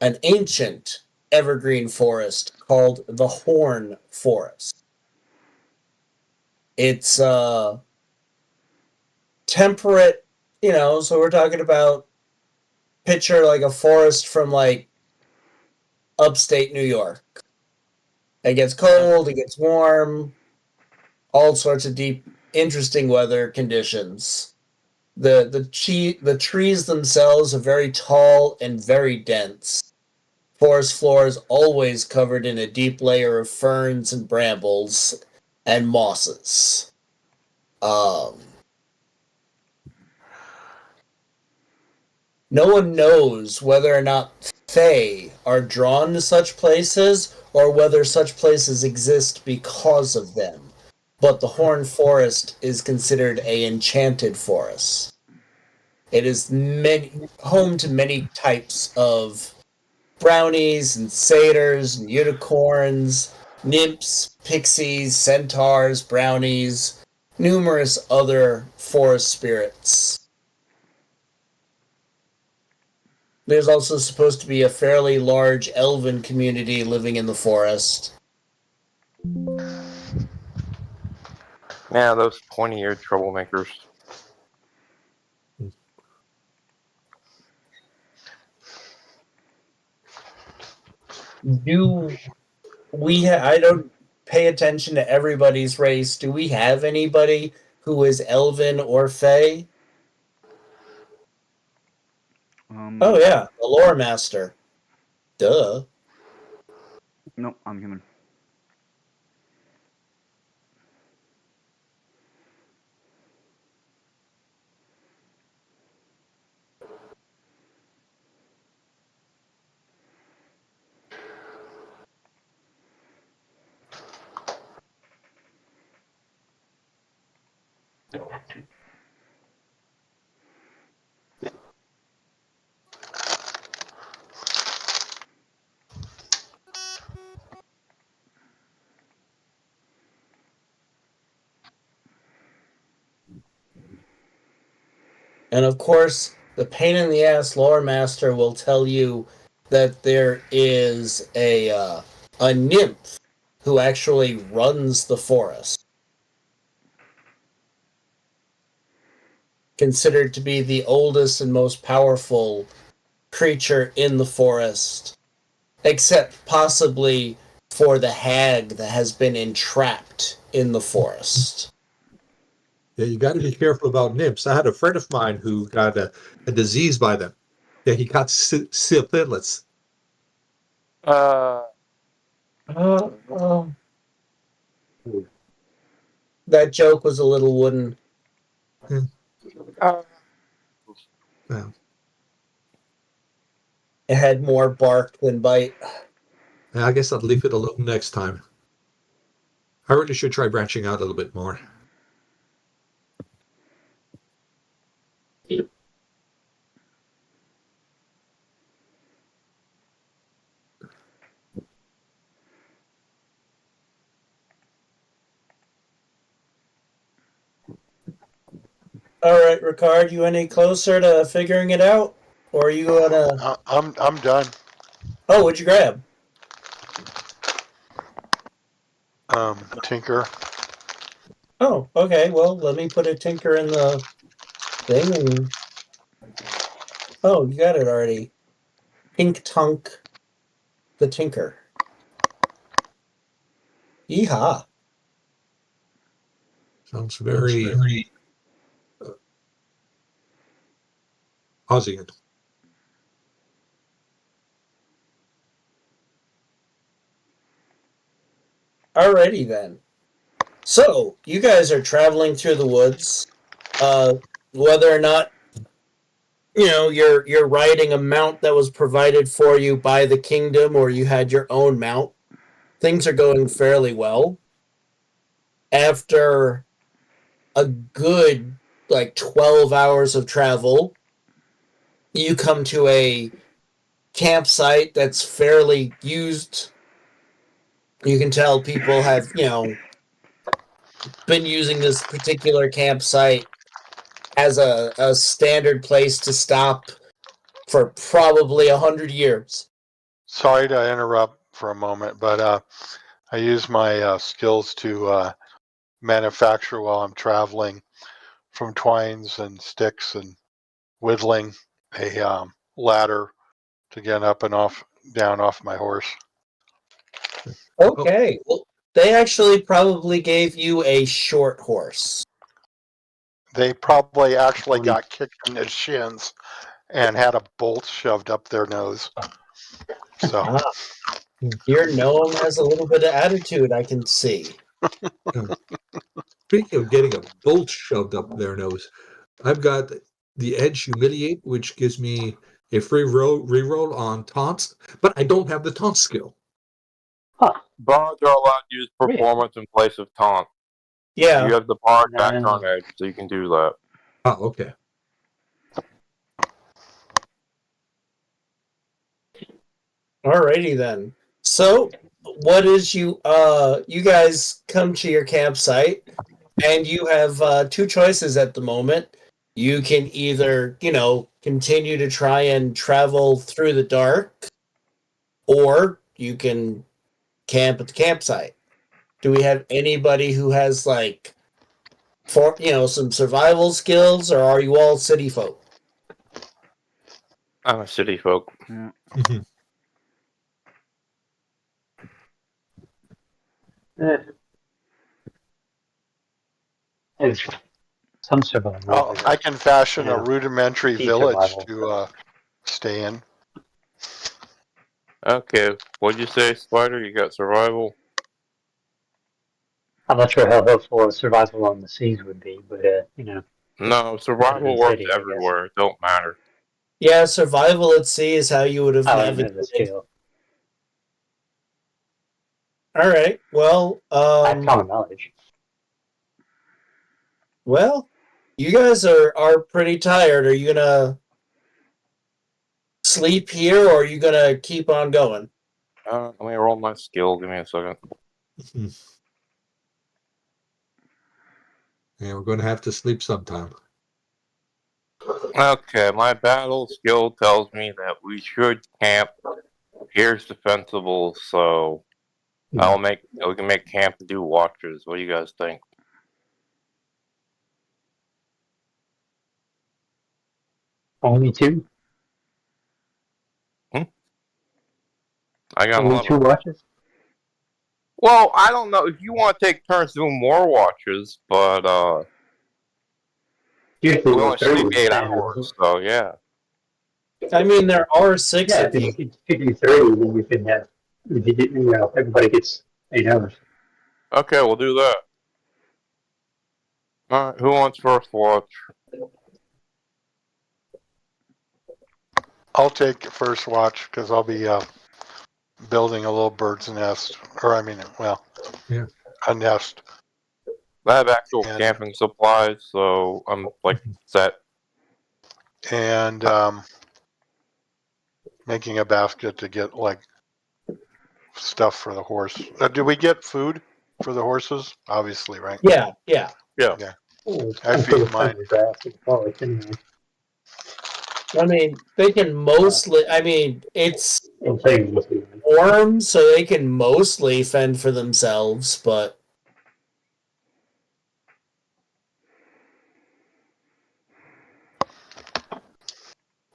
an ancient evergreen forest called the Horn Forest. It's temperate, so we're talking about picture like a forest from like upstate New York. It gets cold, it gets warm, all sorts of deep, interesting weather conditions. The trees themselves are very tall and very dense. Forest floor is always covered in a deep layer of ferns and brambles and mosses. Um, no one knows whether or not Fae are drawn to such places or whether such places exist because of them. But the Horn Forest is considered a enchanted forest. It is home to many types of brownies and satyrs and unicorns, nymphs, pixies, centaurs, brownies, numerous other forest spirits. There's also supposed to be a fairly large elven community living in the forest. Yeah, those pointy-eared troublemakers. I don't pay attention to everybody's race. Do we have anybody who is elven or fae? Oh yeah, the lore master. Duh. No, I'm human. And of course, the pain in the ass lore master will tell you that there is a nymph who actually runs the forest. Considered to be the oldest and most powerful creature in the forest, except possibly for the hag that has been entrapped in the forest. Yeah, you got to be careful about nymphs. I had a friend of mine who got a disease by them. Yeah, he got syphilis. That joke was a little wooden. Yeah. It had more bark than bite. I guess I'll leave it alone next time. I really should try branching out a little bit more. All right, Ricard, you any closer to figuring it out, or are you gonna? I'm done. Oh, what'd you grab? Tinker. Oh, okay. Well, let me put a tinker in the thing. And... Oh, you got it already. Pink Tunk, the Tinker. Yeehaw! Sounds very Aussie. Alrighty then. So, you guys are traveling through the woods. Whether or not you're riding a mount that was provided for you by the kingdom or you had your own mount, things are going fairly well. After a good 12 hours of travel, you come to a campsite that's fairly used. You can tell people have, been using this particular campsite as a standard place to stop for probably 100 years. Sorry to interrupt for a moment, but I use my skills to manufacture while I'm traveling from twines and sticks and whittling a ladder to get up and down off my horse. Okay. Well, they actually probably gave you a short horse. They probably actually got kicked in the shins and had a bolt shoved up their nose. So Ah, your gnome has a little bit of attitude, I can see. Speaking of getting a bolt shoved up their nose, I've got the Edge Humiliate, which gives me a free reroll on taunts, but I don't have the taunt skill. Bards are allowed to use Really? performance in place of taunt. Yeah. You have the bard No. back on edge, so you can do that. Oh, okay. Alrighty then. So, what is you guys come to your campsite and you have two choices at the moment. You can either, continue to try and travel through the dark, or you can camp at the campsite. Do we have anybody who has some survival skills, or are you all city folk? I'm a city folk. Yeah. There's some survival. oh, I can fashion Yeah. a rudimentary Deep village survival. to stay in. Okay, what'd you say, Spider? You got survival? I'm not sure how helpful survival on the seas would be, but No, survival in works city, I guess. everywhere. It don't matter. Yeah, survival at sea is how you would have I don't have the navigated. skill. All right. Well, I have common knowledge. well, you guys are pretty tired. Are you gonna sleep here, or are you gonna keep on going? Let me roll my skill. Give me a second. Yeah, we're going to have to sleep sometime. Okay, my battle skill tells me that we should camp. Here's defensible, so we can make camp and do watches. What do you guys think? Only two? I got Only 11. two watches? Well, I don't know if you want to take turns doing more watches, but we only sleep 8 hours, so yeah. I mean, there are six Yeah, of you. if you do 30, then you can have, everybody gets 8 hours. Okay, we'll do that. Alright, who wants first watch? I'll take first watch because I'll be building a little bird's nest, or Yeah. a nest. I have actual And- camping supplies, so I'm set. And making a basket to get stuff for the horse. Do we get food for the horses? Obviously, right? Yeah. I feed mine. I mean, they can mostly. I mean, it's I'm saying this is- warm, so they can mostly fend for themselves. But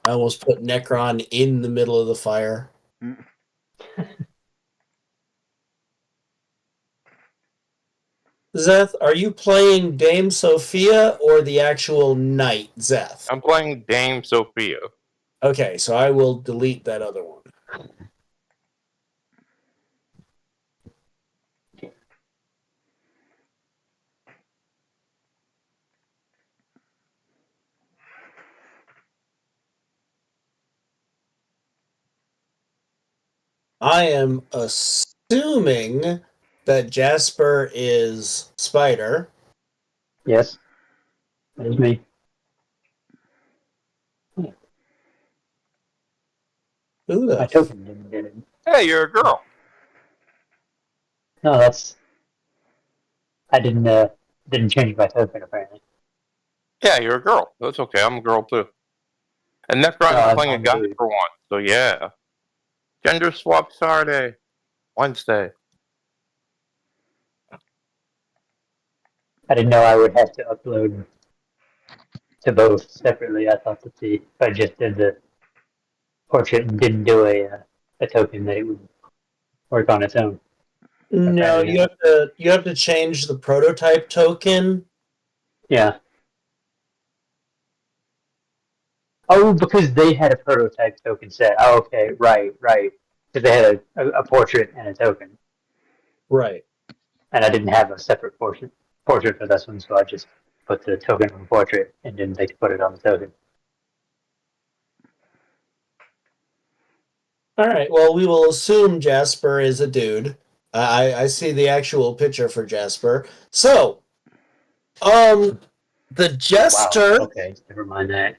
I almost put Necron in the middle of the fire. Zeth, are you playing Dame Sophia or the actual knight, Zeth? I'm playing Dame Sophia. Okay, so I will delete that other one. I am assuming that Jasper is Spider. Yes. That is me. Who My the token didn't get it. Hey, you're a girl. No, I didn't change my token apparently. Yeah, you're a girl. That's okay. I'm a girl too. And Necron No, is I'm playing a guy dude. for once, so yeah. Gender swap Saturday, Wednesday. I didn't know I would have to upload to both separately. I thought that if I just did the portrait and didn't do a token, that it would work on its own. No, Okay. you have to change the prototype token. Yeah. Oh, because they had a prototype token set. Oh, okay, right. Because they had a portrait and a token, Right. and I didn't have a separate portrait for this one, so I just put the token on the portrait and didn't think to put it on the token. All right. Well, we will assume Jasper is a dude. I see the actual picture for Jasper. So, the jester Wow. Okay, never mind that.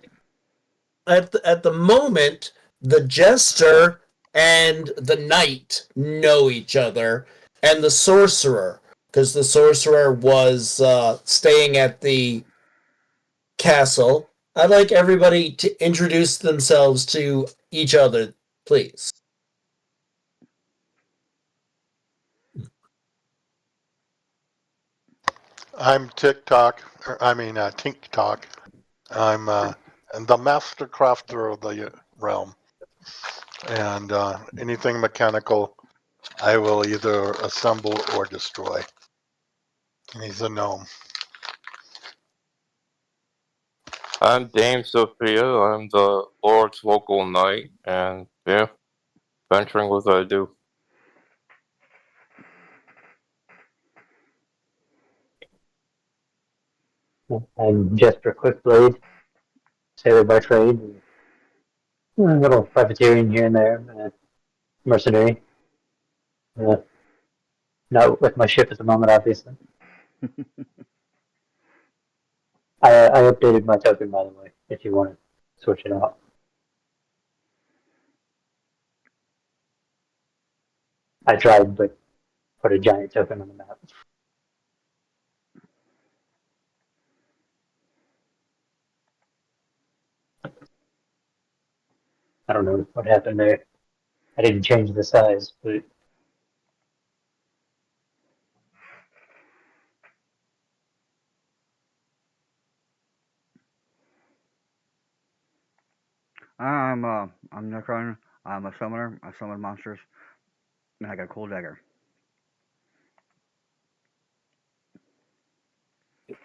at the moment, the jester and the knight know each other, and the sorcerer, because the sorcerer was staying at the castle. I'd like everybody to introduce themselves to each other, please. I'm TikTok. Tink Talk. I'm the master crafter of the realm, and anything mechanical, I will either assemble or destroy. And he's a gnome. I'm Dame Sophia. I'm the Lord's local knight, and yeah, venturing with what I do. I'm Jesper Quickblade, sailor by trade, and a little privateering here and there, mercenary. Not with my ship at the moment, obviously. I updated my token, by the way, if you want to switch it out. I tried, but put a giant token on the map. I don't know what happened there. I didn't change the size, but I'm Necron. I'm a summoner. I summon monsters, and I got a cool dagger.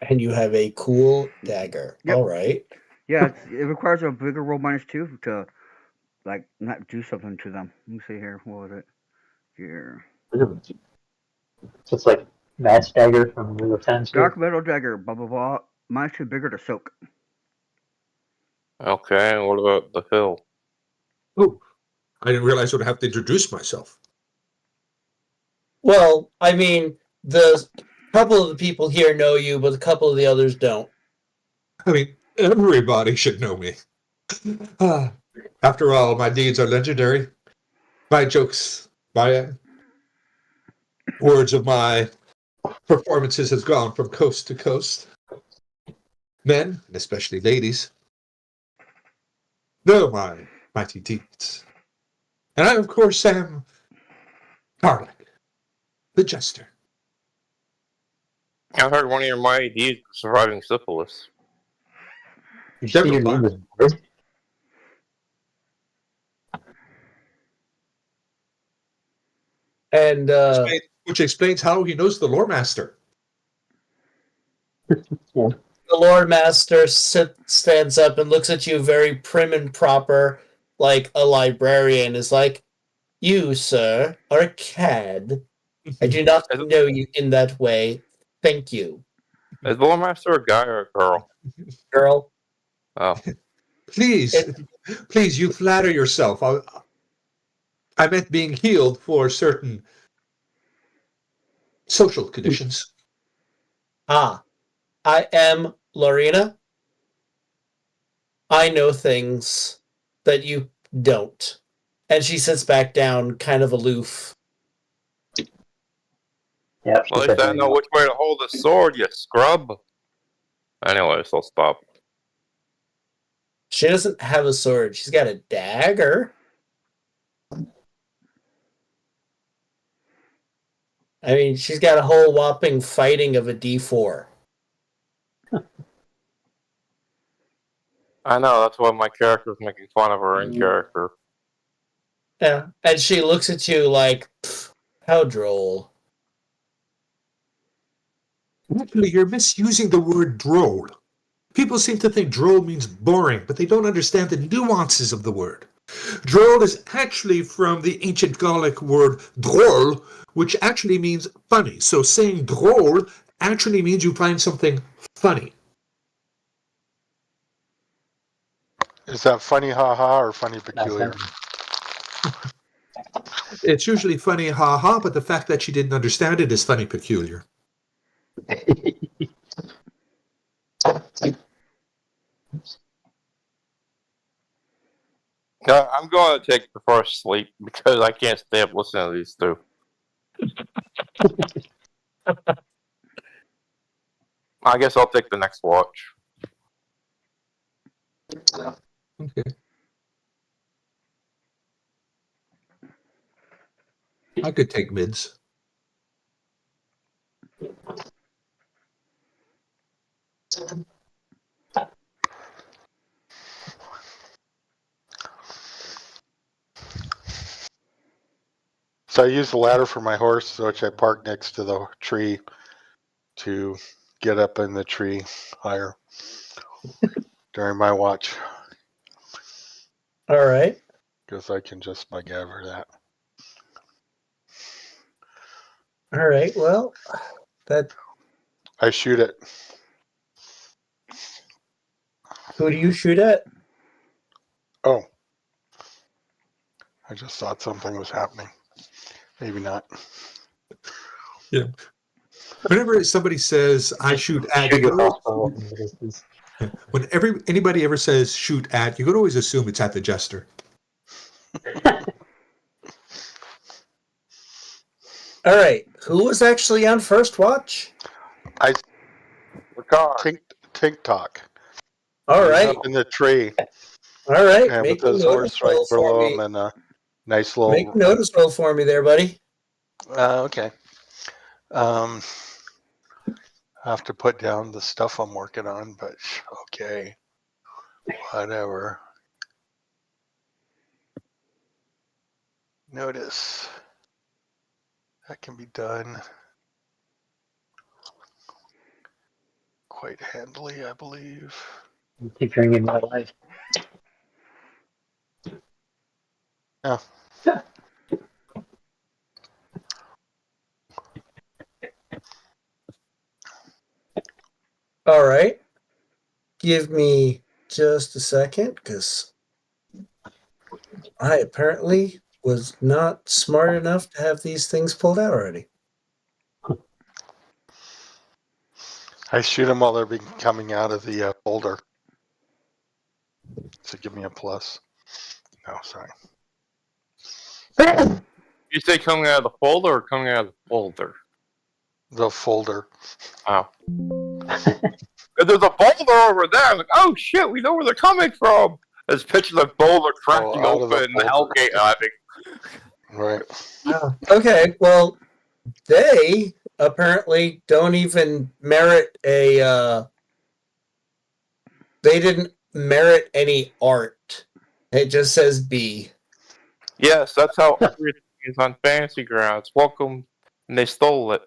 And you have a cool dagger. Yep. All right. Yeah, it requires a bigger roll -2 to like not do something to them. Let me see here. What was it? Here. so it's like Matt's dagger from Wheel of Time. Dark metal dagger. Blah blah blah. -2 bigger to soak. Okay, what about the hill? Oh, I didn't realize I would have to introduce myself. Well, I mean, the couple of the people here know you, but a couple of the others don't. I mean, everybody should know me. After all, my deeds are legendary. My jokes, my words of my performances has gone from coast to coast. Men, and especially ladies, know my mighty deeds. And I, of course, am Garlic, the jester. I heard one of your mighty deeds was surviving syphilis. You see your name is Word? And Which explains how he knows the lore master. the Lord Master stands up and looks at you very prim and proper, like a librarian, is like, "You, sir, are a cad. I do not know you in that way. Thank you." Is the Master a guy or a girl? Girl. Oh. Please, please, you flatter yourself. I meant being healed for certain social conditions. Ah, I am Lorena. I know things that you don't. And she sits back down, kind of aloof. Yeah. Well, at least I know which way to hold the sword, you scrub. Anyways, I'll stop. She doesn't have a sword. She's got a dagger. I mean, she's got a whole whopping fighting of a D4. I know, that's why my character's making fun of her in character. Yeah, and she looks at you like, "Pff, how droll." Actually, you're misusing the word droll. People seem to think droll means boring, but they don't understand the nuances of the word. Droll is actually from the ancient Gallic word drôle, which actually means funny. So saying drôle actually means you find something funny. Is that funny haha or funny Not peculiar? funny. It's usually funny, ha ha, but the fact that she didn't understand it is funny peculiar. I'm going to take the first sleep because I can't stay up listening to these two. I guess I'll take the next watch. Okay. I could take mids. So I use the ladder for my horse, which I park next to the tree to get up in the tree higher during my watch, All right. because I can just MacGyver that. All right. Well, that I shoot it. who do you shoot at? Oh, I just thought something was happening. Maybe not. Whenever somebody says I shoot at, Shoot you your go, crossbow from the distance. when anybody ever says shoot at, you could always assume it's at the jester. All right. Who was actually on first watch? Ricard. Tink talk. All He's right. up in the tree, All right. and Make with a his notice horse right roll for below me. him, and a nice Make a little. notice roll for me there, buddy. Okay. I have to put down the stuff I'm working on, but okay, whatever. Notice that can be done quite handily, I believe. Tinkering in my life. Yeah. All right. Give me just a second, because I apparently was not smart enough to have these things pulled out already. I shoot them while they're coming out of the folder. So give me a plus. No, sorry. You say coming out of the folder or coming out of the folder? The folder. Oh. If there's a boulder over there, I'm like, oh shit, we know where they're coming from. There's pictures of boulder cracking out of the open, the Hellgate, I think. Right. Okay, well, they apparently don't even merit a. They didn't merit any art. It just says B. Yes, that's how everything is on Fantasy Grounds. Welcome, and they stole it.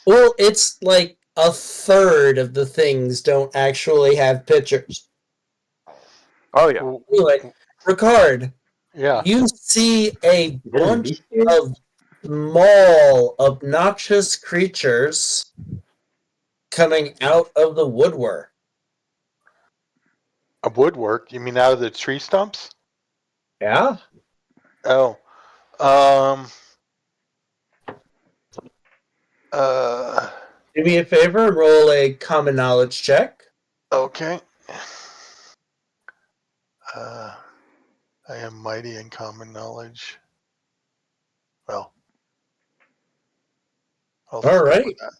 Well, it's like a third of the things don't actually have pictures. Oh yeah. Anyway, Ricard, Yeah. you see a Is it a bunch beast here? of small, obnoxious creatures coming out of the woodwork. A woodwork? You mean out of the tree stumps? Yeah? Oh. Do me a favor and roll a common knowledge check. Okay. I am mighty in common knowledge. Well. I'll All stick right. with that.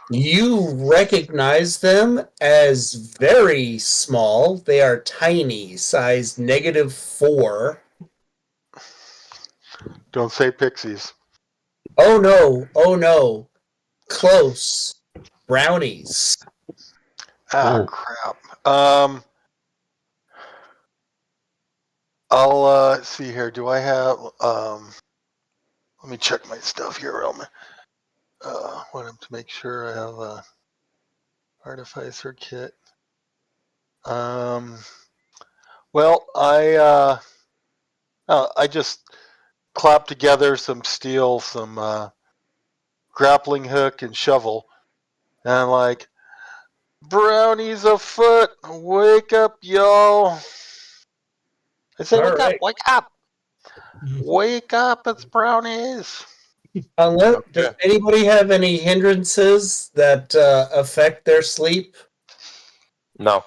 You recognize them as very small. They are tiny, size -4. Don't say pixies. Oh no! Oh no! Close. Brownies. Ah, Oh. crap. I'll see here. Do I have let me check my stuff here, Roman. Want to make sure I have a artificer kit. Well, I just clapped together some steel, some grappling hook and shovel, and I'm like, brownies afoot! Wake up, y'all! I said, All right. wake up, wake up! It's brownies. Unless, Okay. does anybody have any hindrances that affect their sleep? No.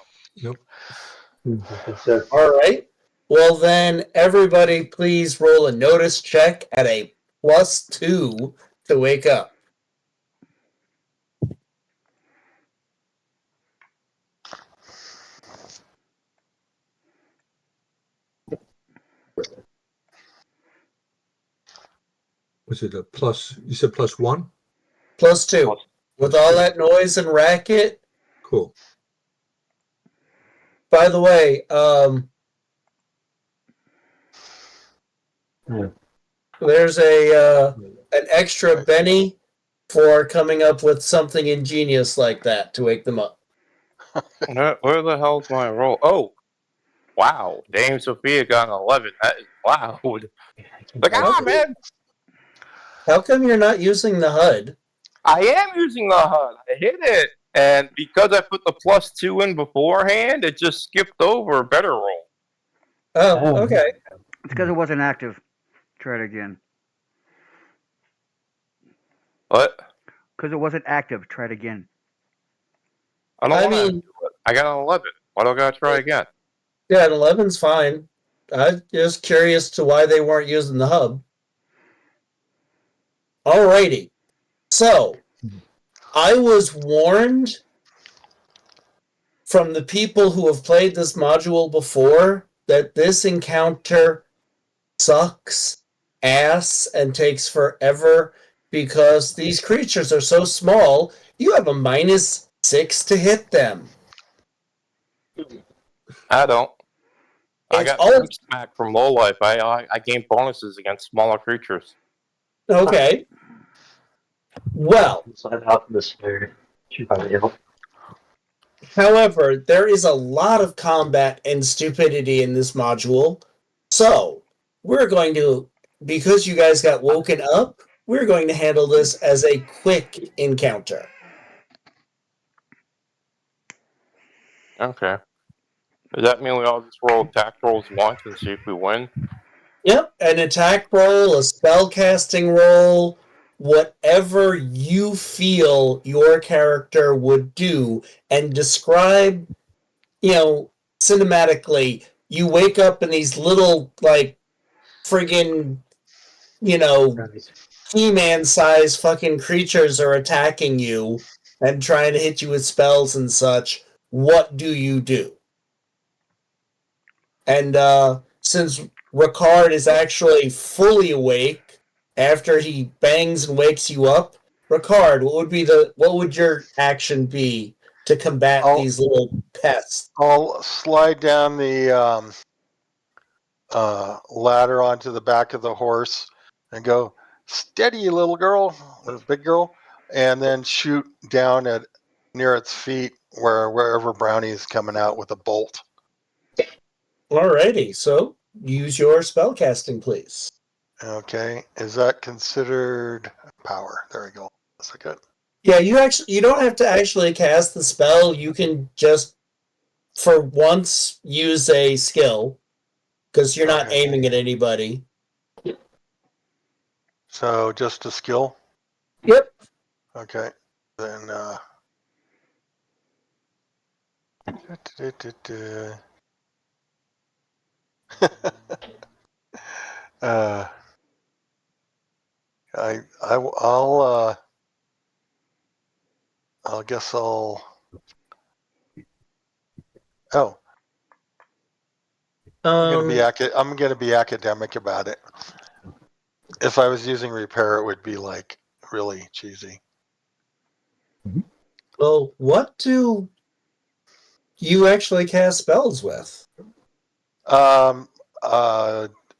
So, All right. Well, then, everybody, please roll a notice check at a +2 to wake up. Was it a plus? You said +1? +2. With all that noise and racket. Cool. By the way, Hmm. there's an extra Benny for coming up with something ingenious like that to wake them up. Where the hell's my roll? Oh, wow. Dame Sophia got an 11. That is loud. Like, Okay. man. How come you're not using the HUD? I am using the HUD. I hit it. And because I put the +2 in beforehand, it just skipped over a better roll. Oh, okay. It's because it wasn't active. Try it again. What? Because it wasn't active. Try it again. I don't I want to mean, do it. I got an 11. Why do I gotta try again? yeah, an 11's fine. I'm just curious to why they weren't using the hub. Alrighty. So, I was warned from the people who have played this module before that this encounter sucks ass and takes forever because these creatures are so small, you have a -6 to hit them. I don't. I It's got all smack from low life. I gain bonuses against smaller creatures. okay. Well, so I'm Alchemist there. Should probably help. however, there is a lot of combat and stupidity in this module. So, we're going to, because you guys got woken up, we're going to handle this as a quick encounter. Okay. Does that mean we all just roll attack rolls once and see if we win? Yep, an attack roll, a spell casting roll, whatever you feel your character would do, and describe, cinematically, you wake up and these little, like, friggin', Brownies. He-Man size fucking creatures are attacking you and trying to hit you with spells and such. What do you do? And since Ricard is actually fully awake after he bangs and wakes you up, Ricard, what would your action be to combat these little pests? I'll slide down the ladder onto the back of the horse and go, steady, little girl, or big girl, and then shoot down at near its feet wherever Brownie is coming out with a bolt. Alrighty, so use your spellcasting, please. Okay, is that considered power? There we go. That's good. Yeah, you don't have to actually cast the spell. You can just, for once, use a skill because you're not Okay. aiming at anybody. So just a skill. Yep. Okay, then. I guess I'll. Oh, I'm gonna be academic about it. if I was using repair, it would be like really cheesy. Well, what do you actually cast spells with?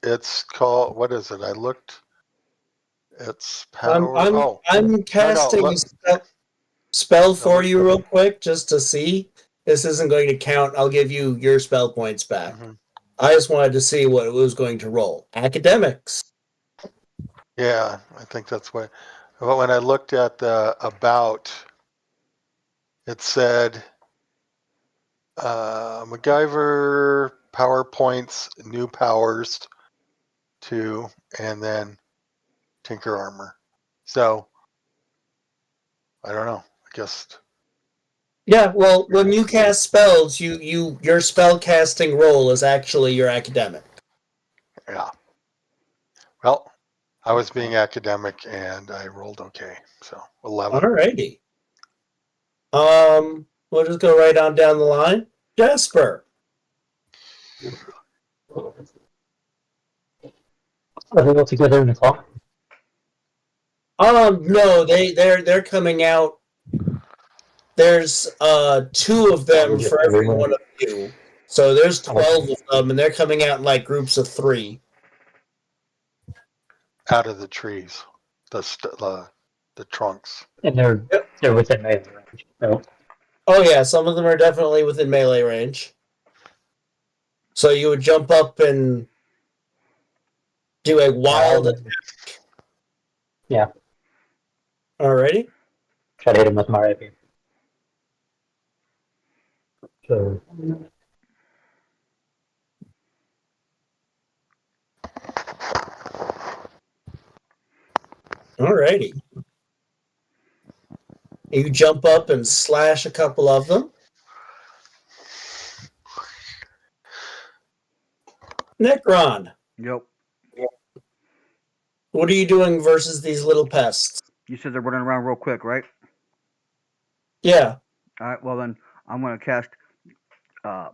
It's called, what is it? I looked. It's I'm power. I'm Oh, I'm casting look. a spell for we- you real quick just to see. This isn't going to count. I'll give you your spell points back. Mhm. I just wanted to see what it was going to roll. Academics. Yeah, I think that's what. But when I looked at the about, it said MacGyver PowerPoints, new powers 2, and then Tinker Armor. So I don't know. I guess Yeah, well, when you cast spells, your spell casting roll is actually your academic. yeah. Well, I was being academic and I rolled okay. So 11. Alrighty. We'll just go right on down the line. Jasper. Are they all together in the call? No, they're coming out. There's 2 of them just for every everyone. one of you. So there's 12 of them, and they're coming out in like groups of 3. Out of the trees, the trunks. And they're within melee range. No. Oh yeah, some of them are definitely within melee range. So you would jump up and do a wild attack. Yeah. Alrighty. Try to hit him with my rapier. So Alrighty. You jump up and slash a couple of them. Necron, Yep. what are you doing versus these little pests? You said they're running around real quick, right? Yeah. All right. Well then, I'm gonna cast. I'm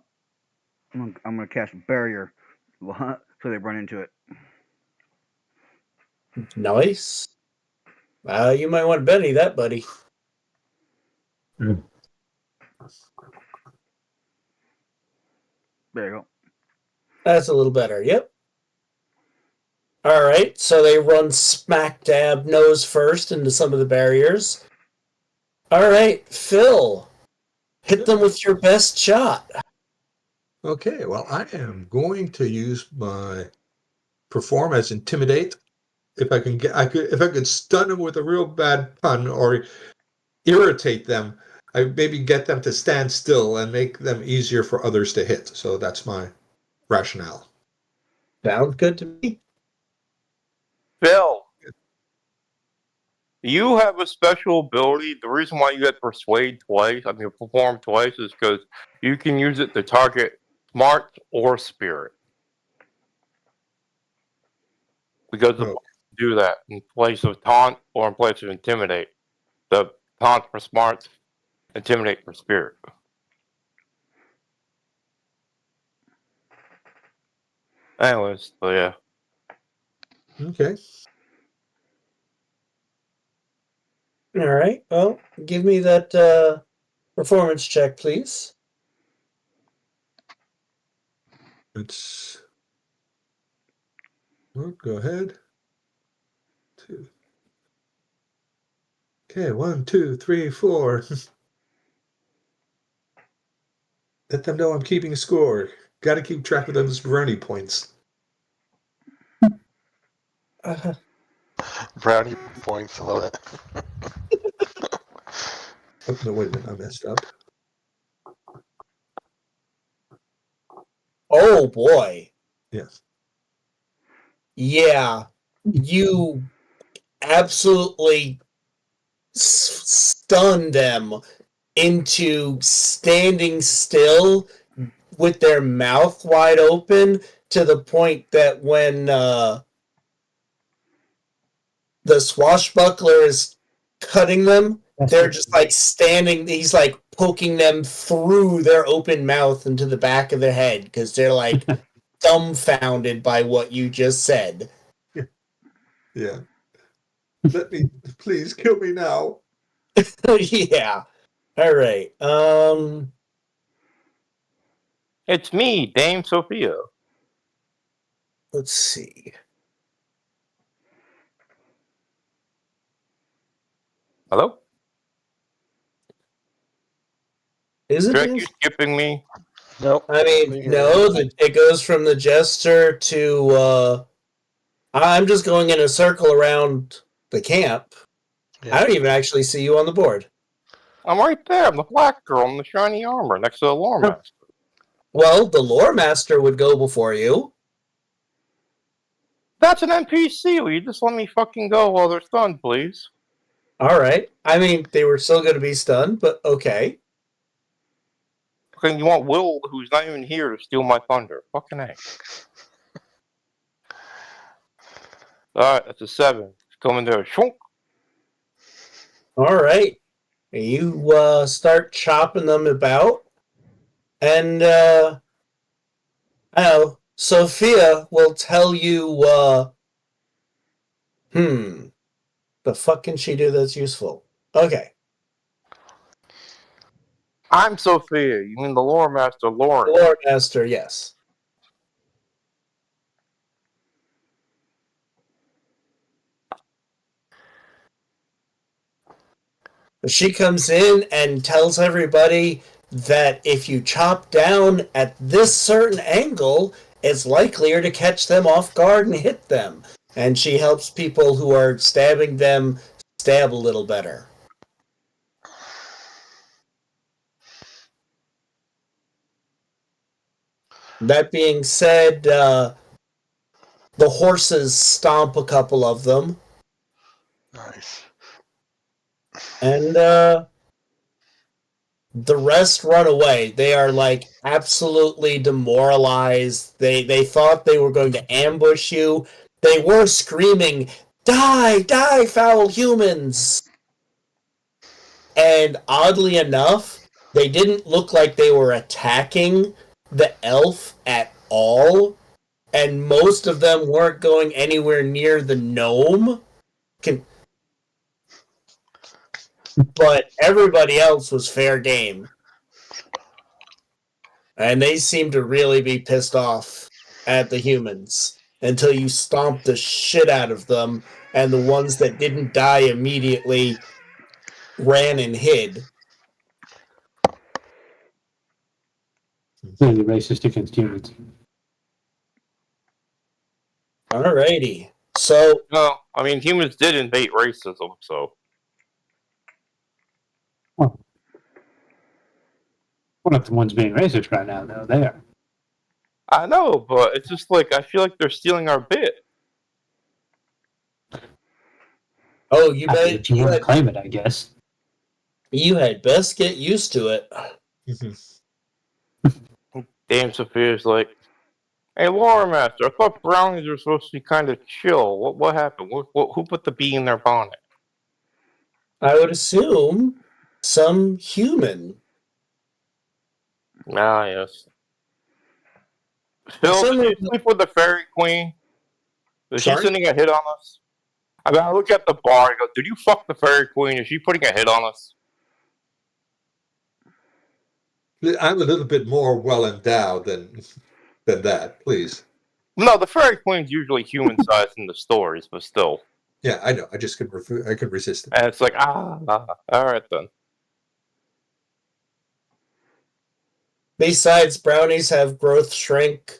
gonna cast barrier, so they run into it. Nice. You might want to Benny that, buddy. There you go. That's a little better. Yep. All right. So they run smack dab nose first into some of the barriers. All right, Phil. Hit them with your best shot. Okay, well, I am going to use my perform as intimidate. If I can if I could stun them with a real bad pun or irritate them, I maybe get them to stand still and make them easier for others to hit. So that's my rationale. Sounds good to me. Phil, you have a special ability. The reason why you get persuade twice, perform twice, is because you can use it to target smart or spirit. Because of do that in place of taunt or in place of intimidate. The taunt for smarts, intimidate for spirit. Anyways, so yeah. Okay. All right. Well, give me that performance check, please. Let's go ahead. 2. Okay, 1, 2, 3, 4. Let them know I'm keeping score. Got to keep track of those brownie points. Brownie points. I love it. Oh, no, wait a minute. I messed up. Oh boy. Yes. Yeah. You absolutely stun them into standing still with their mouth wide open to the point that when the swashbuckler is cutting them, they're just like standing, he's like poking them through their open mouth into the back of their head because they're like dumbfounded by what you just said. Yeah. Let me, please kill me now. Yeah. All right. It's me, Dame Sophia. Let's see. Hello? Is it? Drake, you skipping me? Nope. I mean, We hear no. you. It goes from the jester to. I'm just going in a circle around the camp. I Yeah. don't even actually see you on the board. I'm right there. I'm the black girl in the shiny armor next to the lore Huh. master. Well, the lore master would go before you. That's an NPC. Will you just let me fucking go while they're stunned, please? All right. I mean, they were still going to be stunned, but okay. Fucking, you want Will, who's not even here, to steal my thunder? Fucking A. Alright, that's a 7. It's coming there. Shunk. All right. You start chopping them about, and I don't know. Sophia will tell you. The fuck can she do that's useful? Okay. I'm Sophia. You mean the lore master, Lauren? Lore master, yes. She comes in and tells everybody that if you chop down at this certain angle, it's likelier to catch them off guard and hit them. And she helps people who are stabbing them stab a little better. That being said, the horses stomp a couple of them. Nice. And the rest run away. They are like absolutely demoralized. They thought they were going to ambush you. They were screaming, "Die, die, foul humans!" And oddly enough, they didn't look like they were attacking the elf at all. And most of them weren't going anywhere near the gnome. But everybody else was fair game. And they seemed to really be pissed off at the humans until you stomped the shit out of them, and the ones that didn't die immediately ran and hid. Clearly racist against humans. Alrighty. So, No, I mean, humans did invade racism, so. We're not the ones being racist right now, though. They are. I know, but it's just like, I feel like they're stealing our bit. oh, you I mean, bet if you want to claim it, I guess. you had best get used to it. Dame Sophia's like, hey, lore master, I thought brownies were supposed to be kind of chill. What happened? Who put the bee in their bonnet? I would assume some human. Ah, yes. Phil, Some did you of the- sleep with the fairy queen? Is she Sorry? sending a hit on us? I mean, I look at the bar and go, did you fuck the fairy queen? Is she putting a hit on us? I'm a little bit more well endowed than that, please. No, the fairy queen's usually human sized in the stories, but still. Yeah, I know. I just could I could resist it. And it's like, alright then. Besides, brownies have growth shrink.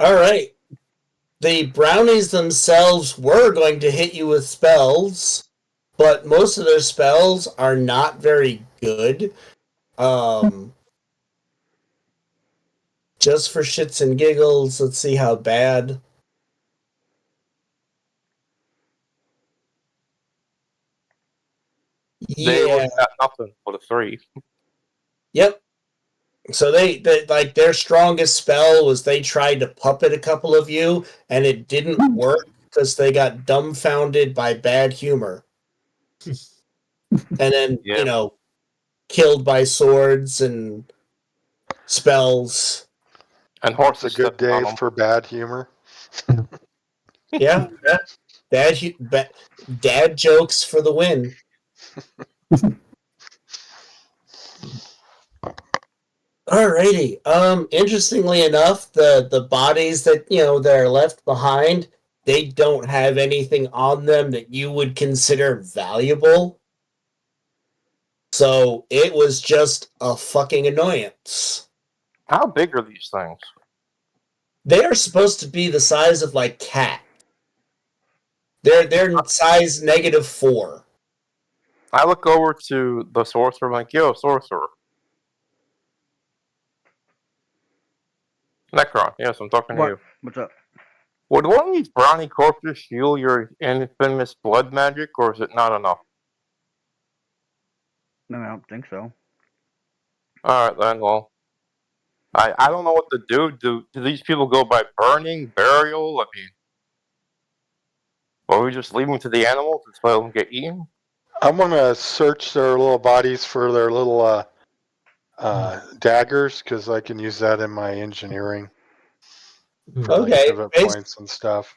Alright. The brownies themselves were going to hit you with spells, but most of their spells are not very good. Just for shits and giggles, let's see how bad. They Yeah. would got nothing for the 3. Yep. So they like their strongest spell was they tried to puppet a couple of you, and it didn't work because they got dumbfounded by bad humor, and then Yeah. killed by swords and spells. And It's horses a good stepping on day 'em. for bad humor. Yeah, dad jokes for the win. Alrighty. Interestingly enough, the bodies that that are left behind, they don't have anything on them that you would consider valuable. So it was just a fucking annoyance. How big are these things? They are supposed to be the size of like cat. They're size -4. I look over to the sorcerer, I'm like, yo, sorcerer. Necron, yes, I'm talking to What? you. What's up? Would one of these brownie corpses heal your infamous blood magic, or is it not enough? No, I don't think so. Alright then, well. I don't know what to do. Do these people go by burning, burial? I mean, or we just leave them to the animals and let them get eaten? I'm gonna search their little bodies for their little daggers because I can use that in my engineering for like Okay, pivot points and stuff.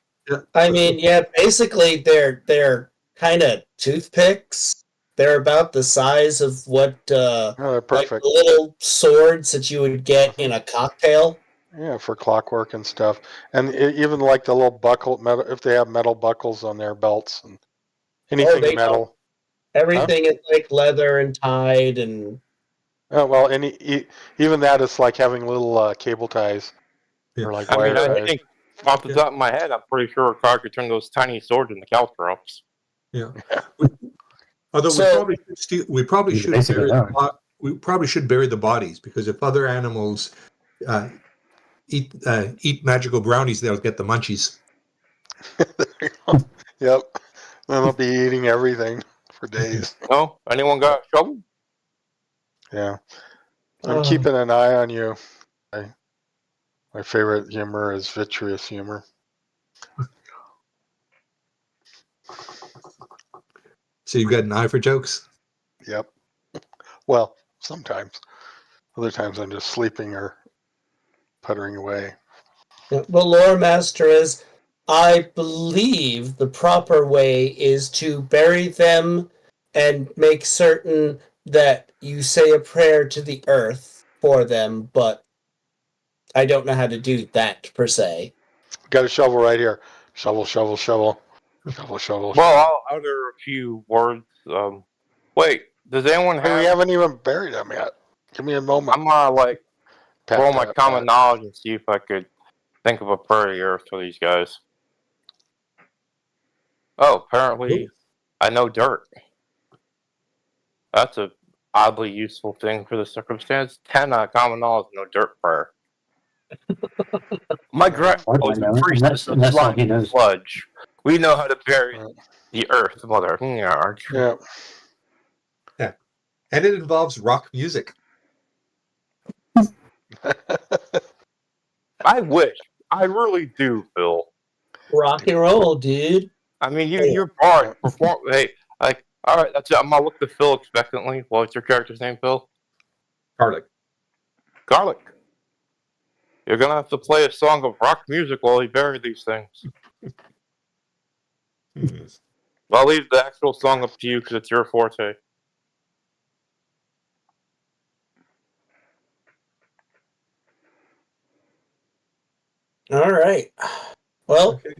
I mean, yeah, basically they're kind of toothpicks. They're about the size of what Oh, they're like perfect. the little swords that you would get in a cocktail. Yeah, for clockwork and stuff, and even like the little buckle metal if they have metal buckles on their belts and anything they metal. Everything is like leather and tied and Oh, well, even that is like having little cable ties Yeah. or like I wire mean, I ties. think off the top of my head, I'm pretty sure a car could turn those tiny swords into caltrops. Yeah. Although So- we probably should Basically, bury no. we probably should bury the bodies, because if other animals eat magical brownies, they'll get the munchies. Yep, then they'll be eating everything for days. No? Anyone got a shovel? Yeah, I'm Oh. keeping an eye on you. My favorite humor is vitreous humor. So you've got an eye for jokes? Yep. Well, sometimes. Other times I'm just sleeping or puttering away. the lore master is, I believe the proper way is to bury them and make certain that you say a prayer to the earth for them, but I don't know how to do that per se. Got a shovel right here. Shovel, shovel, shovel. Shovel, shovel. Well, I'll utter a few words. Wait, does anyone Hey, we have... haven't even buried them yet. Give me a moment. I'm gonna, like, Pat, roll my pat, common pat. knowledge and see if I could think of a prayer to the earth for these guys. Oh, apparently I know dirt. That's a oddly useful thing for the circumstance. 10 common knowledge, no dirt prayer. My grandfather was a Unless- priestess of unless slime he and knows. sludge. We know how to bury the earth, mother. Yeah. And it involves rock music. I wish. I really do, Phil. Rock and roll, dude. I mean, you're bard. Perform. Hey, like, all right, that's it. I'm gonna look to Phil expectantly. What's your character's name, Phil? Garlic. Garlic. You're gonna have to play a song of rock music while you bury these things. I'll leave the actual song up to you because it's your forte. All right. Well, Okay.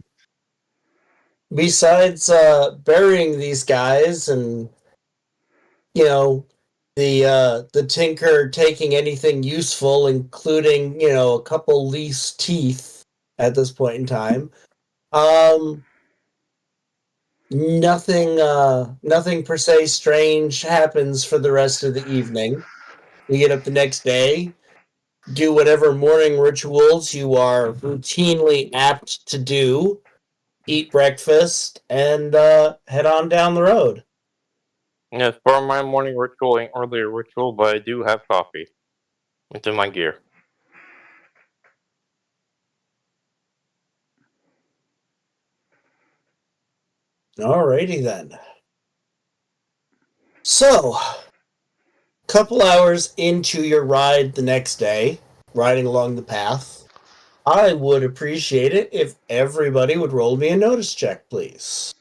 besides burying these guys and the tinker taking anything useful, including a couple loose teeth at this point in time, nothing per se strange happens for the rest of the evening. We get up the next day, do whatever morning rituals you are routinely apt to do, eat breakfast, and head on down the road. Yes, for my morning ritual ain't really a ritual, but I do have coffee. It's in my gear. Alrighty then. So, couple hours into your ride the next day, riding along the path, I would appreciate it if everybody would roll me a notice check, please.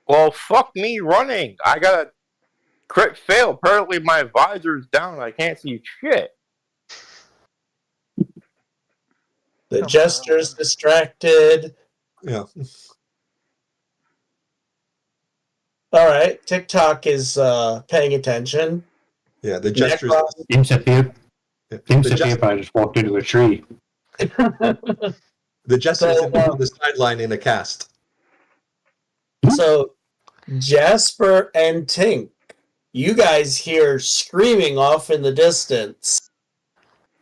Well, fuck me running. I got a crit fail. Apparently my visor's down. I can't see shit. The Come jester's on. distracted. Yeah. All right, TikTok is paying attention. Yeah. The jester's. Necron, Team Sophia The probably just walked into a tree. jester's So, on the sideline in a cast. so Jasper and Tink, you guys hear screaming off in the distance.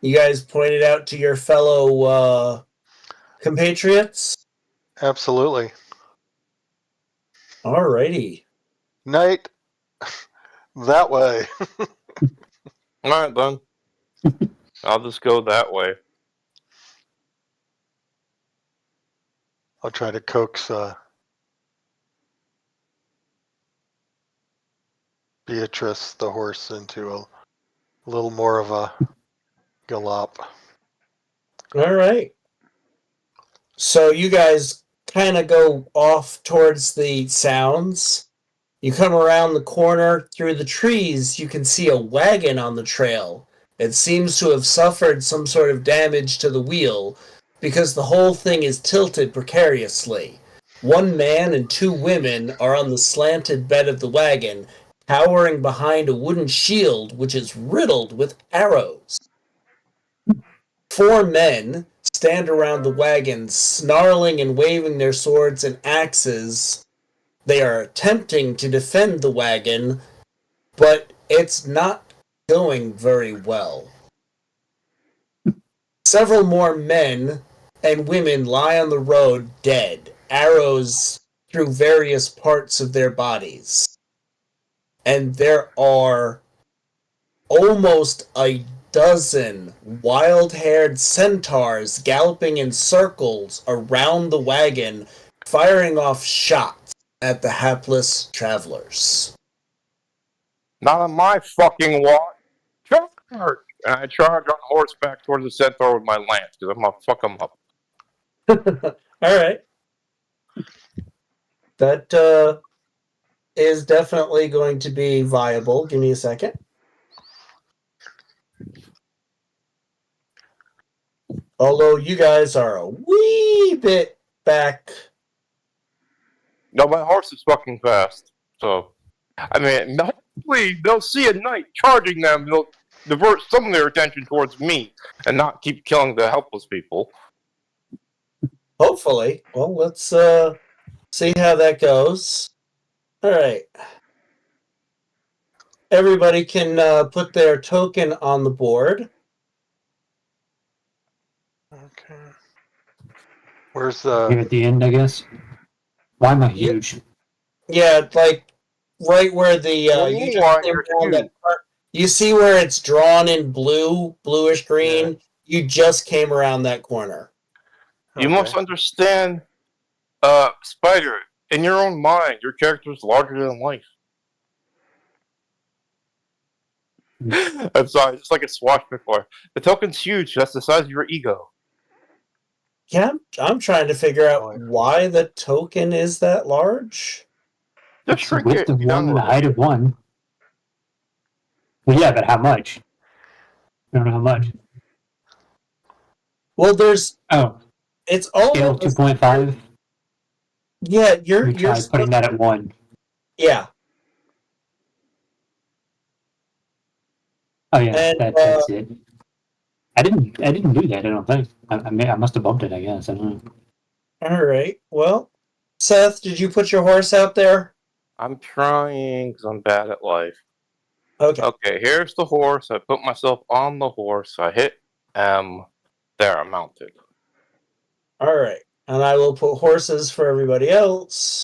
You guys pointed out to your fellow compatriots? Absolutely. Alrighty. Night. That way. Alright then. I'll just go that way. I'll try to coax Beatrice, the horse, into a little more of a gallop. Alright. So you guys kind of go off towards the sounds. You come around the corner through the trees, you can see a wagon on the trail. It seems to have suffered some sort of damage to the wheel because the whole thing is tilted precariously. One man and two women are on the slanted bed of the wagon, cowering behind a wooden shield which is riddled with arrows. 4 men stand around the wagon, snarling and waving their swords and axes. They are attempting to defend the wagon, but it's not going very well. Several more men and women lie on the road dead, arrows through various parts of their bodies. And there are almost a dozen wild-haired centaurs galloping in circles around the wagon, firing off shots at the hapless travelers. Not on my fucking watch. Charge! And I charge on horseback towards the centaur with my lance, because I'm gonna fuck him up. Alright. That is definitely going to be viable. Give me a second. Although you guys are a wee bit back. No, my horse is fucking fast. So, I mean, hopefully they'll see a knight charging them. They'll divert some of their attention towards me and not keep killing the helpless people. Hopefully. Well, let's see how that goes. All right. Everybody can put their token on the board. Okay. Where's Here the? at the end, I guess. Why am I huge? Yeah, like right where the Well, you you just are, came you're down that huge. part. You see where it's drawn in blue, bluish green. You just came around that corner. You Okay. must understand, Spider, in your own mind, your character is larger than life. I'm sorry, just like a swashbuckler. The token's huge, that's the size of your ego. Yeah, I'm trying to figure out Boy. why the token is that large. Just It's the shrink width it. of Be done one, the with it. height of one. Well, yeah, but how much? I don't know how much. Well, there's Oh, it's scale almost 2.5. yeah. You're We tried putting that at 1. yeah. Oh yeah, And, that's it. I didn't do that. I don't think. I must have bumped it. I guess. I don't know. All right. Well, Seth, did you put your horse out there? I'm trying because I'm bad at life. Okay. Okay, here's the horse. I put myself on the horse. I hit M. There, I'm mounted. All right. And I will put horses for everybody else.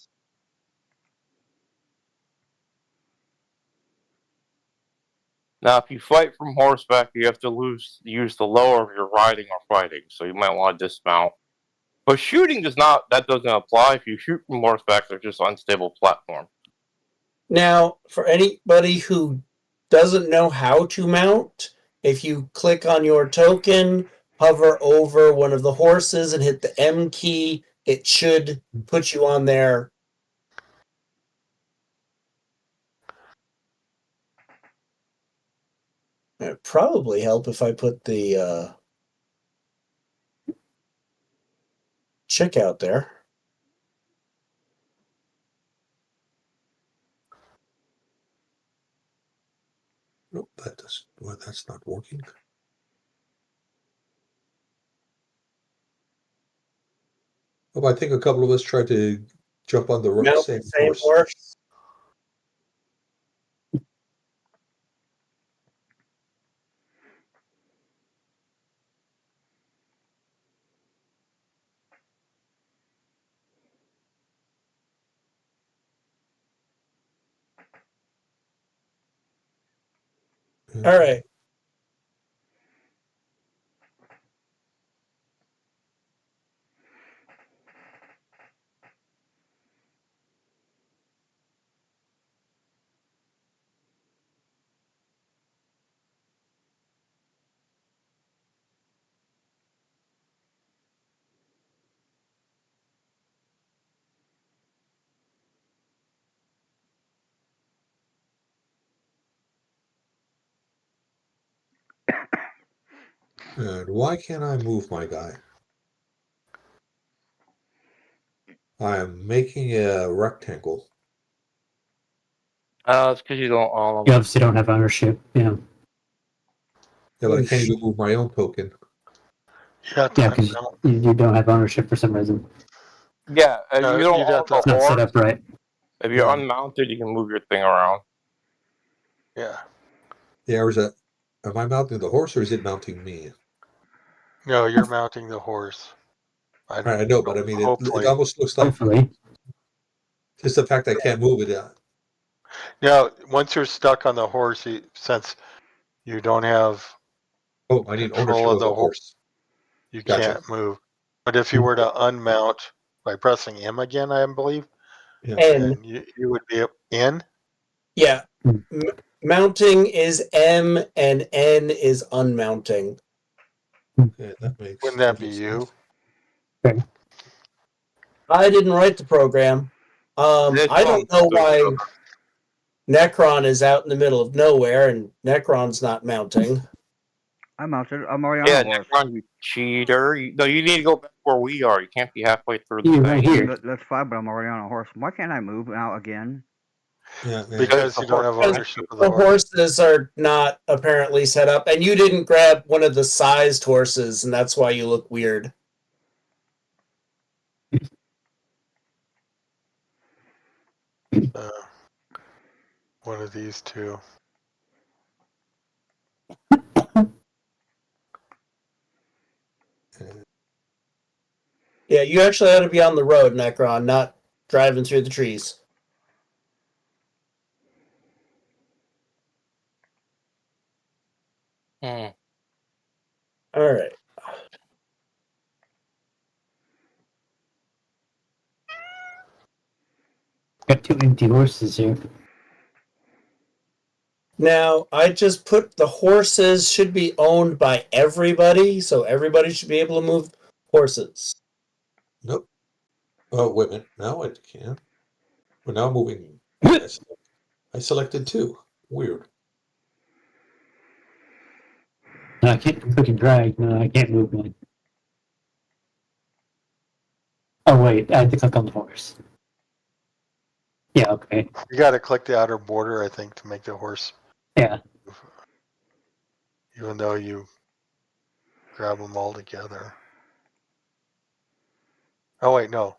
Now, if you fight from horseback, you have to use the lower if you're riding or fighting, so you might want to dismount. But shooting that doesn't apply. If you shoot from horseback, they're just unstable platform. Now, for anybody who doesn't know how to mount, if you click on your token, hover over one of the horses and hit the M key, it should put you on there. It'd probably help if I put the chick out there. Nope, that's not working. Oh, I think a couple of us tried to jump on the Mount same the same horse. horse. All right. And why can't I move my guy? I am making a rectangle. It's because you don't own You them. obviously don't have ownership. Yeah. Yeah, but I can't even move my own token. You have to Yeah, because unmount. you don't have ownership for some reason. Yeah, if No, you don't you'd own have to- the It's not set horse, up right. if you're Yeah. unmounted, you can move your thing around. Yeah. Yeah, or is that? Am I mounting the horse or is it mounting me? No, you're mounting the horse. I know, but I mean, it Hopefully. almost looks like Hopefully. just the fact I can't move it. Now, once you're stuck on the horse, since you don't have, Oh, I need Control ownership of of the the horse. you Gotcha. can't move. But if you were to unmount by pressing M again, I believe, N. then you would be in. Yeah. Hmm. Mounting is M and N is unmounting. Yeah, that makes. Wouldn't that be you? Okay. I didn't write the program. I don't know why Necron is out in the middle of nowhere and Necron's not mounting. I'm mounted. I'm already Yeah, on the horse. Necron, you cheater. No, you need to go back where we are. You can't be halfway through the You're thing. right here. That's fine, but I'm already on a horse. Why can't I move now again? Yeah, Because the you don't have horse- ownership of the The horse. horses are not apparently set up, and you didn't grab one of the sized horses, and that's why you look weird. One of these two. Yeah, you actually ought to be on the road, Necron, not driving through the trees. Hmm. All right. Got two empty horses here. Now, I just put the horses should be owned by everybody, so everybody should be able to move horses. Nope. Oh, wait a minute. Now I can. But now I'm moving. I selected two. Weird. No, I can't click and drag. No, I can't move mine. Oh wait, I had to click on the horse. Yeah, okay. You got to click the outer border, I think, to make the horse. Yeah. Even though you grab them all together. Oh wait, no.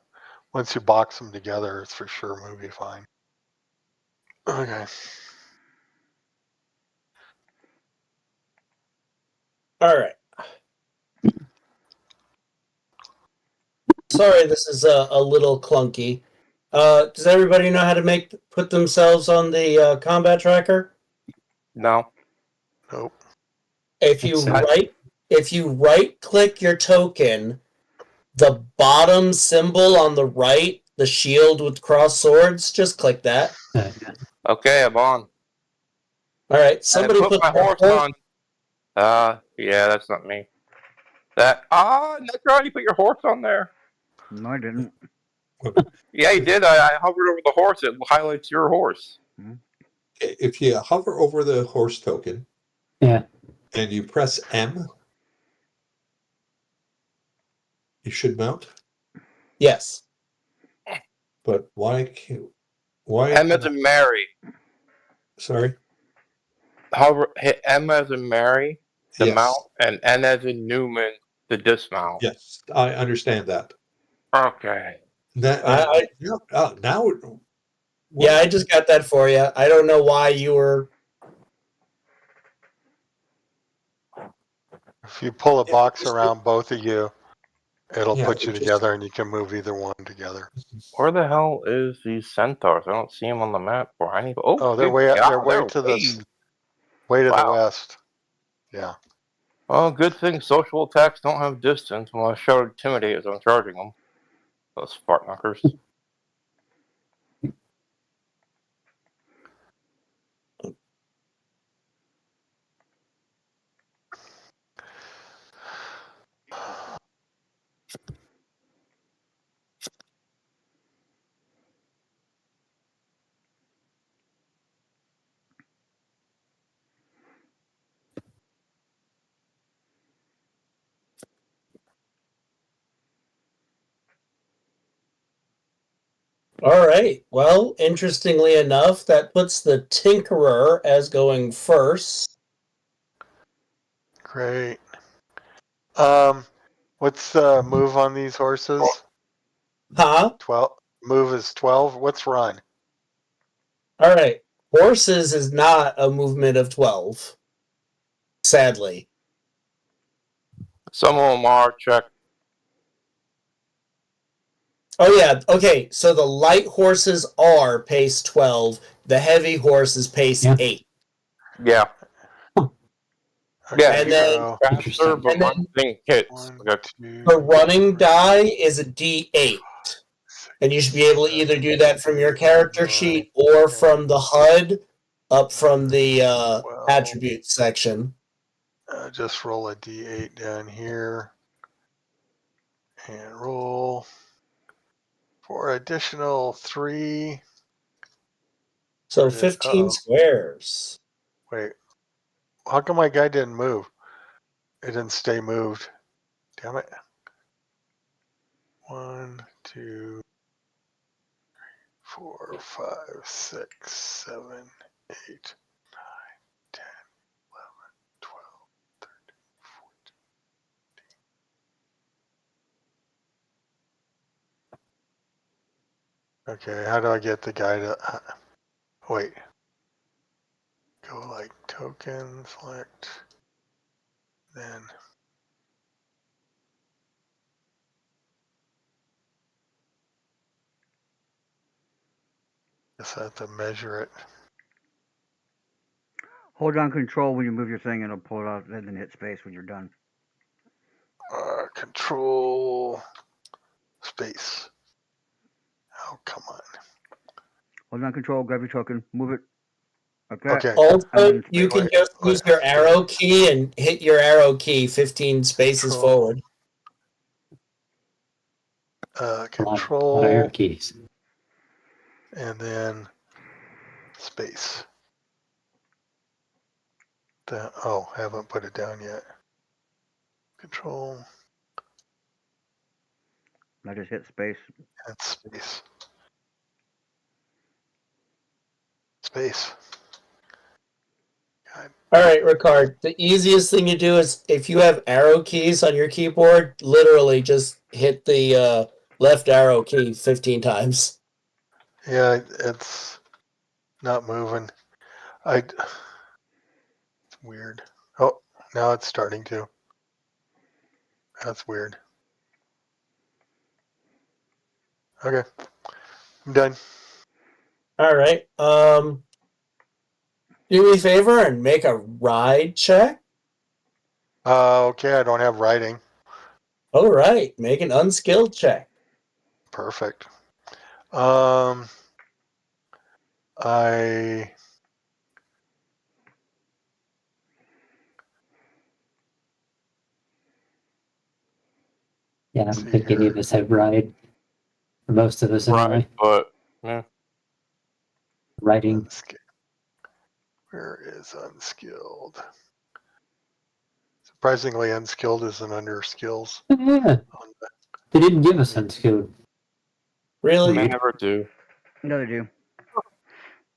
Once you box them together, it's for sure movie fine. Okay. All right. Sorry, this is a little clunky. Does everybody know how to put themselves on the combat tracker? No. Nope. If you That's- right click your token, the bottom symbol on the right, the shield with crossed swords, just click that. Yeah. Okay, I'm on. All right, And somebody put put my their horse on. Yeah, that's not me. That's right. You put your horse on there. No, I didn't. Yeah, you did. I hovered over the horse. It highlights your horse. If you hover over the horse token Yeah. and you press M, you should mount. Yes. But why can't? Why? M as in Mary. Sorry. Hover, hit M as in Mary, the Yes. mount, and N as in Newman, the dismount. Yes, I understand that. Okay. That now. Yeah, I just got that for you. I don't know why you were. If you pull a box around both of you, it'll Yeah, put you it just- together, and you can move either one together. Where the hell is these centaurs? I don't see them on the map. Where I need. Oh, They're good way God, they're way to the way to the Wow. west. Yeah. Well, good thing social attacks don't have distance. When I show intimidate as I'm charging them. Those fart knockers. All right. Well, interestingly enough, that puts the Tinkerer as going first. Great. What's the move on these horses? Huh? 12. Move is 12. What's run? All right. Horses is not a movement of 12. Sadly. Some of them are. Check. Oh, yeah. Okay. So the light horses are pace 12. The heavy horse is pace Yeah. 8. Yeah. Okay, Yeah, And then- so Faster, Interesting. but And my then- thing hits. one, Okay. two, The running three, die is a D8. And you should be able to either do that from your character sheet or from the HUD up from the attributes section. just roll a d8 down here and roll for additional 3. So Where did- 15 uh-oh. squares. Wait, how come my guy didn't move? It didn't stay moved. Damn it. 1, 2, 3, 4, 5, 6, 7, 8, 9, 10, 11, 12, 13, 14. Okay, how do I get the guy to wait? Go like token, select, then guess I have to measure it. Hold down control when you move your thing, and it'll pull it out, and then hit space when you're done. Control space. Oh, come on. Hold down control, grab your token, move it. Like that. Okay. Also, you wait, can just wait, use your wait. arrow key and hit your arrow key 15 spaces Control. forward. A lot of Control arrow keys. and then space. Haven't put it down yet. Control I just hit space. and space. Space. God. All right, Ricard. The easiest thing to do is if you have arrow keys on your keyboard, literally just hit the left arrow key 15 times. Yeah, it's not moving. It's weird. Oh, now it's starting to. That's weird. Okay. I'm done. All right. Do me a favor and make a ride check. Okay, I don't have writing. All right, make an unskilled check. Perfect. I Yeah, I don't See think any here. of us have ride. For most of us, anyway. Right, but yeah. Writing. unskilled. Where is unskilled? Surprisingly, unskilled isn't under skills. Oh, yeah, On the, they didn't give us unskilled. Really, They never do. No, they do.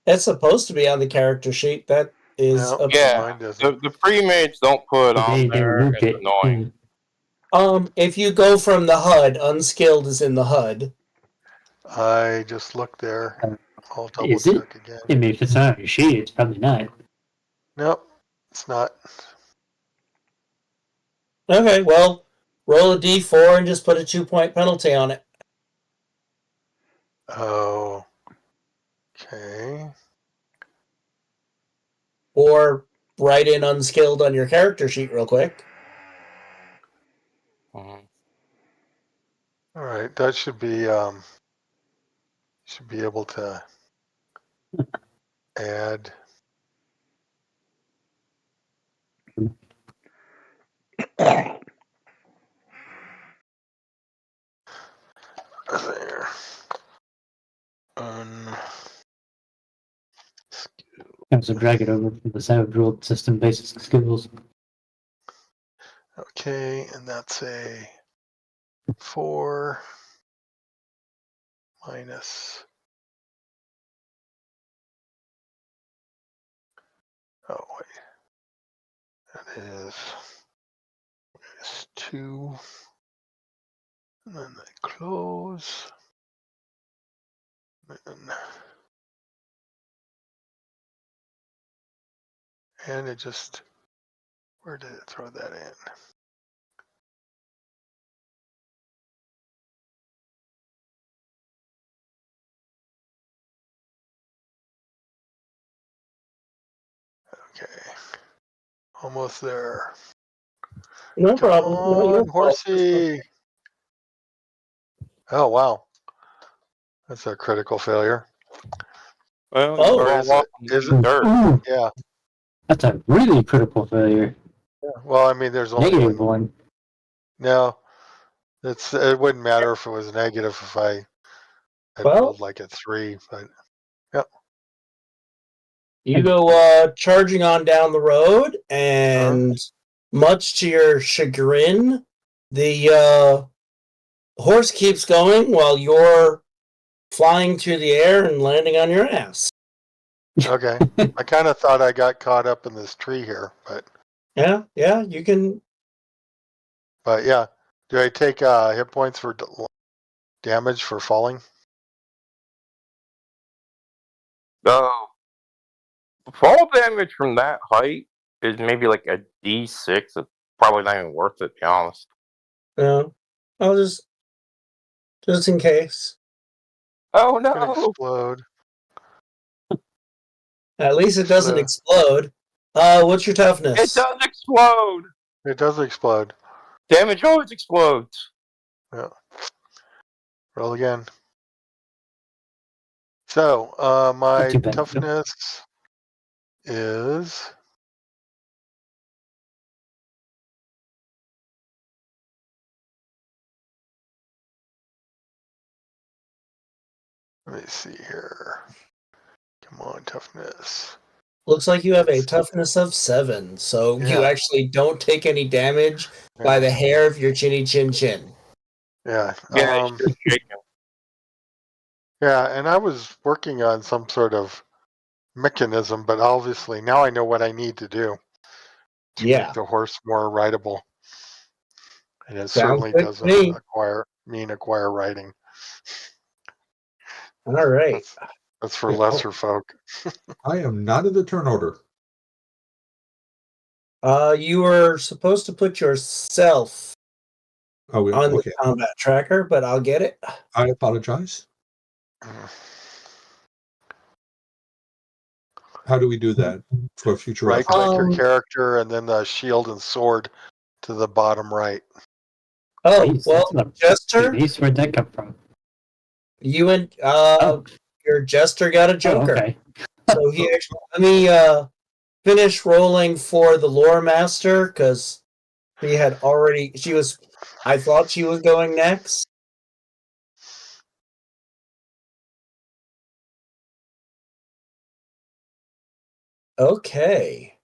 it's supposed to be on the character sheet. That is No. up. Yeah, Mine doesn't. the pre-mages don't put it But on they there. removed It's it. annoying. If you go from the HUD, unskilled is in the HUD. I just looked there. I'll double Is it? check again. I mean, if it's not on your sheet, it's probably not. Nope, it's not. Okay, well, roll a d4 and just put a 2-point penalty on it. Oh. Okay. Or write in unskilled on your character sheet real quick. Mhm. All right, that should be able to add. There. So drag it over from the Savage World system basic skills. Okay, and that's a 4 minus. Oh wait, that is minus 2, and then they close. And it just, where did it throw that in? Okay, almost there. No Come problem. No, on, horsey. Oh, wow. That's a critical failure. Well, Oh, you're or all is it- welcome to is the it- dirt. Ooh, Yeah. that's a really critical failure. Well, I mean, there's only Negative one. one. No, it wouldn't matter if it was negative if I had Well- rolled like a 3, but you go charging on down the road, and much to your chagrin, the horse keeps going while you're flying through the air and landing on your ass. okay. I kind of thought I got caught up in this tree here, but Yeah, you can. yeah. Do I take hit points for damage for falling? No. Fall damage from that height is maybe like a D6. It's probably not even worth it, to be honest. No, I'll just in case. Oh It's gonna no! explode. At least it doesn't explode. What's your toughness? It does explode! It does explode. Damage always explodes. Yeah. Roll again. So, my too bad, no. toughness is let me see here. Come on, toughness. Looks like you have a toughness of 7, so you Yeah. actually don't take any damage by Yeah. the hair of your chinny chin chin. Yeah. Yeah, it's just shaking. Yeah, and I was working on some sort of mechanism, but obviously now I know what I need to do to Yeah. make the horse more rideable. And it Sounds certainly good to doesn't me. acquire riding. All right. That's for Yeah, lesser folk. I am not in the turn order. You were supposed to put yourself Oh, on okay. the combat tracker, but I'll get it. I apologize. How do we do that for future Right reference? click your Um, character and then the shield and sword to the bottom right. Oh, Jeez, well, that's not Jester, nice. Where'd that come from? you and Oh. your Jester got a Oh, Joker. okay. So he actually let me finish rolling for the lore master because she had already I thought she was going next. Okay.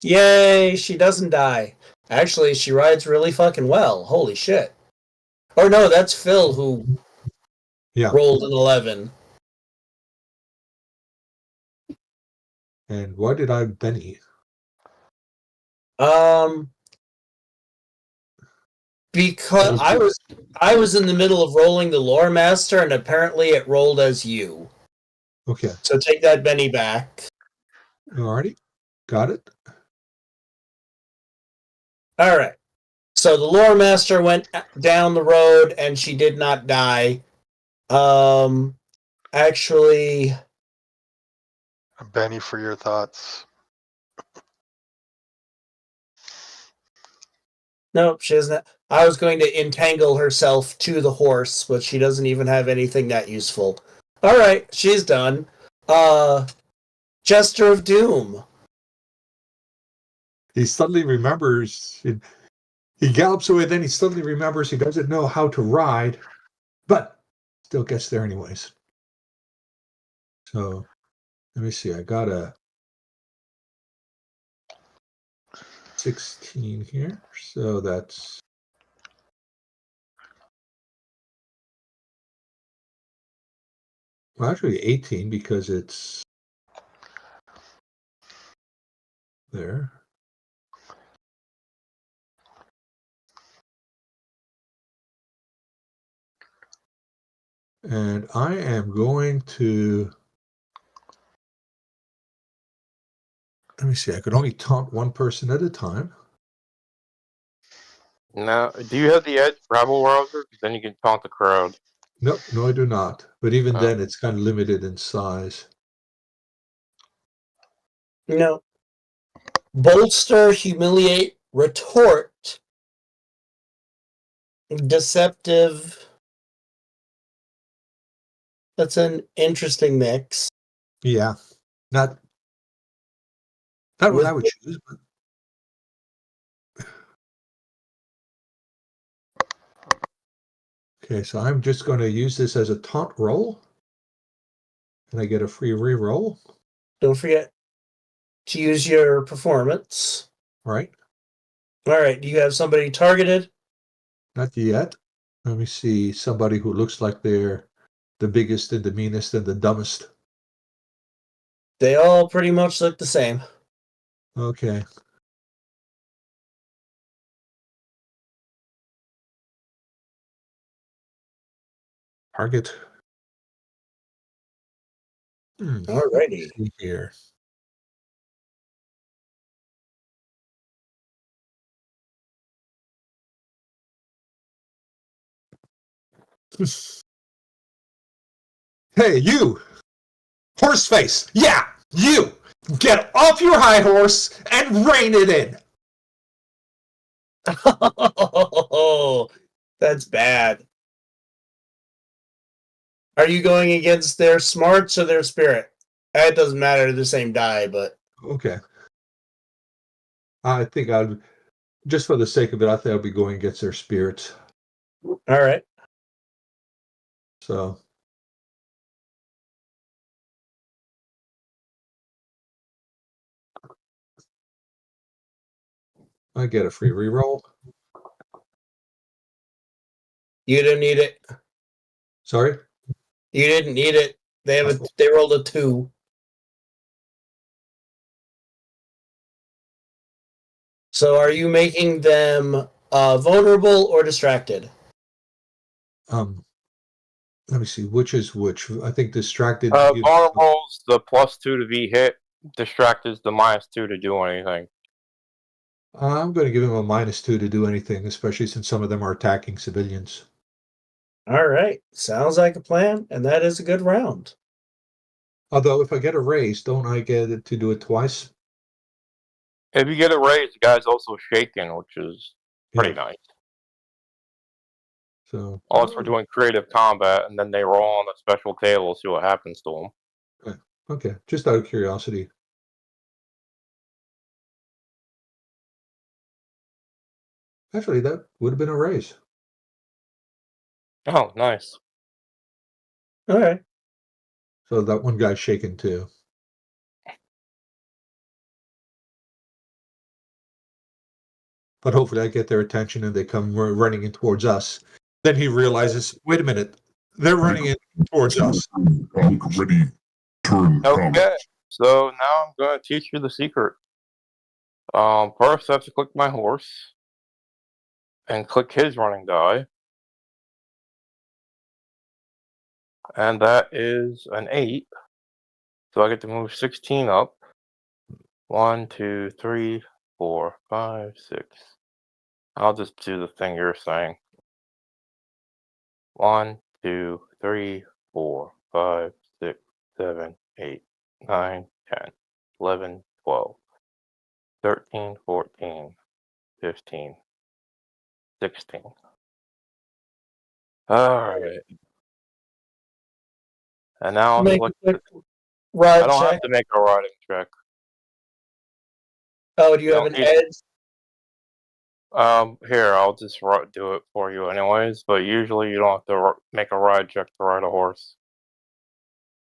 Yay, she doesn't die. Actually, she rides really fucking well. Holy shit. Or no, that's Phil who rolled an 11. And why did I Benny? Because I was in the middle of rolling the lore master and apparently it rolled as you. Okay. So take that Benny back. Alrighty. Got it. All right. So the lore master went down the road and she did not die. Actually, Benny, for your thoughts. nope, she doesn't. I was going to entangle herself to the horse, but she doesn't even have anything that useful. All right, she's done. Jester of Doom. He suddenly remembers. He gallops away, then he suddenly remembers he doesn't know how to ride, but still gets there anyways. So, let me see. I got a 16 here. So that's... Well, actually 18 because it's there. And I am going to... Let me see. I could only taunt one person at a time. Now, do you have the edge rabble rouser? 'Cause then you can taunt the crowd. Nope, no, I do not. But even Oh. then, it's kind of limited in size. No. Bolster, humiliate, retort, deceptive. That's an interesting mix. Yeah, not what I would choose, but okay. So I'm just going to use this as a taunt roll, and I get a free re-roll. Don't forget to use your performance. Right? All right. Do you have somebody targeted? Not yet. Let me see. Somebody who looks like they're the biggest and the meanest and the dumbest. They all pretty much look the same. Okay. Target. Alrighty. See here. Hey, you! Horseface! Yeah! You! Get off your high horse and rein it in! Oh, that's bad. Are you going against their smarts or their spirit? It doesn't matter. They're the same die, but Okay. I think I'd, just for the sake of it, I think I'll be going against their spirits. all right. So. I get a free reroll. You didn't need it. Sorry? You didn't need it. They rolled a 2. So are you making them vulnerable or distracted? Let me see, which is which? I think distracted. Vulnerable's the +2 to be hit. Distracted's the -2 to do anything. I'm going to give him a -2 to do anything, especially since some of them are attacking civilians. All right. Sounds like a plan, and that is a good round. Although if I get a raise, don't I get to do it twice? If you get a raise, the guy's also shaken, which is pretty Yeah. nice. So Unless we're doing creative combat, and then they roll on a special table, see what happens to them. okay, just out of curiosity. Actually, that would have been a raise. Oh, nice. All right. So that one guy's shaken too. But hopefully I get their attention and they come running in towards us. Then he realizes, wait a minute, they're running in towards us. Make ready. Turn Okay, come. so now I'm going to teach you the secret. First I have to click my horse, and click his running die. And that is an 8. So I get to move 16 up. 1, 2, 3, 4, 5, 6. I'll just do the thing you're saying. 1, 2, 3, 4, 5, 6, 7, 8, 9, 10, 11, 12, 13, 14, 15, 16. Alright. And now I'll Make select. a quick I ride don't check. have to make a riding check. Oh, do you have don't an need- edge? Here, I'll just do it for you anyways, but usually you don't have to make a ride check to ride a horse.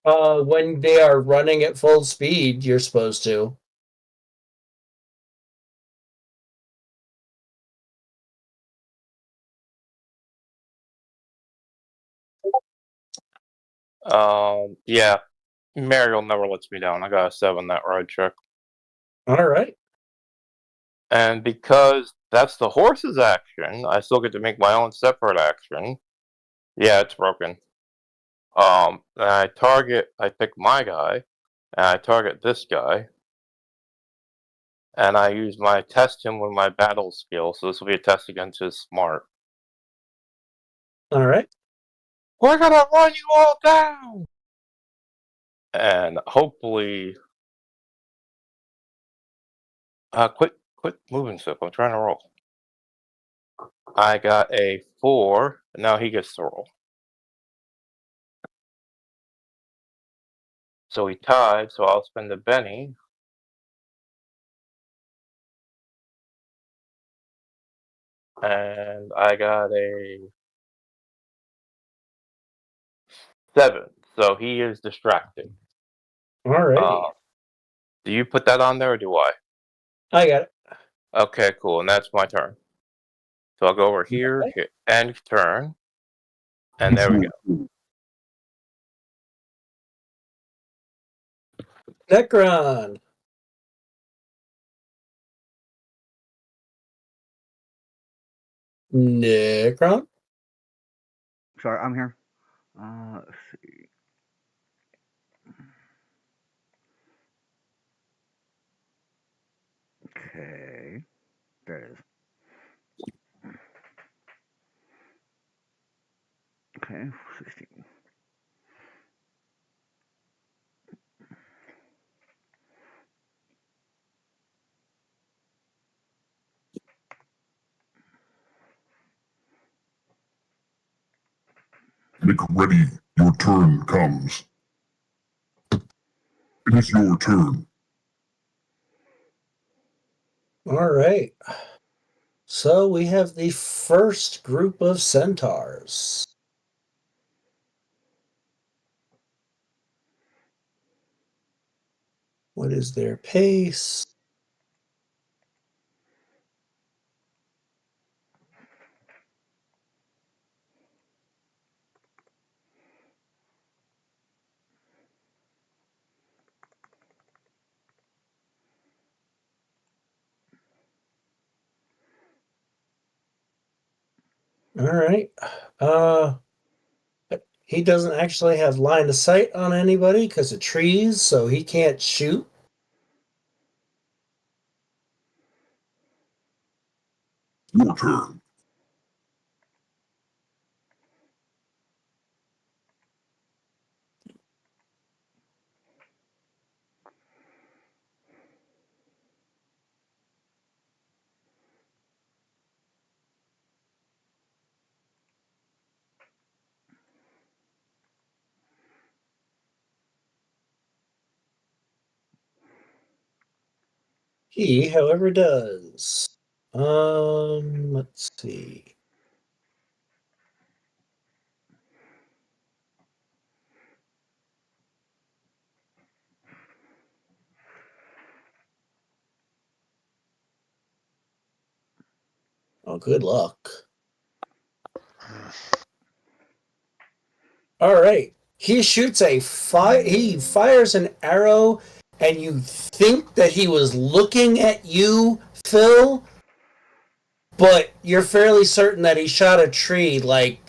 When they are running at full speed, you're supposed to. Yeah. Mariel never lets me down. I got a 7 that ride check. All right. And because that's the horse's action, I still get to make my own separate action. Yeah, it's broken. And I pick my guy, and I target this guy. And I use my test him with my battle skill, so this will be a test against his smart. All right. We're gonna run you all down! And hopefully... quit moving stuff, I'm trying to roll. I got a 4, and now he gets to roll. So we tied, so I'll spend the Benny. And I got a 7, so he is distracted. All right. Do you put that on there, or do I? I got it. Okay, cool, and that's my turn. So I'll go over here, hit end turn, and there we go. Necron. Necron. Sorry, I'm here. Let's see. Okay. There it is. Okay, 16. Make ready. Your turn comes. It is your turn. All right. So we have the first group of centaurs. What is their pace? All right. He doesn't actually have line of sight on anybody because of trees, so he can't shoot. Your turn. He, however, does. Let's see. Oh, good luck. All right. He shoots he fires an arrow, and you think that he was looking at you, Phil, but you're fairly certain that he shot a tree like,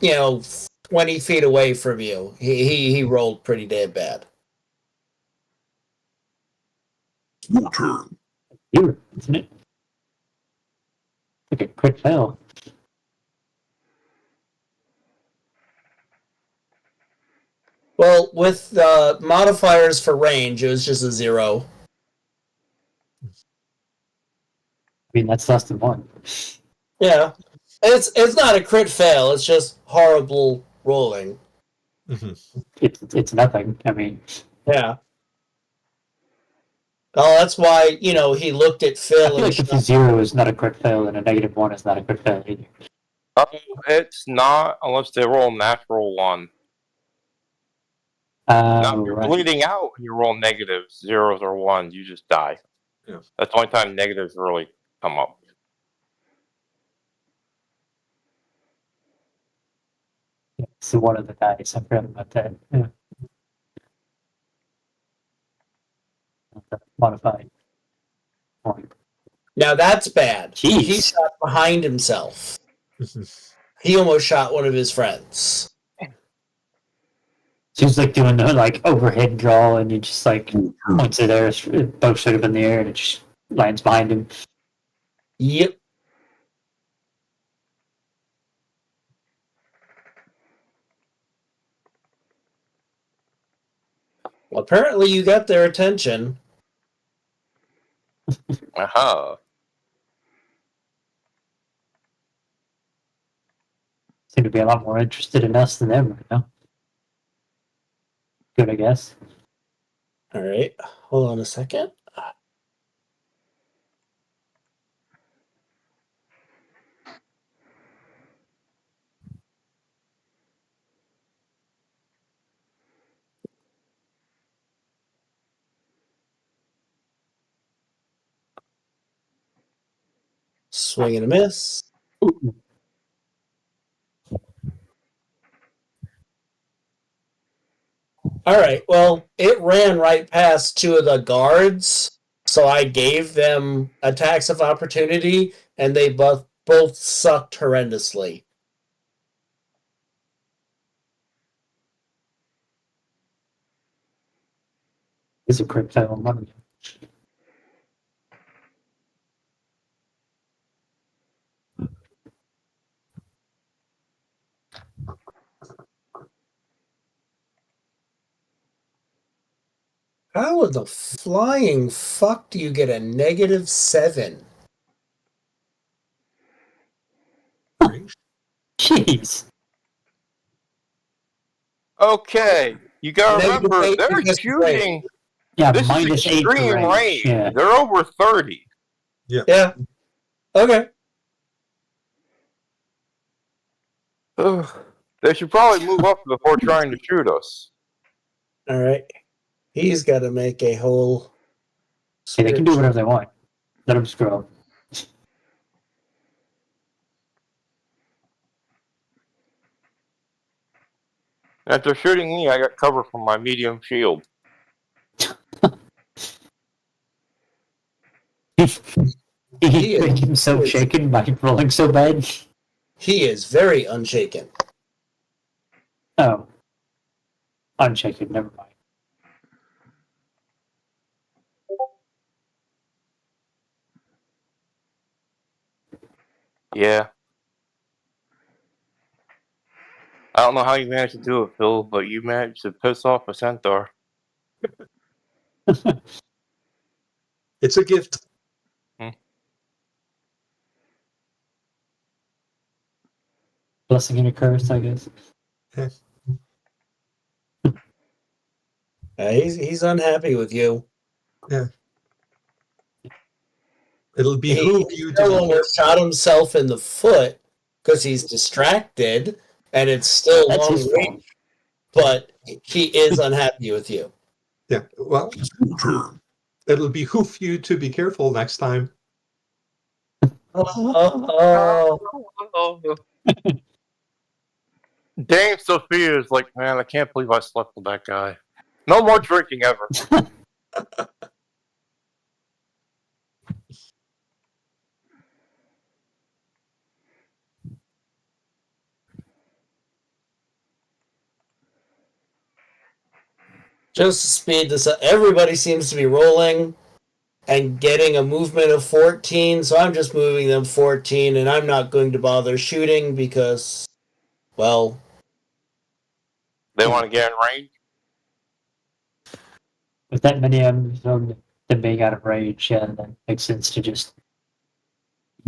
20 feet away from you. He rolled pretty damn bad. Your turn. You, isn't it? Like a crit fail. Well, with modifiers for range, it was just a 0. I mean, that's less than 1. Yeah. It's not a crit fail, it's just horrible rolling. It's nothing. I mean, Yeah. Oh, that's why, he looked at I Phil feel and like if a 0 is not a crit fail, then a -1 is not a crit fail either. It's not unless they roll a natural 1. Now, if you're Right. bleeding out and you roll negatives, 0s or 1s, you just die. Yeah. That's the only time negatives really come up. Yeah, so one of the dice. I forgot about that. Yeah. Modified. Point. now that's bad. Jeez. He shot behind himself. He almost shot one of his friends. She was like doing the overhead draw, and he just points it there, both straight up in the air, and it just lands behind him. Yep. Well, apparently you got their attention. Aha. Seem to be a lot more interested in us than them right now. Good, I guess. All right. Hold on a second. Swing and a miss. Ooh. All right. Well, it ran right past 2 of the guards, so I gave them attacks of opportunity, and they both sucked horrendously. It's a crit fail on one of them. How in the flying fuck do you get a -7? Jeez. Okay, you gotta Negative remember, 8 they're because of shooting. Yeah, This is -8 to extreme range. range. Yeah. They're over 30. Yeah. Okay. Ugh. They should probably move up before trying to shoot us. All right. He's got to make a whole. Hey, they can do whatever they want. Let them screw up. And if they're shooting me, I got cover from my medium shield. He made himself shaken by rolling so bad. He is very unshaken. Oh. Unshaken, never mind. Yeah. I don't know how you managed to do it, Phil, but you managed to piss off a centaur. It's a gift. Blessing and a curse, I guess. He's unhappy with you. Yeah. It'll behoove you to no be longer careful. shot himself in the foot because he's distracted, and it's still That's long his fault. range. But he is unhappy with you. Yeah, well, It's your turn. it'll behoove you to be careful next time. Oh, Dame Sophia is like, man, I can't believe I slept with that guy. No more drinking ever. just to speed this up. Everybody seems to be rolling and getting a movement of 14, so I'm just moving them 14, and I'm not going to bother shooting because, well, They want to get in range. With that many of them being out of range, yeah, that makes sense to just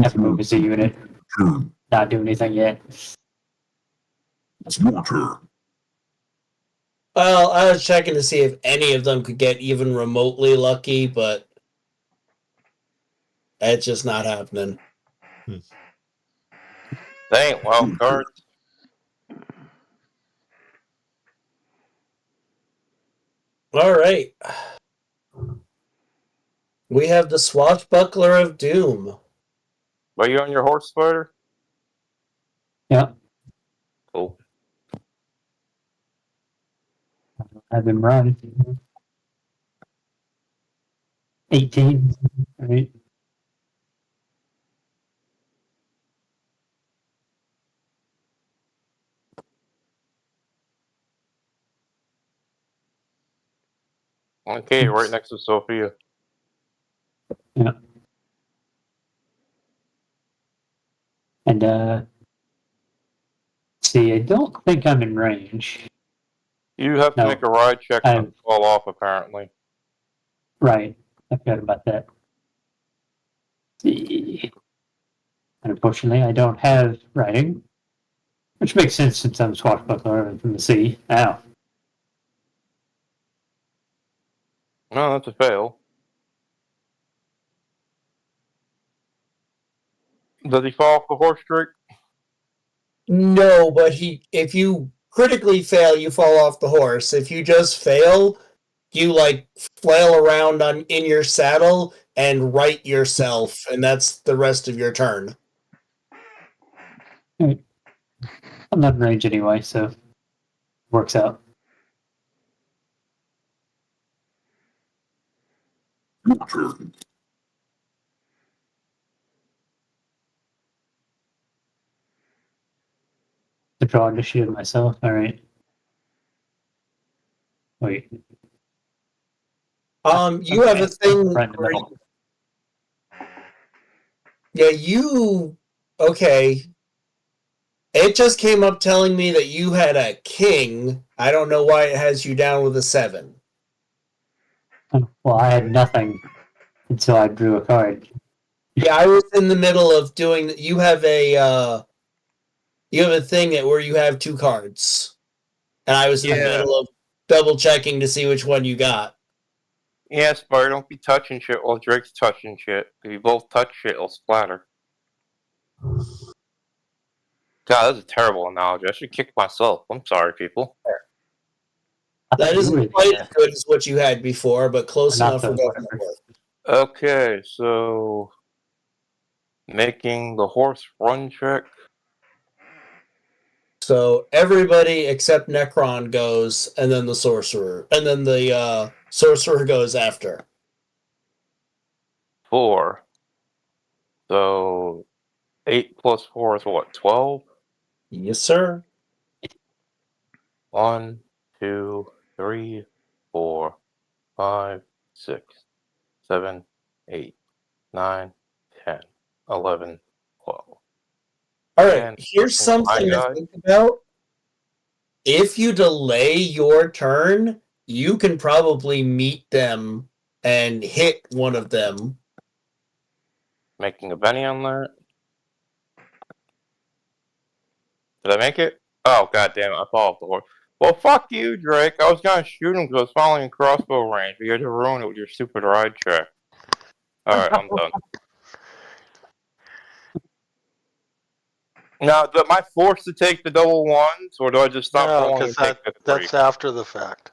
have to move as a unit, Turn. not do anything yet. It's your turn. well, I was checking to see if any of them could get even remotely lucky, but it's just not happening. They ain't wild cards. All right. We have the Swashbuckler of Doom. Are you on your horse, Spider? Yeah, Cool. I've been running. 18, right? Okay, right next to Sophia. Yeah. And, see, I don't think I'm in range. You have to No. make a ride check I- and fall off, apparently. Right. I forgot about that. See. Unfortunately, I don't have riding, which makes sense since I'm swashbuckler from the sea. Ow. No, that's a fail. Does he fall off the horse trick? No, but if you critically fail, you fall off the horse. If you just fail, you like flail around in your saddle and right yourself, and that's the rest of your turn. I'm not in range anyway, so works out. Your turn. To draw initiative myself. All right. Wait. You have a thing. Right in the where middle. Yeah, you. Okay. It just came up telling me that you had a king. I don't know why it has you down with a 7. Well, I had nothing until I drew a card. Yeah, I was in the middle of doing. You have a thing where you have 2 cards, and I was in the Yeah. middle of double checking to see which one you got. Yeah, Spider, don't be touching shit while Drake's touching shit. If you both touch shit, it'll splatter. God, that's a terrible analogy. I should kick myself. I'm sorry, people. I That thought you isn't were quite the, as good as what you had before, but close Not enough for the- government whatever. work. Okay, so making the horse run check. So everybody except Necron goes, and then the sorcerer, and then the sorcerer goes after. 4. So 8 plus 4 is what, 12? Yes, sir. 1, 2, 3, 4, 5, 6, 7, 8, 9, 10, 11, 12. All right, And here's fucking something to high think about. If you delay your turn, you can probably meet them and hit one of them. Making a Benny on that. Did I make it? Oh, god damn it, I fall off the horse. Well, fuck you, Drake. I was gonna shoot him because I was following in crossbow range, but you had to ruin it with your stupid ride check. Alright, I'm done. Now, am I forced to take the double ones, or do I just stop No, rolling because and take the 3? that's after the fact.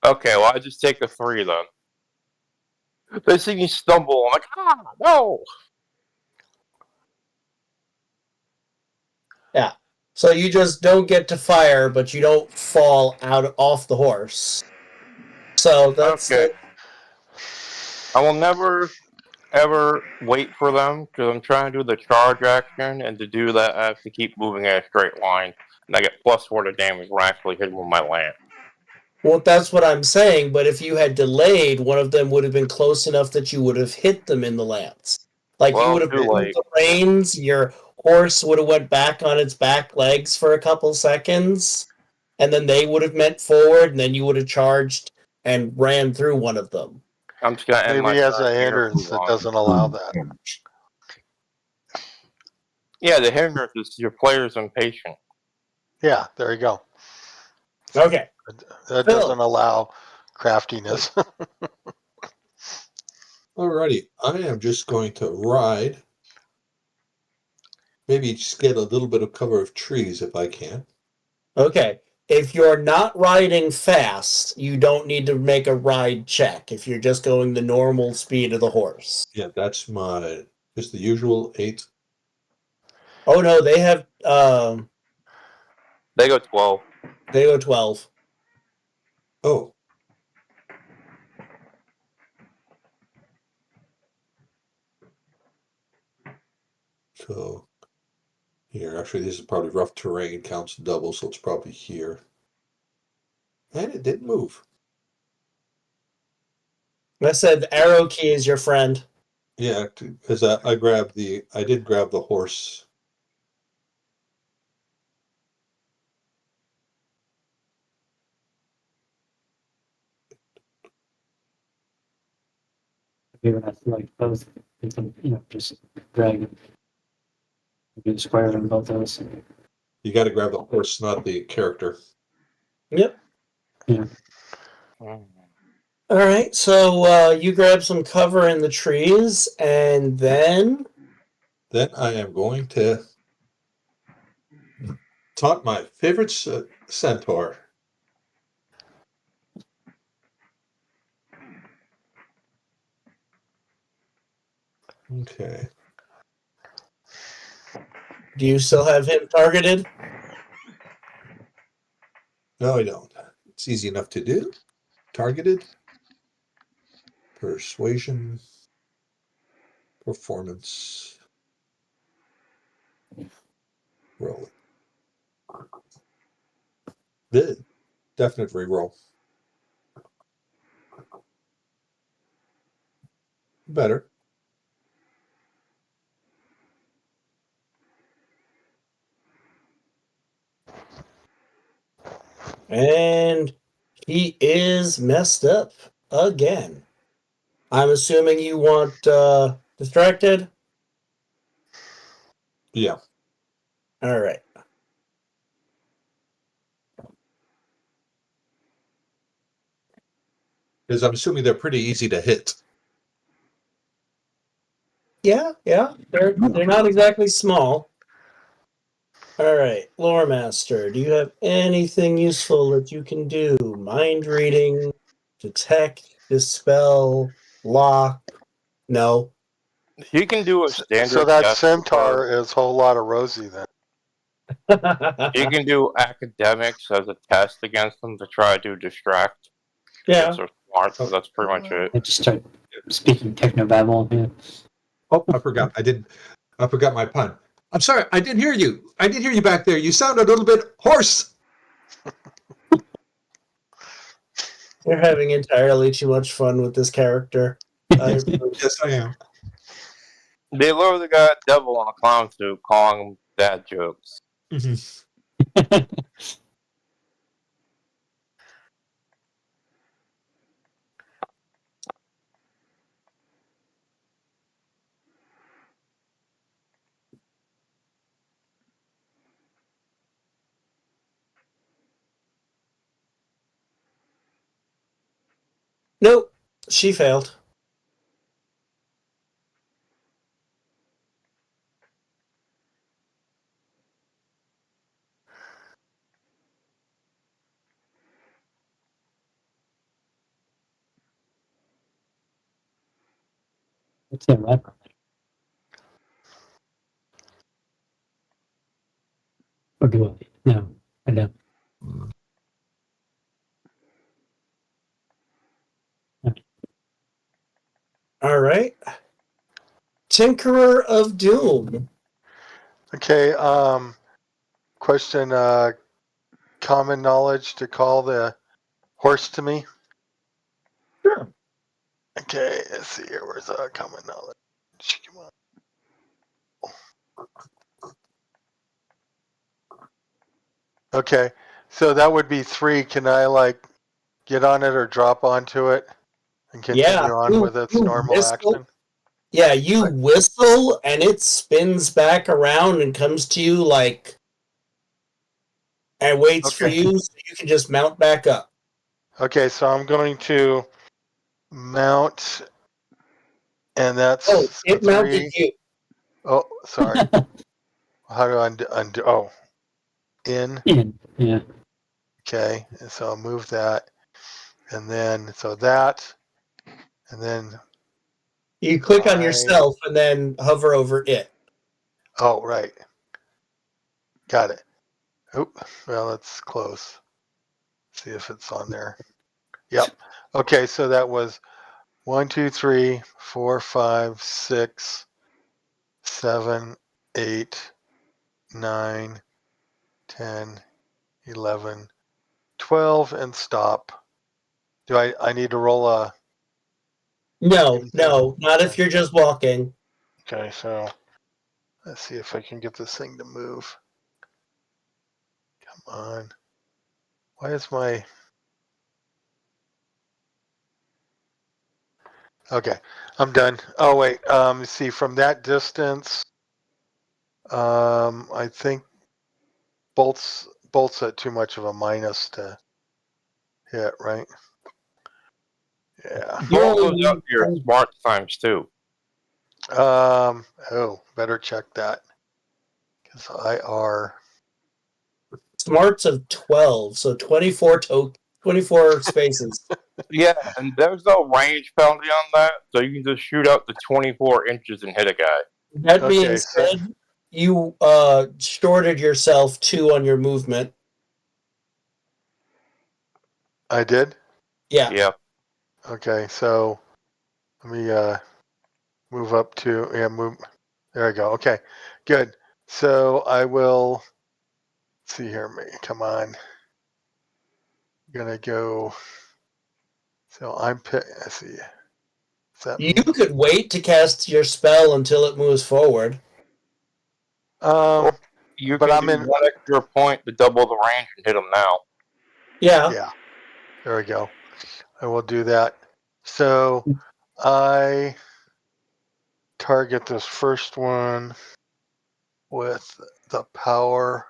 Okay, well, I just take the 3 then. They see me stumble. I'm like, no! Yeah. So you just don't get to fire, but you don't fall out off the horse. So that's Okay. I will never, ever wait for them, because I'm trying to do the charge action, and to do that, I have to keep moving in a straight line. And I get +4 to damage when I actually hit them with my lance. well, that's what I'm saying. But if you had delayed, one of them would have been close enough that you would have hit them in the lance. Like you Well, would have too pulled late. the reins, your horse would have went back on its back legs for a couple seconds, and then they would have meant forward, and then you would have charged and ran through one of them. I'm just going to end my Maybe as turn a here, hindrance move that on. doesn't allow Turn that. comes. Yeah, the hindrance is your player's impatient. Yeah, there you go. Okay. That Phil. doesn't allow craftiness. Alrighty, I am just going to ride. Maybe just get a little bit of cover of trees if I can. Okay. If you're not riding fast, you don't need to make a ride check if you're just going the normal speed of the horse. Yeah, that's my just the usual 8. Oh no, they have They go 12. they go 12. Oh. So here, actually, this is probably rough terrain, counts double, so it's probably here. And it didn't move. I said the arrow key is your friend. Yeah, because I did grab the horse. Maybe when I select both, you can, just drag and do the square on both those. You got to grab the horse, not the character. Yep. Yeah. All right, so you grab some cover in the trees, and then Then I am going to taunt my favorite centaur. Okay. do you still have him targeted? No, I don't. It's easy enough to do. Targeted. Persuasion. Performance. Roll it. Definite reroll. Better. And he is messed up again. I'm assuming you want distracted? Yeah. All right. Because I'm assuming they're pretty easy to hit. Yeah, they're not exactly small. All right, Lore Master, do you have anything useful that you can do? Mind reading, detect, dispel, lock? No. You can do a standard. So that test centaur for- is a whole lot of Rosie then. You can do academics as a test against them to try to distract. Yeah. If they're smart, so that's pretty much it. I just start speaking technobabble. Yeah. Oh, I forgot. I forgot my pun. I'm sorry. I didn't hear you. I didn't hear you back there. You sound a little bit hoarse. You're having entirely too much fun with this character. Yes, I am. They literally got a devil on a clown suit calling them bad jokes. Nope, she failed. Let's see, right. Or do I? No, I don't. All right. Tinkerer of Doom. Okay. Question. Common knowledge to call the horse to me. Sure. Okay. Let's see here. Where's common knowledge? Come on. Okay. So that would be 3. Can I like get on it or drop onto it and continue on with its normal whistle. action? Yeah, you whistle and it spins back around and comes to you like and waits for Okay. you so you can just mount back up. Okay, so I'm going to mount, and that's Oh, it 3. mounted you. Oh, sorry. How do I undo? Oh, in. Yeah. Okay, and so I'll move that, and then so that, and then You click on I- yourself and then hover over it. oh right, got it. Oop, well that's close. See if it's on there. Yep. Okay, so that was 1, 2, 3, 4, 5, 6, 7, 8, 9, 10, 11, 12, and stop. Do I need to roll a? No, not if you're just walking. Okay, so let's see if I can get this thing to move. Come on. Why is my... Okay, I'm done. Oh wait, see from that distance, I think bolts at too much of a minus to hit, right? Yeah. You All only goes up need to your smart times too. Oh, better check that. Because IR. smarts of 12, so 24 spaces. Yeah, and there's no range penalty on that, so you can just shoot up to 24 inches and hit a guy. That being Okay, so- said, you shorted yourself 2 on your movement. I did? Yeah. Yeah. Okay, so let me move up to move. There I go. Okay, good. So I will see here. Come on. I'm gonna go. So let's see. Is that me? You could wait to cast your spell until it moves forward. You But can I'm do in. 1 extra point to double the range and hit them now. Yeah. Yeah. There we go. I will do that. So I target this first one with the power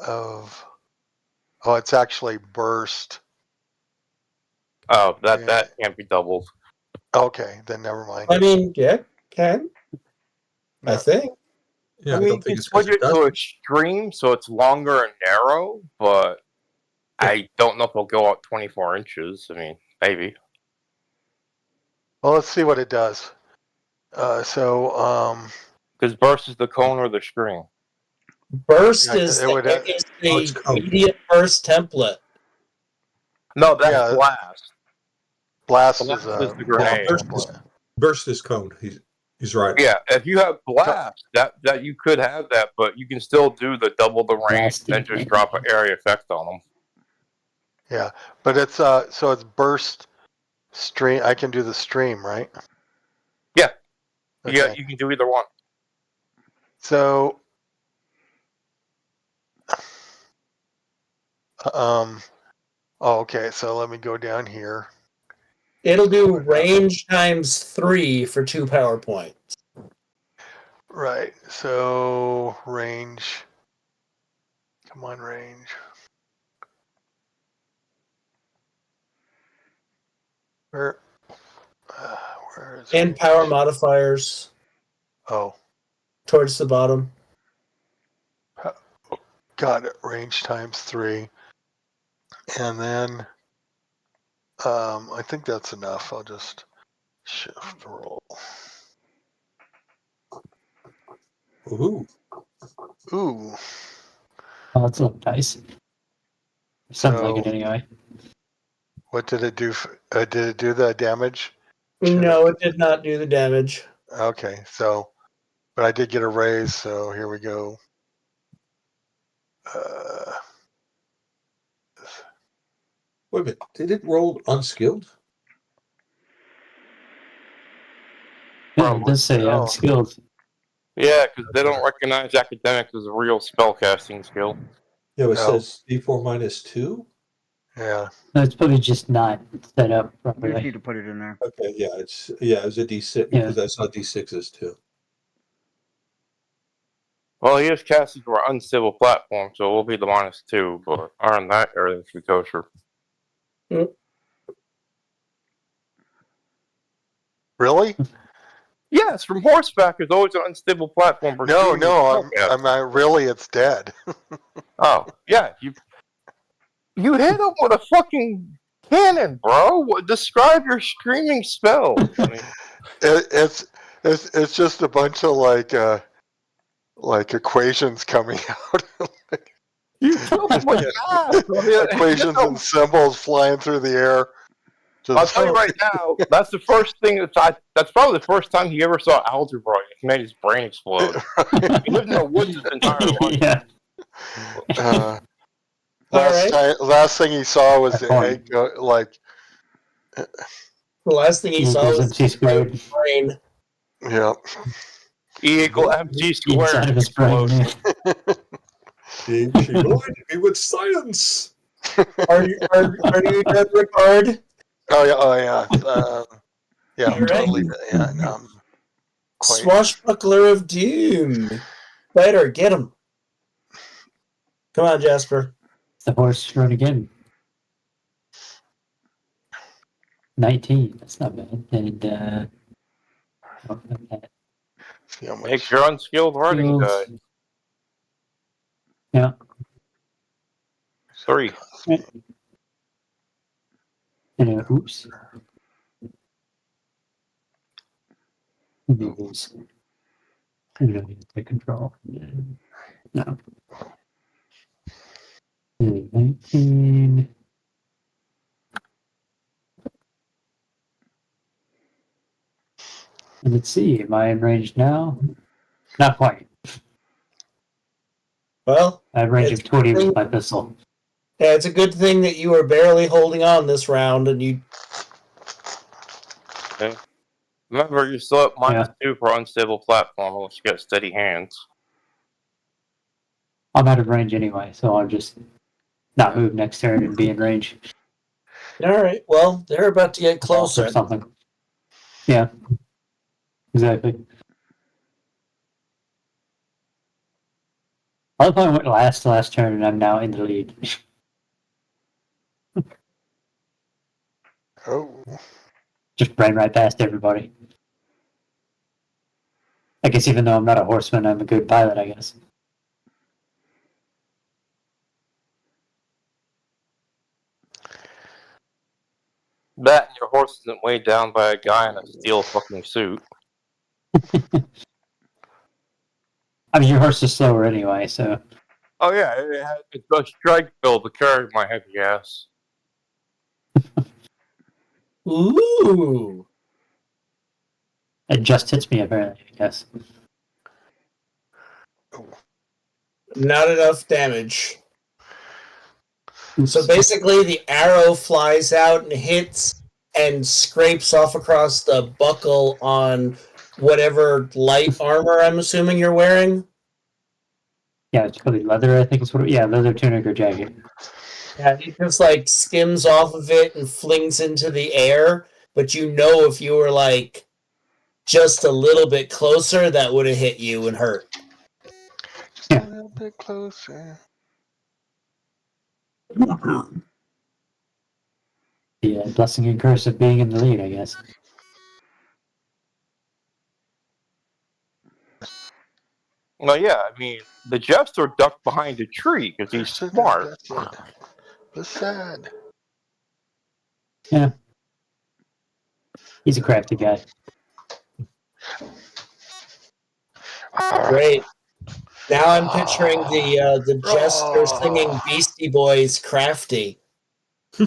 of. Oh, it's actually burst. Oh, that Yeah. can't be doubled. Okay, then never mind. I mean, yeah, can. I Yeah. think. Yeah, I mean, you don't can think it's 'cause switch it does. to extreme, so it's longer and narrow, but I don't know if it'll go out 24 inches. I mean, maybe. Well, let's see what it does. Because burst is the cone or the string. Burst Yeah, is it would- the it's code. immediate burst template. No, that's Yeah. blast. blast Blast is a is the grenade. Burst is cone. He's right. Yeah, if you have blast, that you could have that, but you can still do the double the range and then just drop an area effect on them. Yeah, but it's so it's burst stream. I can do the stream, right? Yeah. Okay. Yeah, you can do either one. So, oh, okay. So let me go down here. It'll do range times 3 for 2 power points. Right. So range. Come on, range. Where is And range? power modifiers Oh, towards the bottom. got it. Range times 3, and then I think that's enough. I'll just Shift roll. Ooh. Ooh. Oh, let's look nice. Something like it So anyway. what did it do? Did it do the damage? No, it did not do the damage. Okay, so, but I did get a raise, so here we go. Wait a minute. Did it roll unskilled? Yeah, it does say Oh. unskilled. Yeah, because they don't recognize academics as a real spellcasting skill. Yeah, it No. says D4 minus 2. Yeah. No, it's probably just not set up You just properly. need to put it in there. Okay, yeah, it's a D6 Yeah. because I saw D6s too. Well, he is casting for an unstable platform, so it will be the -2. But other than that, everything should be kosher. Really? Yes, from horseback, there's always an unstable platform. For No, shooting no. spellcasting. I'm not really. It's dead. Oh, yeah, you hit him with a fucking cannon, bro. Describe your screaming spell. I mean, It's just a bunch of like equations coming out. you took him with gas. Equations and symbols flying through the air. I'll tell you right now, that's the first thing that's probably the first time he ever saw algebra. It made his brain explode. He lived in the woods his entire life. Yeah. Last thing he saw was That's the funny. egg. Like, The last thing he saw Equals was MC squared. brain. yeah. E equal MC squared. Inside of his brain. Explosion. Yeah. She blinded me with science. Are you done, Ricard? Oh yeah. Yeah. I'm You're right. totally. Yeah. No, I'm quite. Swashbuckler of Doom. Better get him. Come on, Jasper. The horse run again. 19. That's not bad. And oh, not bad. See how much. Makes your unskilled running die. Yeah. 3. And oops. Moves. You don't need to take control. No. 19. And let's see, am I in range now? Not quite. Well, I have range It's of 20 good with my pistol. yeah, it's a good thing that you were barely holding on this round, and you. Remember, you're still at -2 for unstable platform unless you get steady hands. I'm out of range anyway, so I'll just not move next turn and be in range. All right. Well, they're about to get closer. Or something. Yeah. Exactly. I love how I went last turn and I'm now in the lead. Oh. Just ran right past everybody. I guess even though I'm not a horseman, I'm a good pilot, I guess. That and your horse isn't weighed down by a guy in a steel fucking suit. I mean, your horse is slower anyway, so. Oh yeah, it's a strike bill to carry my heavy ass. Ooh. It just hits me, apparently, I guess. Not enough damage. So basically, the arrow flies out and hits and scrapes off across the buckle on whatever light armor I'm assuming you're wearing. Yeah, it's probably leather, I think it's what. Yeah, leather tunic or jacket. Yeah, he just like skims off of it and flings into the air. But you know, if you were like just a little bit closer, that would have hit you and hurt. Just a little bit closer. Your turn. The blessing and curse of being in the lead, I guess. Well, yeah, I mean, the jester ducked behind a tree because he's smart. That's sad. Yeah. He's a crafty guy. Great. Now I'm picturing the jester singing Beastie Boys "Crafty." Yo,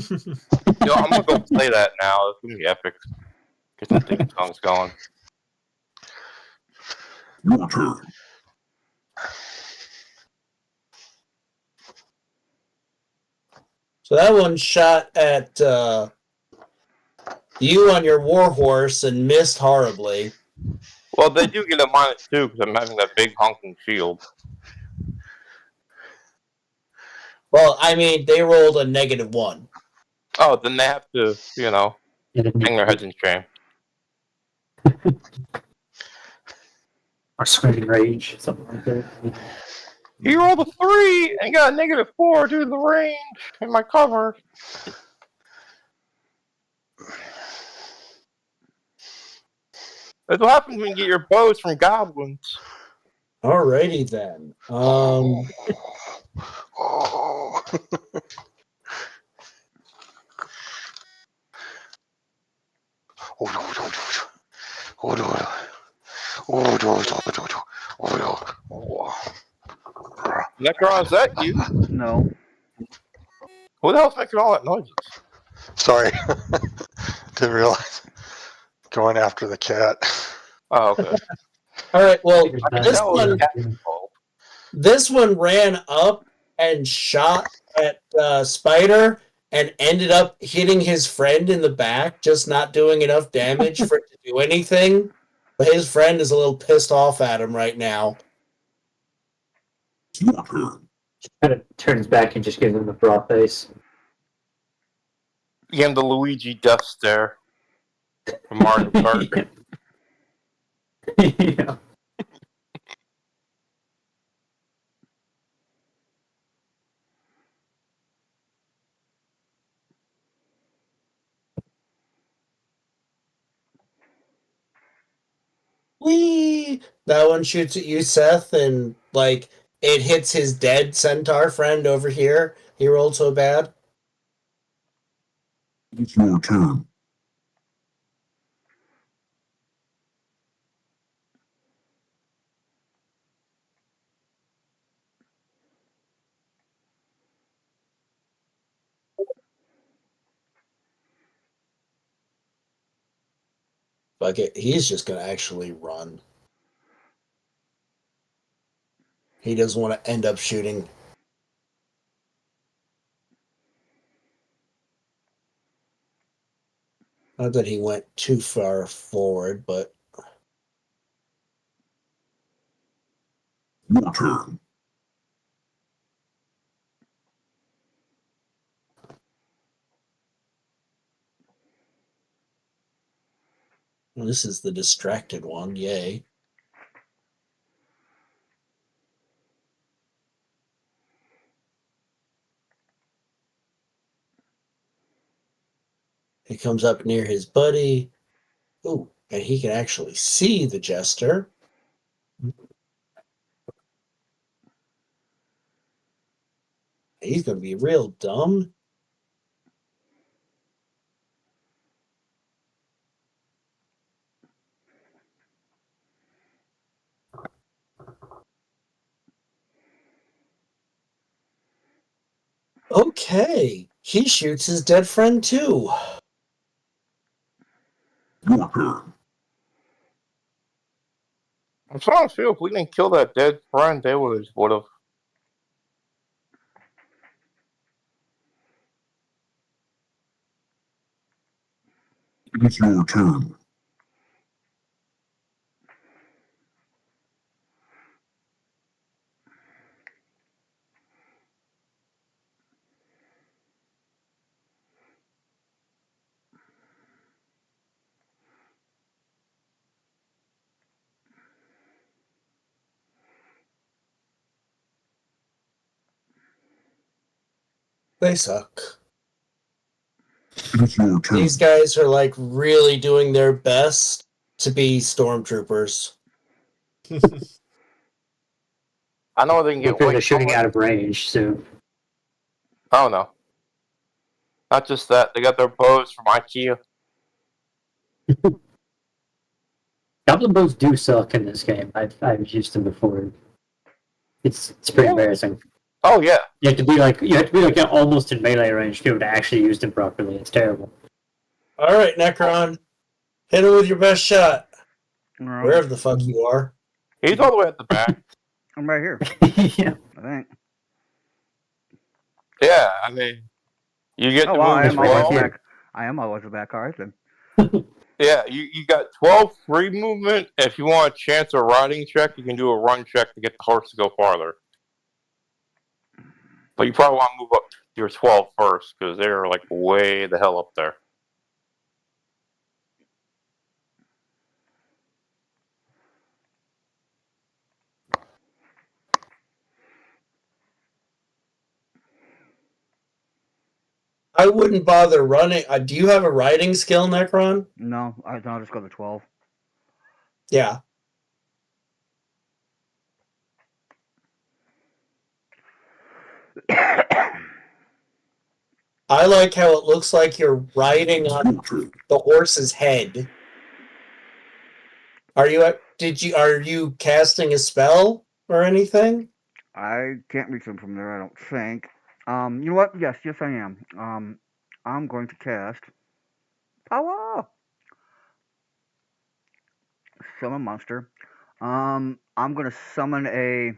I'm gonna go play that now. It's gonna be epic. Get the theme songs going. Your turn. So that one shot at you on your warhorse and missed horribly. Well, they do get a -2 because I'm having that big honking shield. Well, I mean, they rolled a -1. Oh, then they have to, you know, hang their heads in shame. Or screaming rage, something like that. He rolled a 3 and got a -4 due to the range in my cover. That's what happens when you get your bows from goblins. Alrighty then. Oh. Necron, is that you? No. Who the hell's making all that noises? Sorry. Didn't realize. Going after the cat. Oh, okay. All right. Well, There's this one ran up and shot at Spider and ended up hitting his friend in the back, just not doing enough damage for it to do anything. But his friend is a little pissed off at him right now. Your turn. Kind of turns back and just gives him the broad face. Again, the Luigi death stare from Mario Kart. yeah. Whee! That one shoots at you, Seth, and like it hits his dead centaur friend over here. He rolled so bad. It's your turn. Fuck it, he's just gonna actually run. He doesn't want to end up shooting. Not that he went too far forward, but Your turn. well, this is the distracted one. Yay. He comes up near his buddy. Ooh, and he can actually see the jester. He's going to be real dumb. Okay, he shoots his dead friend too. Your turn. I'm trying to feel if we didn't kill that dead friend, they would have. It's your turn. They suck. It's your turn. These guys are like really doing their best to be stormtroopers. I know they can get Hopefully white they're shooting color. out of range soon. Oh no. Not just that, they got their bows from IKEA. Goblin bows do suck in this game. I've used them before. It's pretty embarrassing. Oh yeah. You have to be almost in melee range to be able to actually use them properly. It's terrible. All right, Necron, hit him with your best shot, Alright, wherever the fuck you are. He's all the way at the back. I'm right here. Yeah. I think. Yeah, I mean, you get Oh to wow, I move am always 12. back. I am always back. Alright then. Yeah, you got 12 free movement. If you want a chance of riding check, you can do a run check to get the horse to go farther. But you probably want to move up to your 12 first, because they're like way the hell up there. I wouldn't bother running. Do you have a riding skill, Necron? No, I'll just go to 12. Yeah. I like how it looks like you're riding on the horse's head. Are you casting a spell or anything? I can't reach them from there, I don't think. You know what? Yes, I am. I'm going to cast Power! Summon monster. I'm going to summon a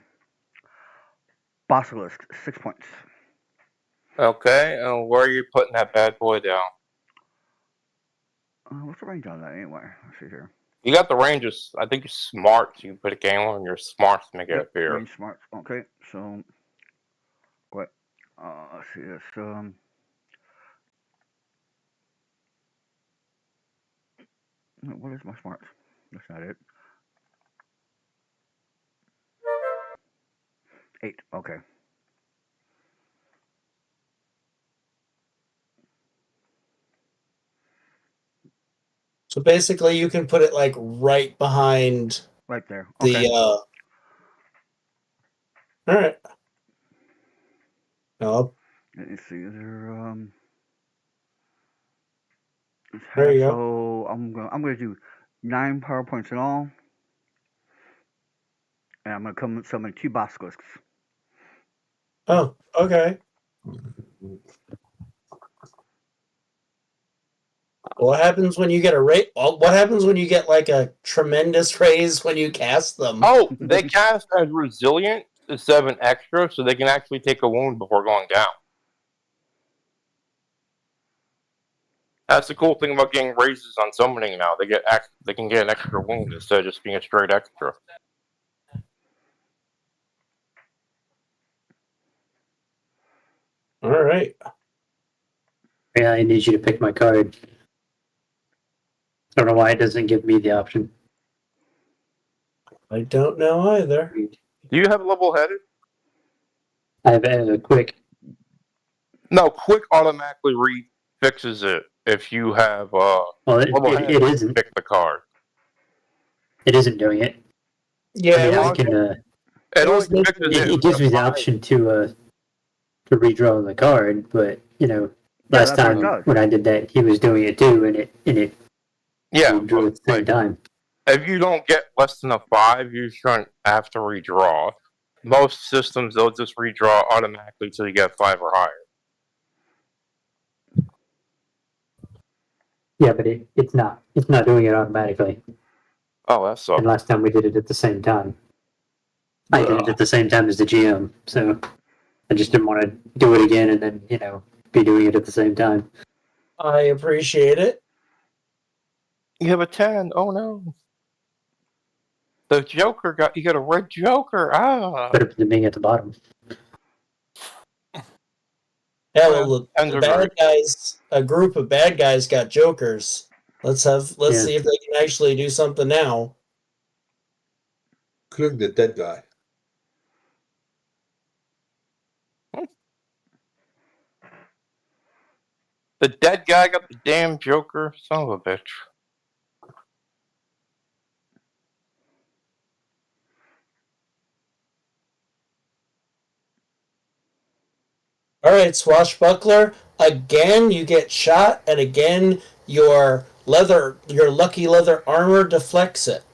Basilisk, 6 points. Okay, and where are you putting that bad boy down? What's the range on that anyway? Let's see here. You got the ranges. I think you're smart. You can put a game on your smarts to make it Yep, appear. range smart. Okay, so what? Let's see this. What is my smarts? That's not it. 8. Okay. So basically, you can put it like right behind Right there. the. Okay. All right. Oh, Let me see. Is there There you go. So I'm gonna do 9 power points in all, and I'm gonna come summon 2 basilisks. oh, okay. What happens when you get a rate? What happens when you get like a tremendous raise when you cast them? Oh, they cast as resilient instead of an extra, so they can actually take a wound before going down. That's the cool thing about getting raises on summoning now. They can get an extra wound instead of just being a straight extra. All right. Yeah, I need you to pick my card. I don't know why it doesn't give me the option. I don't know either. Do you have level-headed? I have a quick. No, quick automatically fixes it if you have Well, level-headed. it isn't. Pick the card. It isn't doing it. Yeah, I mean, it I was- can. It only was- fixes It gives me the five. option to redraw the card, but last that's what it time does. when I did that, he was doing it too, and it Yeah, drew at the same like, time. if you don't get less than a 5, you shouldn't have to redraw. Most systems, they'll just redraw automatically until you get 5 or higher. Yeah, but it's not doing it automatically. Oh, that sucks. And last time we did it at the same time. I did it at the same time as the GM, so I just didn't want to do it again and then be doing it at the same time. I appreciate it. You have a 10. Oh no. The Joker you got a red Joker. Ah. Better than being at the bottom. Yeah, well, Tens the are bad great. guys, a group of bad guys got jokers. Let's Yeah. see if they can actually do something now. Including the dead guy. The dead guy got the damn Joker. Son of a bitch. All right, Swashbuckler. Again, you get shot, and again, your your lucky leather armor deflects it.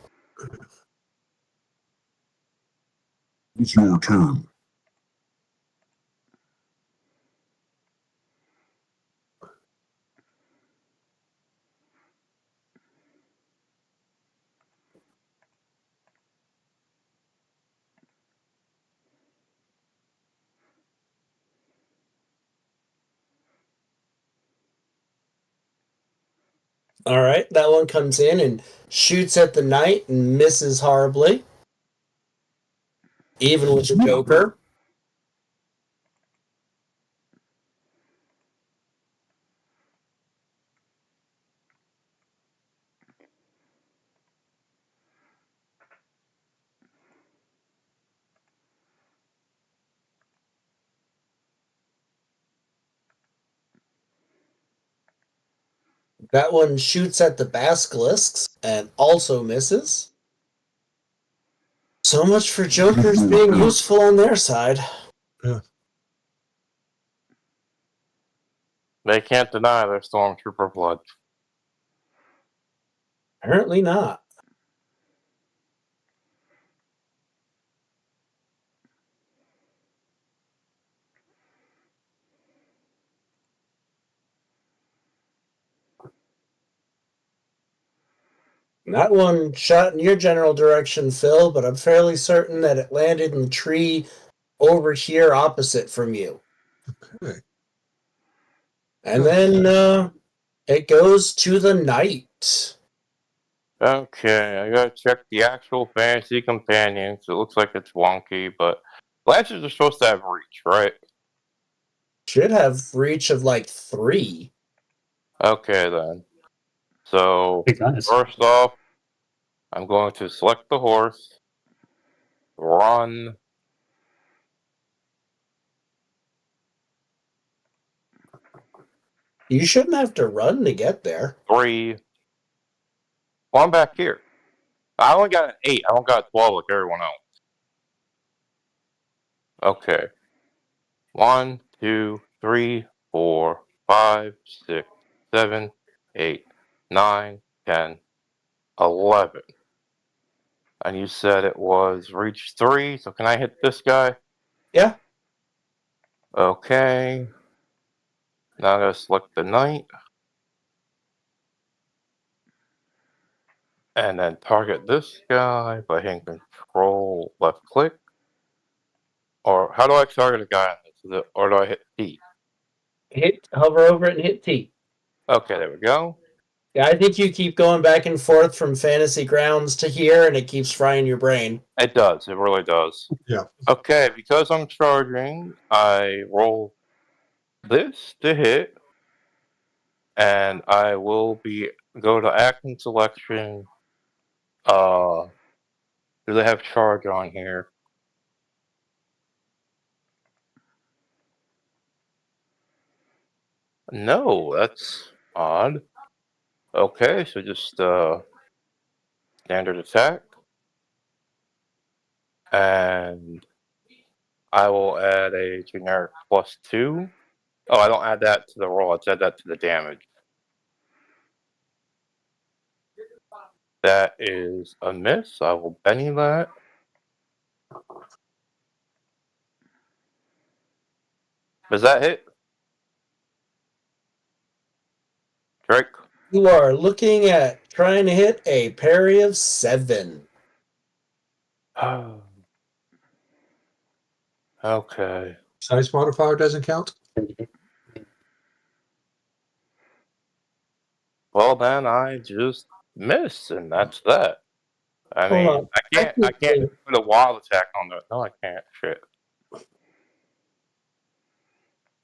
It's your turn. All right, that one comes in and shoots at the knight and misses horribly. Even with the Joker. That one shoots at the basilisks and also misses. So much for Jokers being useful on their side. They can't deny their stormtrooper blood. Apparently not. That one shot in your general direction, Phil, but I'm fairly certain that it landed in the tree over here opposite from you. Okay. And then it goes to the knight. Okay, I gotta check the actual fantasy companions. It looks like it's wonky, but Lancers are supposed to have reach, right? Should have reach of like 3. Okay, then. So, Big honest. first off, I'm going to select the horse, run. You shouldn't have to run to get there. 3. Well, I'm back here. I only got an 8. I don't got a 12 like everyone else. Okay. 1, 2, 3, 4, 5, 6, 7, 8, 9, 10, 11. And you said it was reach 3, so can I hit this guy? Yeah. Okay. Now I'm going to select the knight. And then target this guy by hitting control left click. Or how do I target a guy on this? Or do I hit T? Hover over it and hit T. Okay, there we go. Yeah, I think you keep going back and forth from Fantasy Grounds to here, and it keeps frying your brain. It does. It really does. Yeah. Okay, because I'm charging, I roll this to hit, and I will go to action selection. Do they have charge on here? No, that's odd. Okay, so just standard attack. And I will add a generic +2. Oh, I don't add that to the roll, I just add that to the damage. That is a miss. I will Benny that. Does that hit? Drake? You are looking at trying to hit a parry of 7. Okay. Size modifier doesn't count? Well, then I just miss, and that's that. I Hold mean, on. I can't put a wild attack on that. No, I can't. Shit. I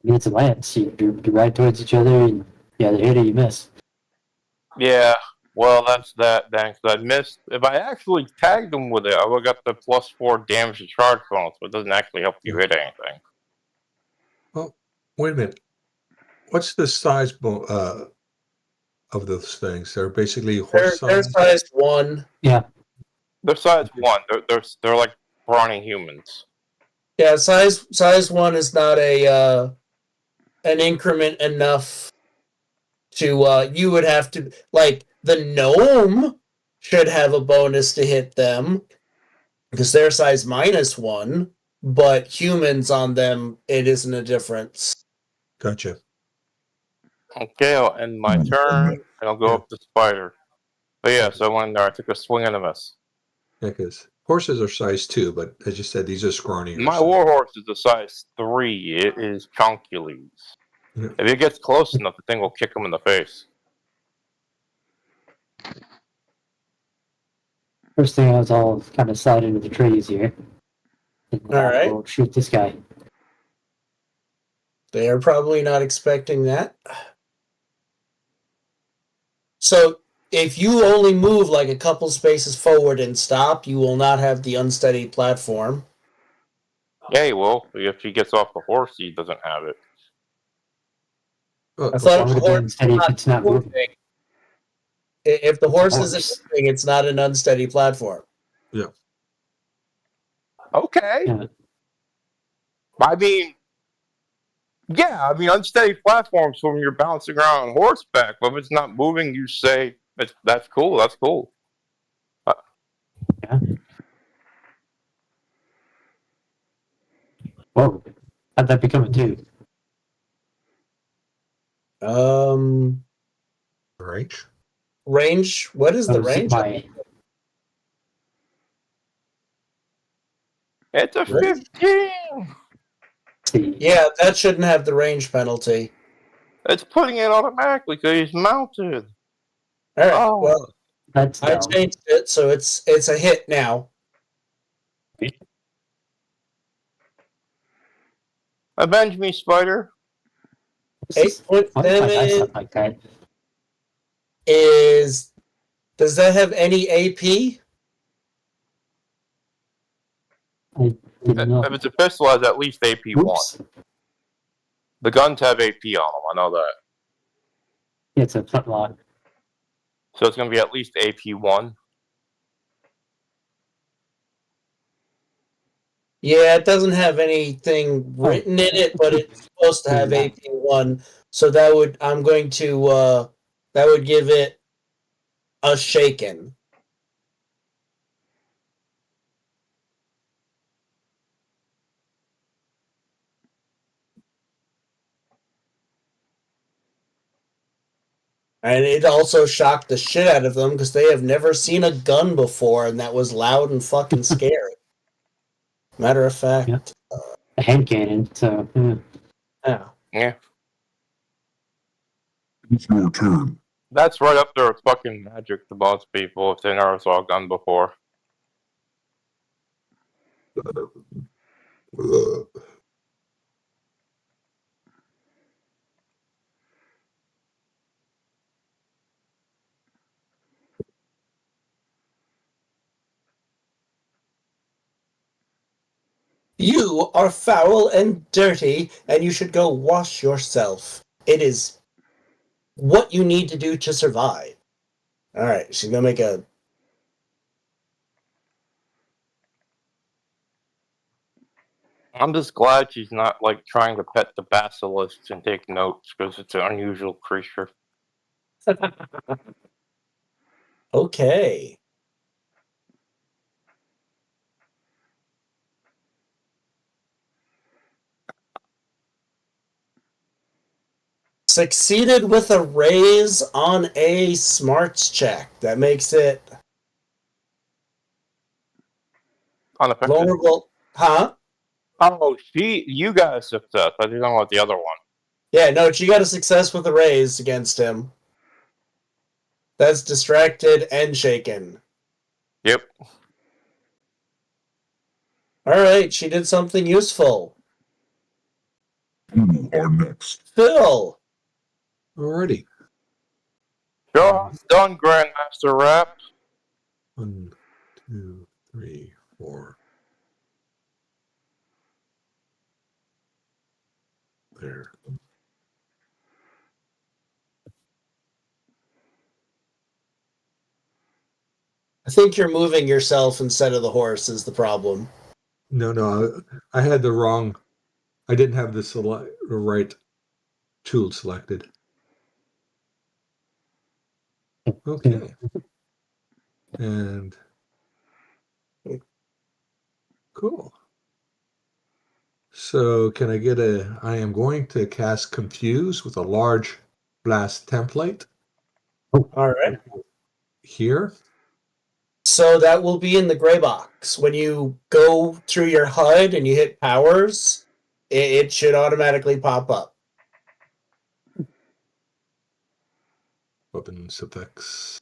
mean, it's a lance. You ride towards each other, and you either hit or you miss. Yeah. Well, that's that then. Because I missed. If I actually tagged them with it, I would have got the +4 damage to charge bonus, but it doesn't actually help you hit anything. Well, wait a minute. What's the size of those things? They're basically horse They're size? size 1. Yeah. They're size 1. They're like brawny humans. Yeah, size 1 is not an increment enough to you would have to like the gnome should have a bonus to hit them because they're size -1, but humans on them it isn't a difference. Gotcha. Okay, I'll end my turn, and I'll go up the spider. But yeah, so when I took a swing and a miss. Yeah, because horses are size 2, but as you said, these are scrawnier. My so- warhorse is a size 3. It is chunkules. Yeah. If it gets close enough, the thing will kick him in the face. First thing, I was all kind of slide into the trees here. And All right. we'll shoot this guy. They are probably not expecting that. So if you only move like a couple spaces forward and stop, you will not have the unsteady platform. Yeah, he will. If he gets off the horse, he doesn't have it. Oh, I thought Why if would the it be horse unsteady if it's not moving? moving, if the horse Horse. isn't moving, it's not an unsteady platform. Okay. Yeah. I mean, yeah, unsteady platforms when you're bouncing around on horseback, but if it's not moving, you say, that's cool, that's cool. Whoa. How'd that become a 2? Right. Range. What is the Oh, is it range? my- It's a Right. 15! see. Yeah, that shouldn't have the range penalty. It's putting it automatically because he's mounted. All right. Oh. Well, That's I dumb. changed it, so it's a hit now. Avenge me, spider. 8-point Why did my dice damage look like that? is. Does that have any AP? Didn't know. If it's a pistol, it has at least AP1. Oops. The guns have AP on them, I know that. It's a flintlock. So it's going to be at least AP1. Yeah, it doesn't have anything written in it, but it's supposed to have AP1. So that would that would give it a shaken. And it also shocked the shit out of them because they have never seen a gun before, and that was loud and fucking scary. Matter of fact, Yeah. A hand cannon, so yeah. Yeah. It's your turn. That's right up there with fucking magic to most people if they never saw a gun before. You are foul and dirty, and you should go wash yourself. It is what you need to do to survive. All right, she's gonna make a. I'm just glad she's not like trying to pet the basilisk and take notes because it's an unusual creature. Okay. Succeeded with a raise on a smarts check. That makes it Unaffected. vulnerable. Huh? Oh, you got a success. I didn't know about the other one. Yeah, no, she got a success with a raise against him. That's distracted and shaken. Yep. All right, she did something useful. You are next. Phil. Alrighty. Job done, Grandmaster Rap. 1, 2, 3, 4. There. I think you're moving yourself instead of the horse is the problem. No, I had the wrong. I didn't have the right tool selected. Okay. And cool. So can I get I am going to cast Confuse with a large blast template All right. here. So that will be in the gray box. When you go through your HUD and you hit powers, it should automatically pop up. Weapons effects.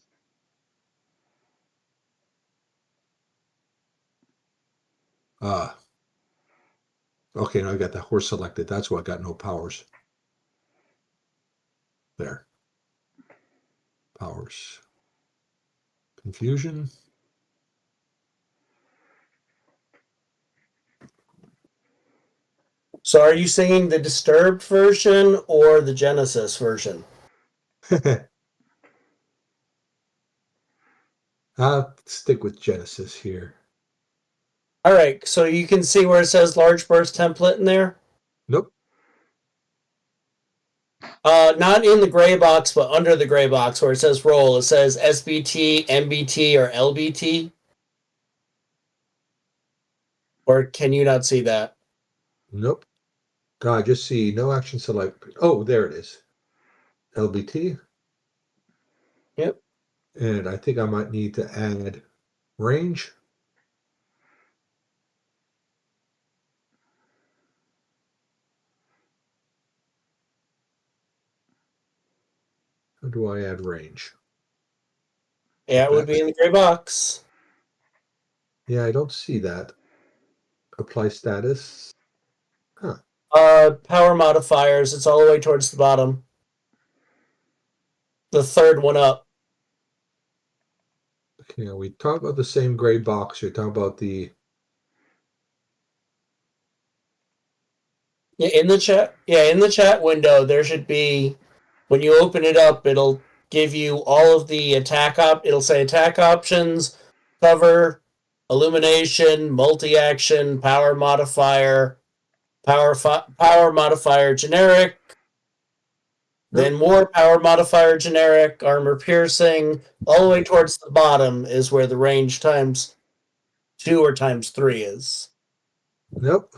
Ah. Okay, now I got the horse selected. That's why I got no powers. There. Powers. Confusion. So are you singing the Disturbed version or the Genesis version? I'll stick with Genesis here. All right, so you can see where it says large burst template in there. Nope. Not in the gray box, but under the gray box where it says roll, it says SBT, MBT, or LBT. Or can you not see that? Nope. I just see no action select. Oh, there it is. LBT. Yep. And I think I might need to add range. How do I add range? Yeah, it would be in the gray box. Yeah, I don't see that. Apply status. Power modifiers, it's all the way towards the bottom. The third one up. Okay, we talk about the same gray box. You're talking about the Yeah, in the chat window, there should be, when you open it up, it'll give you all of the it'll say attack options, cover, illumination, multi-action, power modifier, power modifier generic, then more power modifier generic, armor piercing, all the way towards the bottom is where the range times 2 or times 3 is. nope.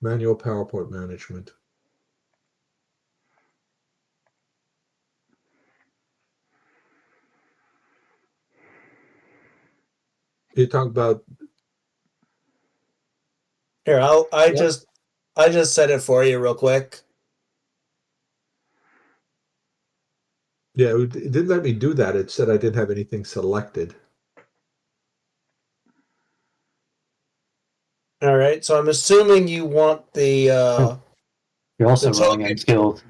Manual PowerPoint management. You talk about Here, I just said it for you real quick. yeah, it didn't let me do that. It said I didn't have anything selected. All right, so I'm assuming you want the You're also The rolling token. unskilled.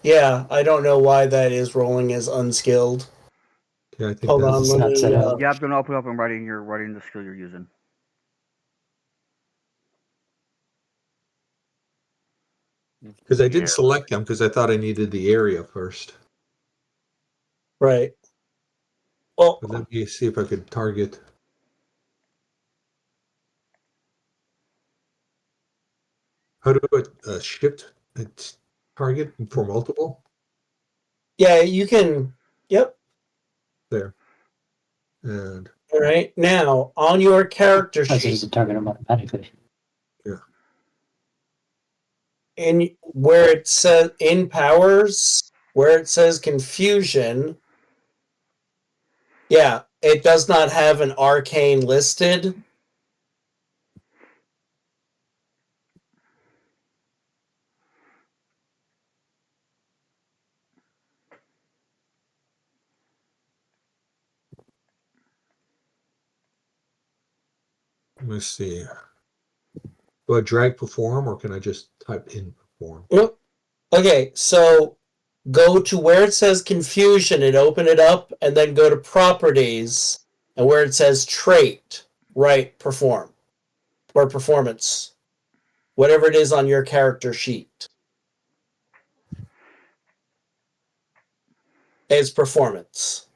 yeah, I don't know why that is rolling as unskilled. Yeah, I think Hold that's on, It's let not me set up. Yep, then open up and writing the skill you're using. because I didn't Yeah. select them because I thought I needed the area first. right. Well, But let me see if I could target. How do I shift its target for multiple? yeah, you can. Yep. There. And All right. Now on your character That's sheet, just to target them automatically. in where it says in powers, where it says confusion, yeah, it does not have an arcane listed. let me see. Do I drag perform or can I just type in perform? Nope. Okay, so go to where it says confusion and open it up, and then go to properties, and where it says trait, write perform or performance, whatever it is on your character sheet. It's performance.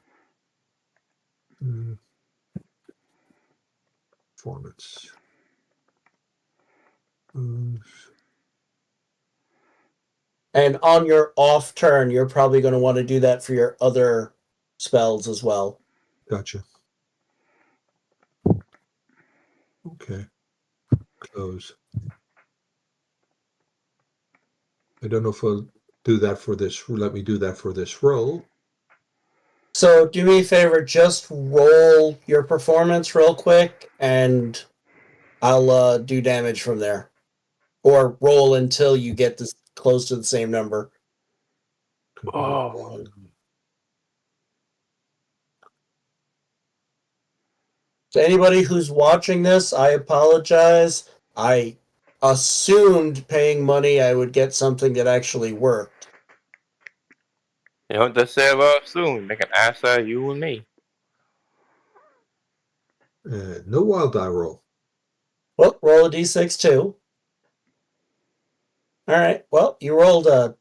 Performance. And on your off turn, you're probably going to want to do that for your other spells as well. Gotcha. Okay. Close. I don't know if I'll do that for this. Let me do that for this roll. So do me a favor, just roll your performance real quick, and I'll do damage from there. Or roll until you get this close to the same number. Oh. To anybody who's watching this, I apologize. I assumed paying money I would get something that actually worked. You know what they say about soon? Make an ass out of you and me. No wild die roll. Well, roll a d6 too. Alright, well, you rolled a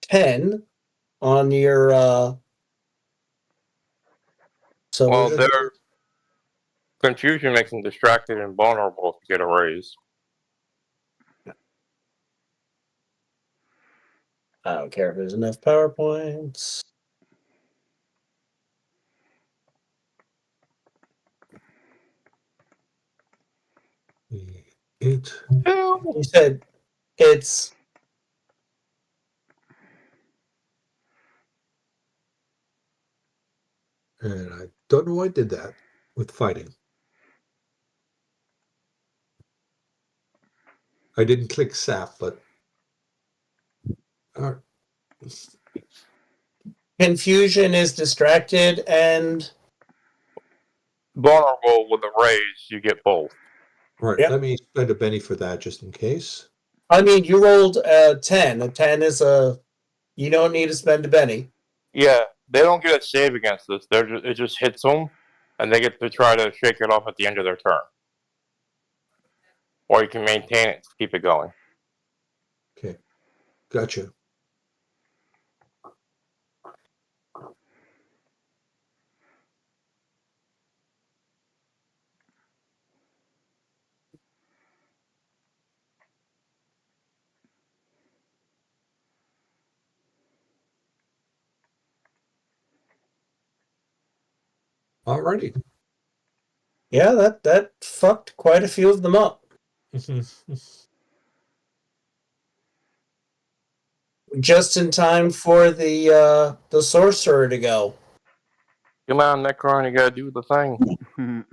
10 on your so Well, what is it? their confusion makes them distracted and vulnerable to get a raise. I don't care if there's enough PowerPoints. Eight. You said it's And I don't know why I did that with fighting. I didn't click SAP, but confusion is distracted and Vulnerable with a raise, you get both. right. Yep. Let me spend a penny for that just in case. I mean you rolled a 10. A 10 is you don't need to spend a penny. Yeah, they don't get a save against this. It just hits them, and they get to try to shake it off at the end of their turn. Or you can maintain it to keep it going. Okay. Gotcha. Alrighty. Yeah, that fucked quite a few of them up. Just in time for the sorcerer to go. Come on, Necron, you gotta do the thing.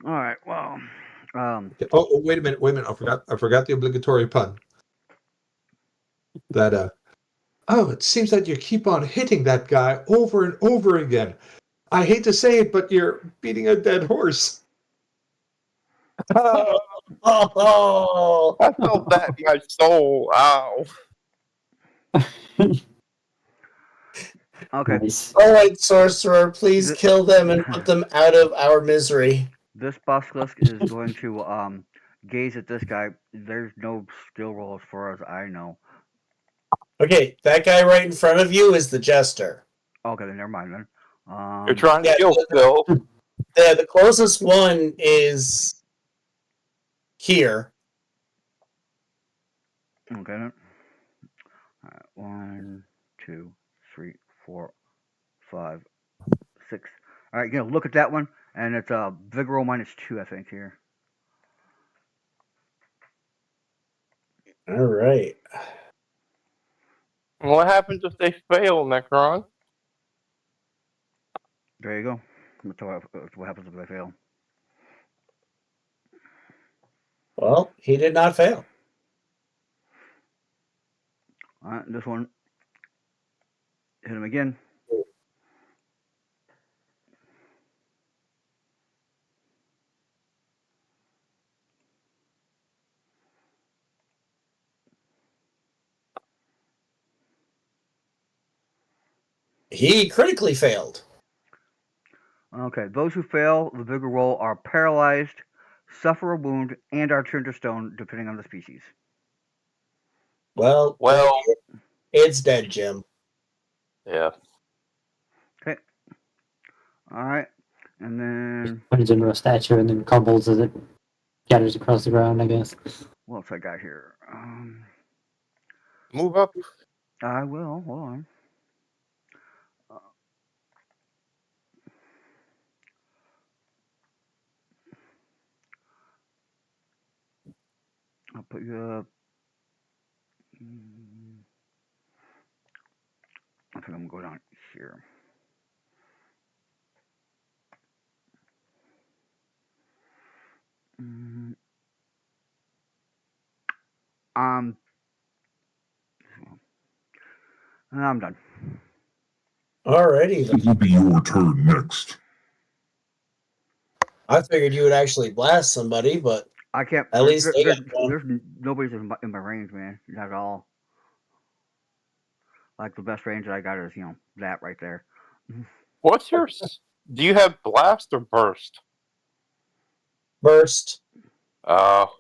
All right. Well, Oh, wait a minute. I forgot the obligatory pun. That oh, it seems that you keep on hitting that guy over and over again. I hate to say it, but you're beating a dead horse. Oh, I felt that in my soul. Ow. okay. Nice. all right, sorcerer, please kill them and put them out of our misery. This basilisk is going to gaze at this guy. There's no skill roll as far as I know. Okay, that guy right in front of you is the jester. Okay, then never mind then. You're trying to yeah, kill Phil. The closest one is here. Okay then. All right, 1, 2, 3, 4, 5, 6. All right, look at that one, and it's vigor roll -2, I think here. All right. What happens if they fail, Necron? There you go. That's what happens if they fail. Well, he did not fail. All right, this one. Hit him again. He critically failed. Okay, those who fail the vigor roll are paralyzed, suffer a wound, and are turned to stone, depending on the species. Well, it's dead, Jim. Yeah. Okay. All right, and then Turns into a statue and then crumbles as it scatters across the ground, I guess. What else I got here? Move up. I will. Hold on. I'll put you up. I think I'm going to go down here. I'm done. Alrighty then. It will be your turn next. I figured you would actually blast somebody, but I can't. at least they got one. There's nobody's in my range, man. Not at all. Like the best range that I got is that right there. What's your? Do you have blast or burst? Burst. Okay.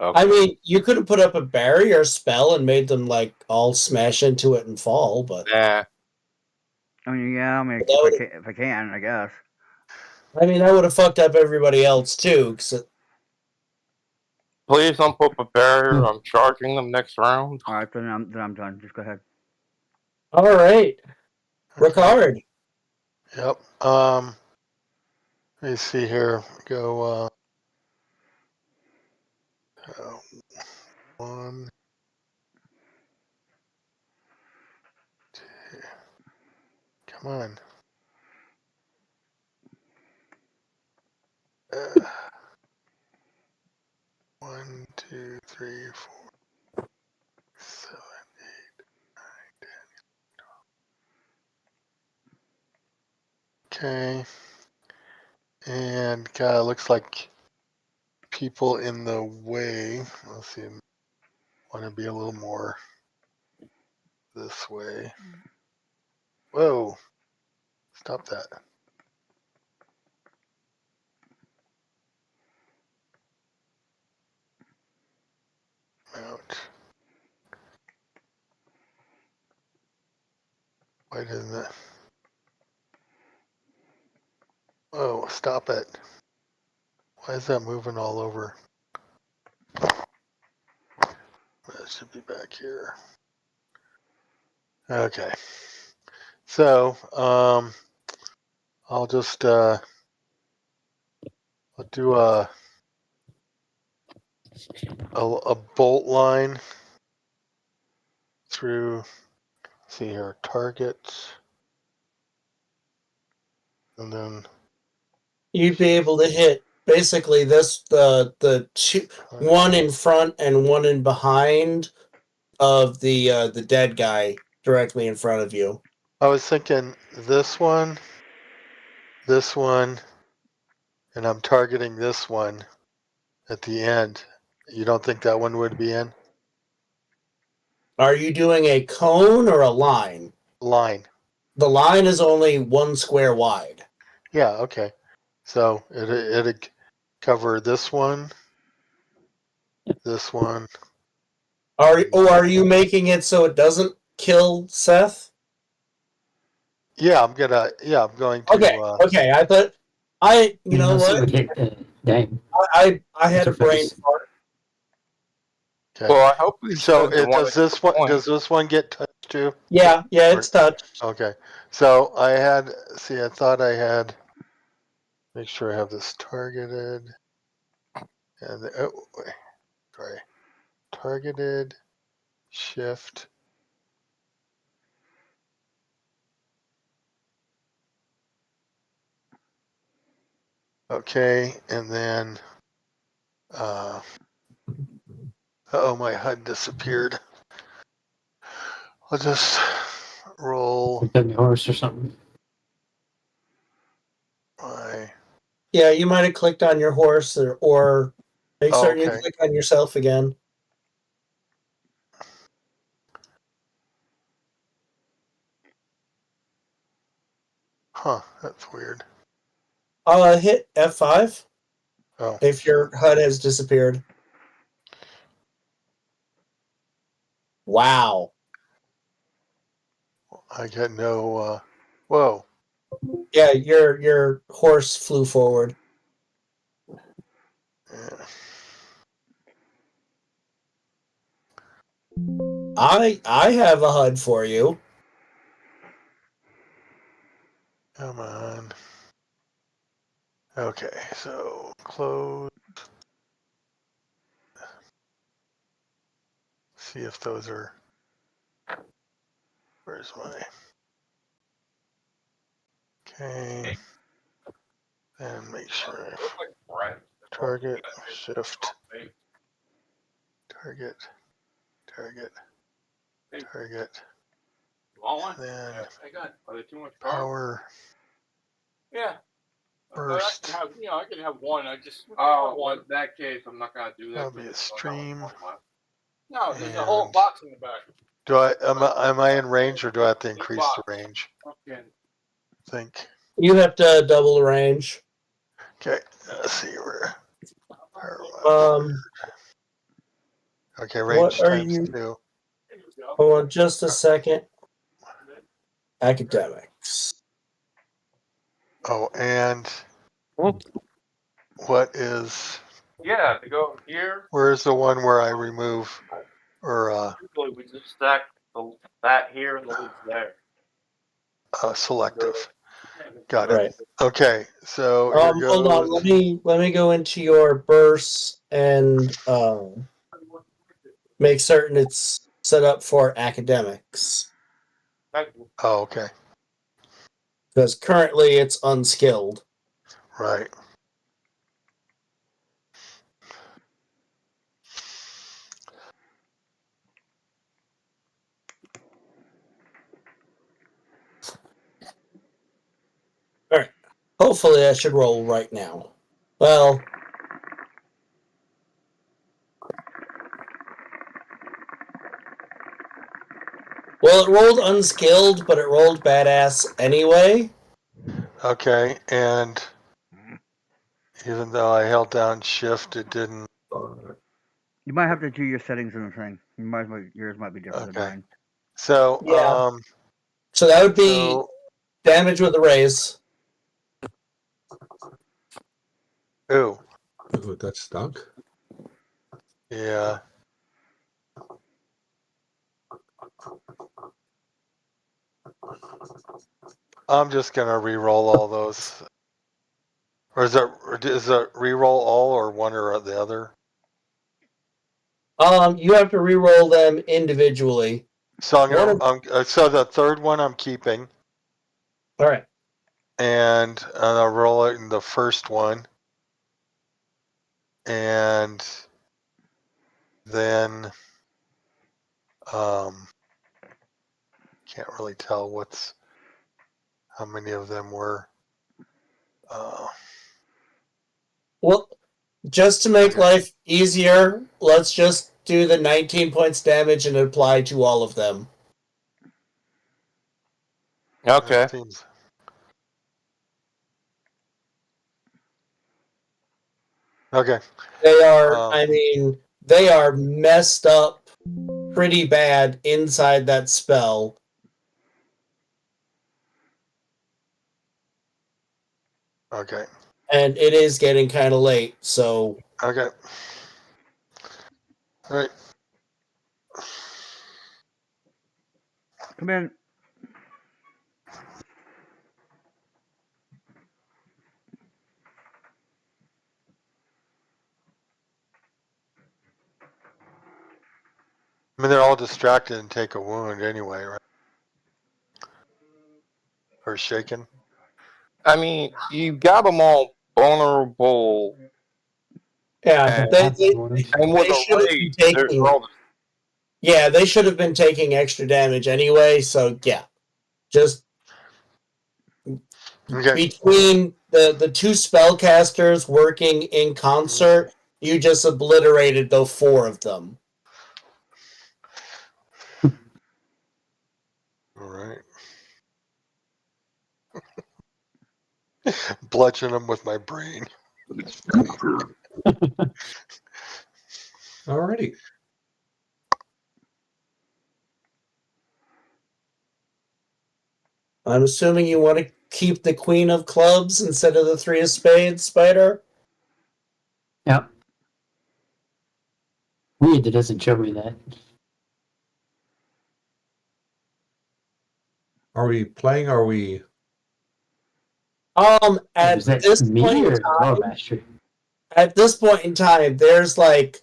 I mean, you could have put up a barrier spell and made them like all smash into it and fall, but Nah. I mean, yeah. I mean, But that if I can, I guess. I mean, that would have fucked up everybody else too. 'Cause Please don't put a barrier. I'm charging them next round. All right, then I'm done. Just go ahead. all right, Ricard. Yep. Let me see here. Go. 1, 2. Come on. 1, 2, 3, 4, 7, 8, 9, 10, 11. Okay. And God, it looks like people in the way. Let's see. Want to be a little more this way. Whoa. Stop that. Ouch. Why doesn't it? Whoa, stop it. Why is that moving all over? That should be back here. Okay. So, I'll just, I'll do a bolt line through, let's see here, targets. And then You'd be able to hit basically the two, one in front and one in behind of the dead guy directly in front of you. I was thinking this one, and I'm targeting this one at the end. You don't think that one would be in? Are you doing a cone or a line? Line. The line is only 1 square wide. Yeah, okay. So it'd cover this one. Are you making it so it doesn't kill Seth? Yeah, I'm going to. Okay, okay. I thought you know Also what? would hit, dang. I had a brain Surface. fart. Okay. Well, I hope we So said the one does this one point. get touched too? Yeah, it's touched. Okay. So I thought I had. Make sure I have this targeted. And sorry. Targeted. Shift. Okay, and then oh, my HUD disappeared. I'll just roll Click on your horse or something. my. Yeah, you might have clicked on your horse or make Oh, certain you okay. click on yourself again. Huh, that's weird. Hit F5 Oh, if your HUD has disappeared. Wow. I get no. Whoa. Yeah, your horse flew forward. Yeah. I have a HUD for you. Come on. Okay, so close. See if those are. Where's my. Okay. And make sure. Target, shift. Target. Target. Target. And then power. Yeah. Burst. I can have one. I just in that case, I'm not gonna do that. That'll be a stream. No, there's a whole And- box in the back. Do I am I in range or do I have to increase the range? Okay. I think. You have to double the range. Okay. Let's see where. Okay, range are times you- 2. Hold on just a second. Academics. Oh, and what is? Yeah, to go here. Where is the one where I remove or Usually we just stack that here and the leaves there. selective? Got it. Right. Okay, so here Hold on. goes. Let me go into your bursts and make certain it's set up for academics Oh, okay, because currently it's unskilled. right. Hopefully, I should roll right now. Well, it rolled unskilled, but it rolled badass anyway. Okay, and even though I held down shift, it didn't. You might have to do your settings in the thing. Yours might be different than Okay. mine. So Yeah. So that would be so, damage with a raise. ooh, Ooh, that stunk. yeah. I'm just gonna re-roll all those. Or is it re-roll all or one or the other? You have to re-roll them individually. So I'm One gonna. So the third one I'm keeping, All right. and I'll roll it in the first one, and then can't really tell how many of them were. Well, just to make Okay. life easier, let's just do the 19 points damage and apply to all of them. Okay. That seems. Okay. They are, they are messed up pretty bad inside that spell. Okay. And it is getting kind of late, so Okay. All right. Come in. I mean, they're all distracted and take a wound anyway, right? Or shaken. I mean, you got them all vulnerable, yeah, And- they and with a should have been raid, they're taking. all Yeah, they should have been taking extra damage anyway. So yeah, just Okay. between the two spellcasters working in concert, you just obliterated the 4 of them. All right. Bludgeon them with my brain. Alrighty. I'm assuming you want to keep the Queen of Clubs instead of the 3 of Spades, Spider? Yep. Weird, it doesn't show me that. Are we playing? Are we? At Is that this me point in or time, Lawmaster? at this point in time, there's like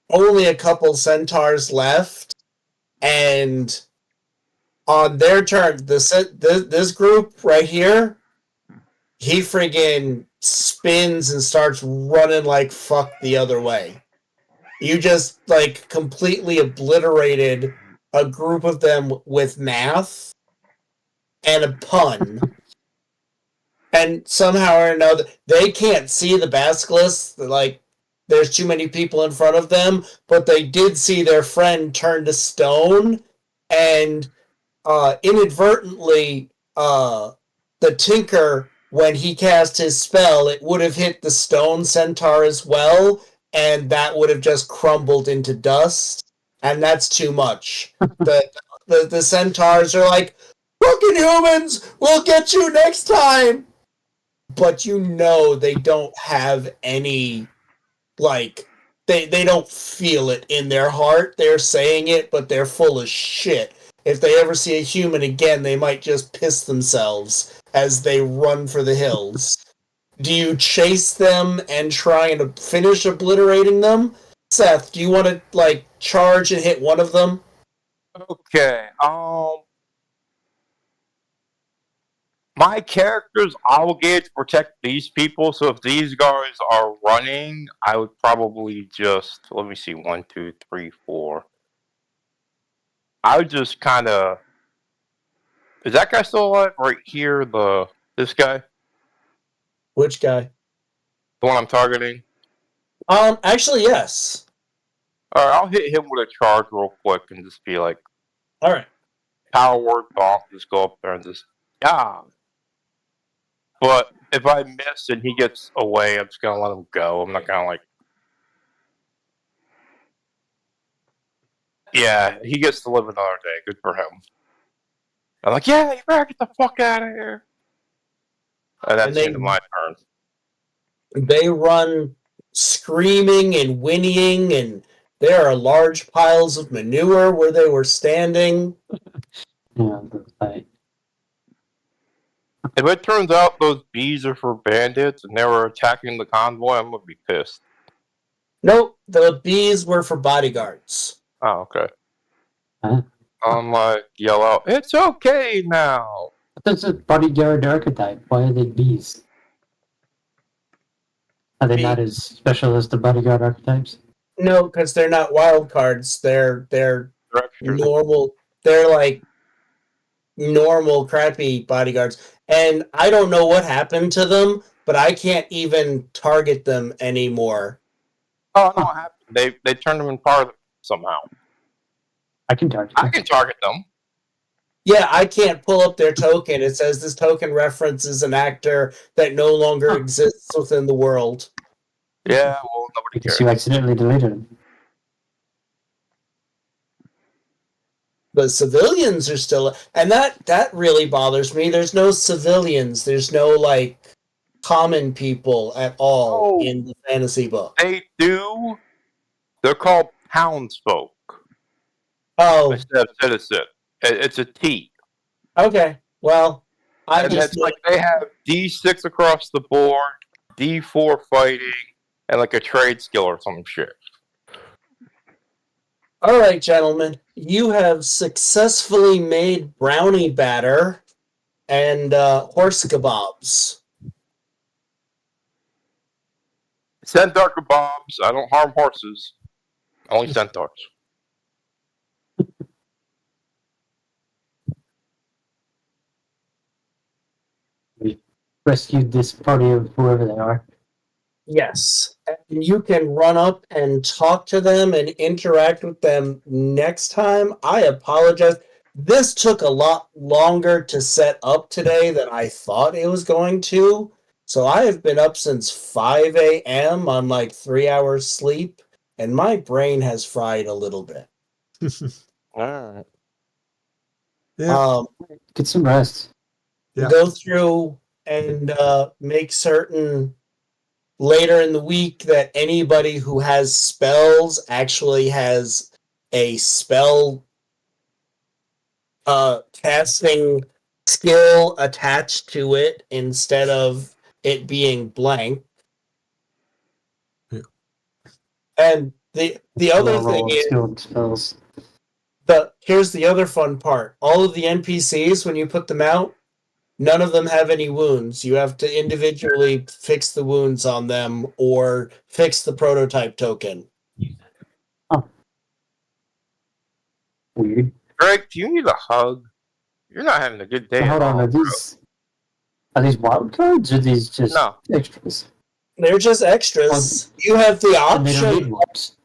only a couple centaurs left, and on their turn, this group right here, he friggin' spins and starts running like fuck the other way. You just like completely obliterated a group of them with math and a pun. And somehow or another, they can't see the basilisks. Like, there's too many people in front of them, but they did see their friend turn to stone, and inadvertently, the Tinker, when he cast his spell, it would have hit the stone centaur as well, and that would have just crumbled into dust, and that's too much. The centaurs are like, fucking humans, we'll get you next time! But you know they don't have any, like, they don't feel it in their heart. They're saying it, but they're full of shit. If they ever see a human again, they might just piss themselves as they run for the hills. Do you chase them and try and finish obliterating them? Seth, do you want to, like, charge and hit one of them? Okay. My character's obligated to protect these people, so if these guys are running, I would probably just, let me see, 1, 2, 3, 4. I would just kind of. Is that guy still alive? Right here, this guy, Which guy? the one I'm targeting. Actually, yes. All right, I'll hit him with a charge real quick and just be like, All right. power word bonk, just go up there and just But if I miss and he gets away, I'm just gonna let him go. I'm not gonna like. Yeah, he gets to live another day. Good for him. I'm like, yeah, you better get the fuck out of here. And that's the end of my turn. They run screaming and whinnying, and there are large piles of manure where they were standing. Yeah, right. If it turns out those bees are for bandits and they were attacking the convoy, I'm gonna be pissed. Nope, the bees were for bodyguards. Oh, okay. Huh? I'm like, yell out, it's okay now. That's a bodyguard archetype. Why are they bees? Are they not as special as the bodyguard archetypes? No, because they're not wild cards. They're Directors. normal. They're like normal crappy bodyguards. And I don't know what happened to them, but I can't even target them anymore. Oh, no, what happened? They turned them in part somehow. I can target I them. can target them. Yeah, I can't pull up their token. It says this token references an actor that no longer exists within the world. Yeah, well, nobody Because cares. you accidentally deleted them. But civilians are still, and that really bothers me. There's no civilians. There's no like common people at all Oh. in the fantasy book. They do. They're called townsfolk Oh, instead of citizen. It's a T. okay. Well, I And just it's like they have D6 across the board, D4 fighting, and like a trade skill or some shit. all right, gentlemen. You have successfully made brownie batter and horse kebabs. Centaur kebabs. I don't harm horses. Only centaurs. We rescued this party of whoever they are. Yes. And you can run up and talk to them and interact with them next time. I apologize. This took a lot longer to set up today than I thought it was going to. So I have been up since 5 a.m. on like 3 hours sleep, and my brain has fried a little bit. Alright. Yeah. Get some rest. Yeah. Go through and make certain later in the week that anybody who has spells actually has a spell casting skill attached to it instead of it being blank. Yeah. And the other thing is skilled spells. here's the other fun part. All of the NPCs, when you put them out, none of them have any wounds. You have to individually fix the wounds on them or fix the prototype token. Weird. Greg, do you need a hug? You're not having a good day. So hold at on, all, bro. are these wild cards or are these just No. extras? They're just extras. You have the And they don't option. need ones.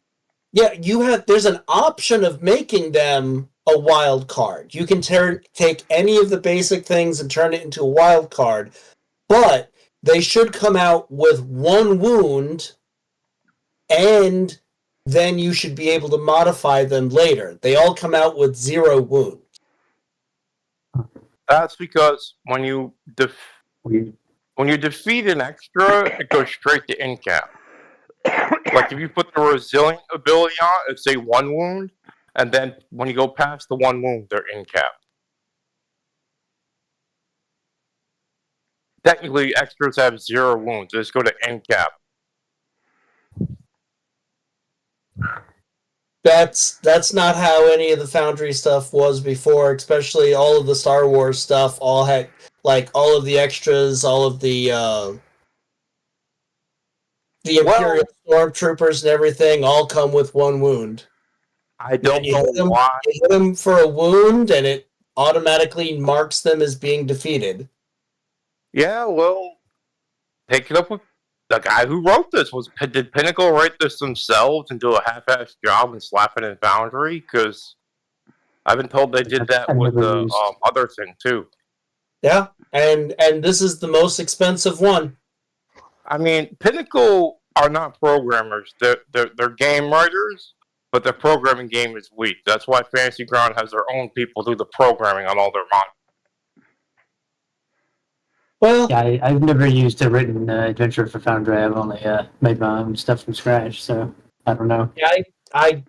Yeah, there's an option of making them a wild card. You can take any of the basic things and turn it into a wild card, but they should come out with 1 wound, and then you should be able to modify them later. They all come out with 0 wounds. That's because when you Weird. defeat an extra, it goes straight to end cap. Like if you put the resilient ability on, it's a 1 wound, and then when you go past the 1 wound, they're in cap. Technically, extras have 0 wounds. They just go to end cap. That's not how any of the Foundry stuff was before, especially all of the Star Wars stuff. All had all of the extras, all of the Imperial Stormtroopers and everything all come with 1 wound. I don't You know hit them- why. You hit them for a wound, and it automatically marks them as being defeated. Yeah, well, take it up with the guy who wrote this. Did Pinnacle write this themselves and do a half-assed job and slap it in Foundry? Because I've been told they did that I've with never the used- other thing too. Yeah, and this is the most expensive one. I mean, Pinnacle are not programmers; they're game writers, but their programming game is weak. That's why Fantasy Ground has their own people do the programming on all their modules. Well, Yeah, I've never used a written adventure for Foundry. I've only made my own stuff from scratch, so I don't know. yeah, I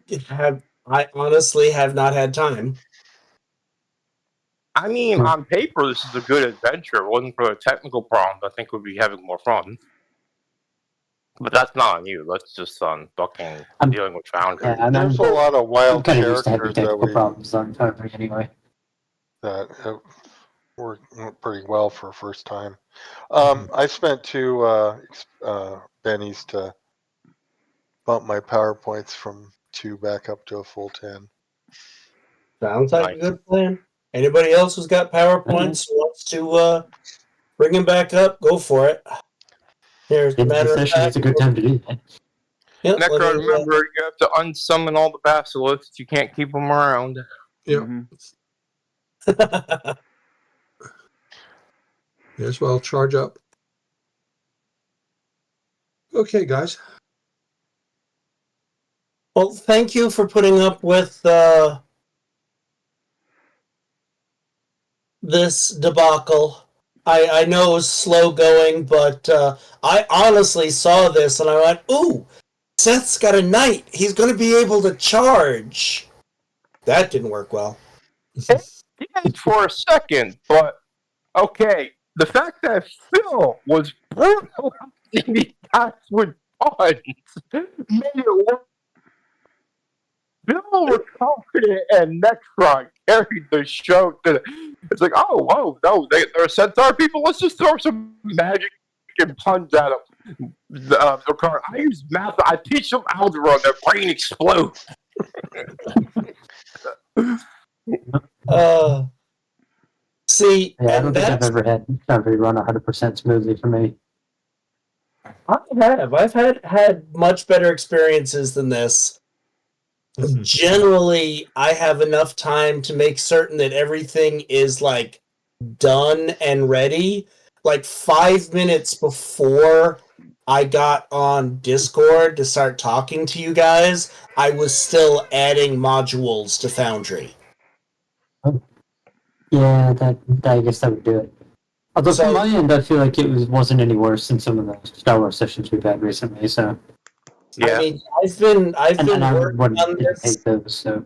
honestly have not had time. I mean, Hmm. on paper, this is a good adventure. If it wasn't for the technical problems, I think we'd be having more fun. But that's not on you. That's just on fucking I'm- dealing with Foundry. Yeah, I'm There's a lot of I'm wild kind of used to having characters that technical problems on Foundry anyway. that worked pretty well for first time. I spent 2 bennies to bump my PowerPoints from 2 back up to a full 10. Sounds like Nice. a good plan. Anybody else who's got PowerPoints who wants to bring them back up, go for it. Here's the In the matter of session, fact. it's a good time to do that. Yep, let Necro, me, remember, you have to unsummon all the basilisks. You can't keep them around. Yep. Mhm. May as well charge up. Okay, guys. Well, thank you for putting up with this debacle. I know it was slow going, but I honestly saw this and I went, ooh, Seth's got a knight. He's going to be able to charge. That didn't work well. Did for a second, but okay. The fact that Phil was brutalizing these guys with puns made it work. Bill was confident and Necron carried the show to it's like, oh, whoa, no, they're Centaur people. Let's just throw some magic and puns at them. I use math. I teach them algebra and their brain explodes. See, Yeah, I and don't think I've that's ever had Foundry run 100% smoothly for me. I've had much better experiences than this. Mhm. Generally, I have enough time to make certain that everything is like done and ready. Like 5 minutes before I got on Discord to start talking to you guys, I was still adding modules to Foundry. Yeah, I guess that would do it. Although So- from my end, I feel like it wasn't any worse than some of the Star Wars sessions we've had recently. So, Yeah. I mean, I've been and I working on didn't this. hate those. So,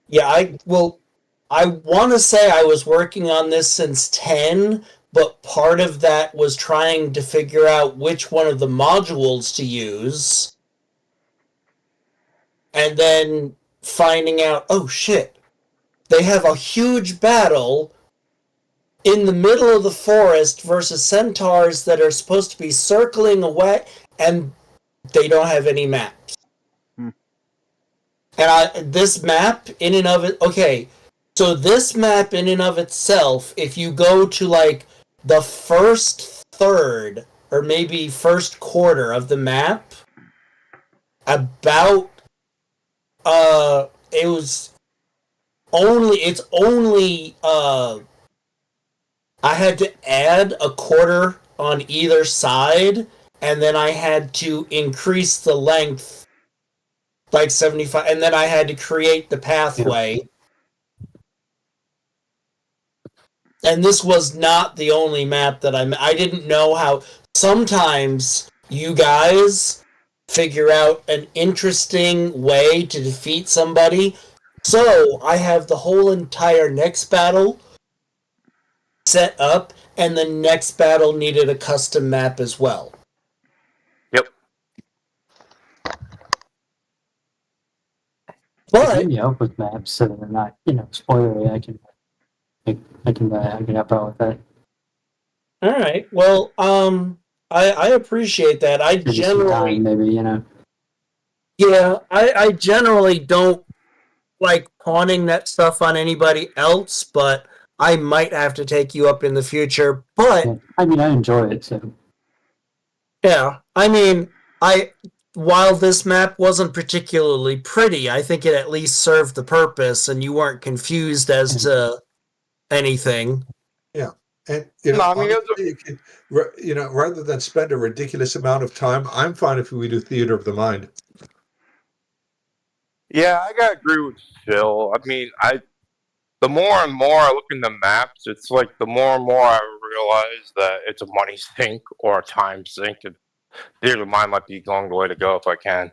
Yeah, I want to say I was working on this since 10, but part of that was trying to figure out which one of the modules to use. And then finding out, oh shit, they have a huge battle in the middle of the forest versus centaurs that are supposed to be circling away, and they don't have any maps. Hmm. And this map in and of it, okay, so this map in and of itself, if you go to like the first third or maybe first quarter of the map, about it's only I had to add a quarter on either side, and then I had to increase the length like 75, and then I had to create the pathway. And this was not the only map that I didn't know how. Sometimes you guys figure out an interesting way to defeat somebody. So I have the whole entire next battle set up, and the next battle needed a custom map as well. Yep. But hit me up with maps so they're not, spoilery. I can help out with that. all right, well, I appreciate that. I Maybe some generally time, maybe, Yeah, I generally don't like pawning that stuff on anybody else, but I might have to take you up in the future. But Yeah. I mean, I enjoy it, so yeah, I mean, while this map wasn't particularly pretty, I think it at least served the purpose, and you weren't confused as to anything. And No, I mean, honestly, you can, rather than spend a ridiculous amount of time, I'm fine if we do theater of the mind. Yeah, I gotta agree with Phil. I mean, the more and more I look into maps, it's like the more and more I realize that it's a money sink or a time sink, and theater of the mind might be going the way to go if I can.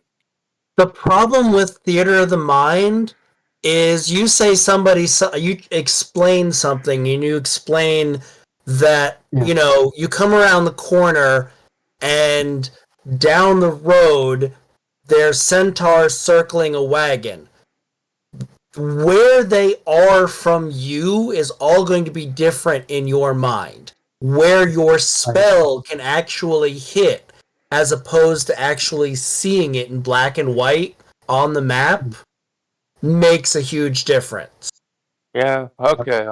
The problem with Theater of the Mind is you say you explain something, and you explain that, Yeah. you come around the corner and down the road there's centaurs circling a wagon. Where they are from you is all going to be different in your mind. Where your spell can actually hit, as opposed to actually seeing it in black and white on the map, makes a huge difference. Yeah, okay,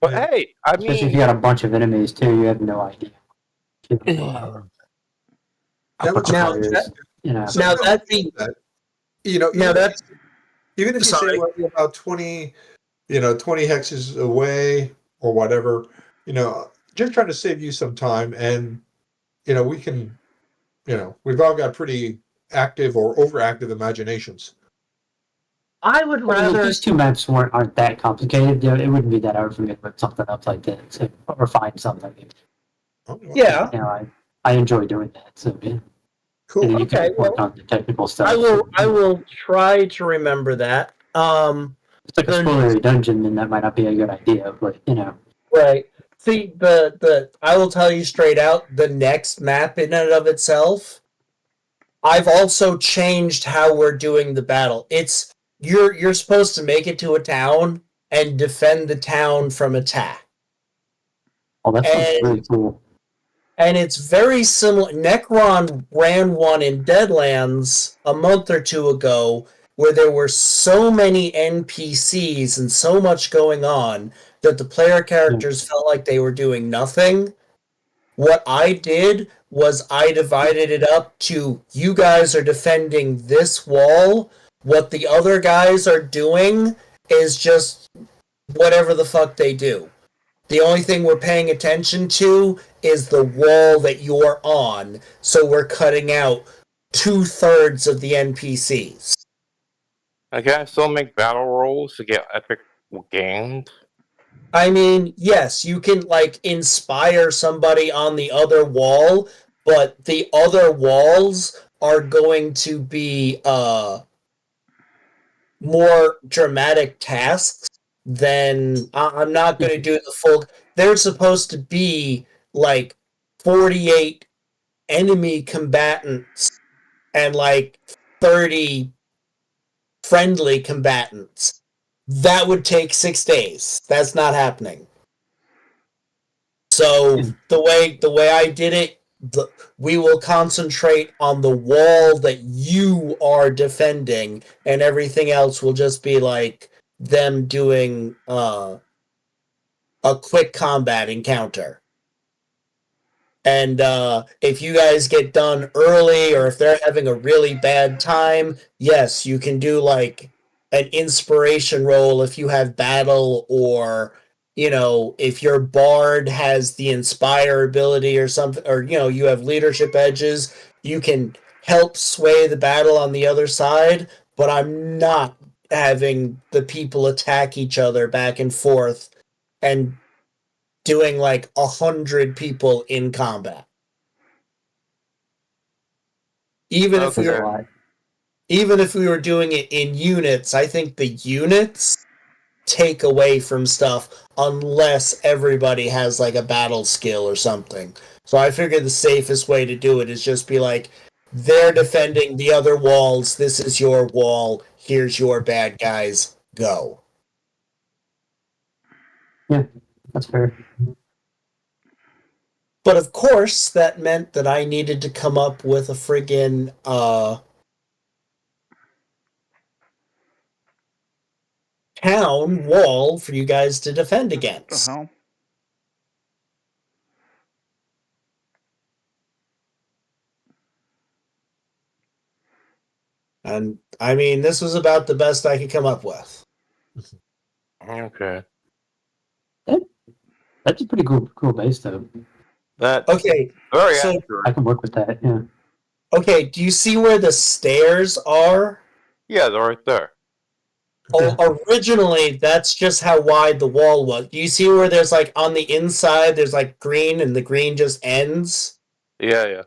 but Yeah. hey, I especially if you mean, got a bunch of enemies too, you have no idea. That would Now, So now no, that being that, now that even if you sorry. say we're about 20 hexes away or whatever, just trying to save you some time, and we can, we've all got pretty active or overactive imaginations. I would If rather these two maps aren't that complicated, it wouldn't be that hard for me to put something up like this or find something. yeah. I enjoy doing that. So yeah. Cool. And then you Okay, can work on the technical stuff. I will try to remember that. If it's like a spoilery dungeon, then that might not be a good idea, but Right. See, I will tell you straight out, the next map in and of itself, I've also changed how we're doing the battle. It's you're supposed to make it to a town and defend the town from attack. Oh, that sounds really cool. And it's very similar. Necron ran one in Deadlands a month or two ago where there were so many NPCs and so much going on that the player characters felt like they were doing nothing. What I did was I divided it up to, you guys are defending this wall. What the other guys are doing is just whatever the fuck they do. The only thing we're paying attention to is the wall that you're on, so we're cutting out 2/3 of the I can still make battle rolls to get epic gains. I mean, yes, you can like inspire somebody on the other wall, but the other walls are going to be more dramatic tasks than I'm not going to do the full. They're supposed to be like 48 enemy combatants and like 30 friendly combatants. That would take 6 days. That's not happening. So the way I did it, we will concentrate on the wall that you are defending, and everything else will just be like them doing a quick combat encounter. And if you guys get done early, or if they're having a really bad time, yes, you can do like an inspiration roll if you have battle, or if your bard has the inspire ability or something, or you have leadership edges, you can help sway the battle on the other side. But I'm not having the people attack each other back and forth and doing like 100 people in combat. Even if That's we a were, lot. even if we were doing it in units, I think the units take away from stuff unless everybody has like a battle skill or something. So I figured the safest way to do it is just be like, they're defending the other walls, this is your wall, here's your bad guys, go. That's fair. But of course, that meant that I needed to come up with a friggin' town wall for you guys to defend The against. hell? And I mean, this was about the best I could come up with. Okay. That's a pretty cool base, though. That's Okay, very so- accurate. I can work with that. Yeah. okay, do you see where the stairs are? Yeah, they're right there. Originally, that's just how wide the wall was. Do you see where there's like on the inside, there's like green and the green just ends? Yeah.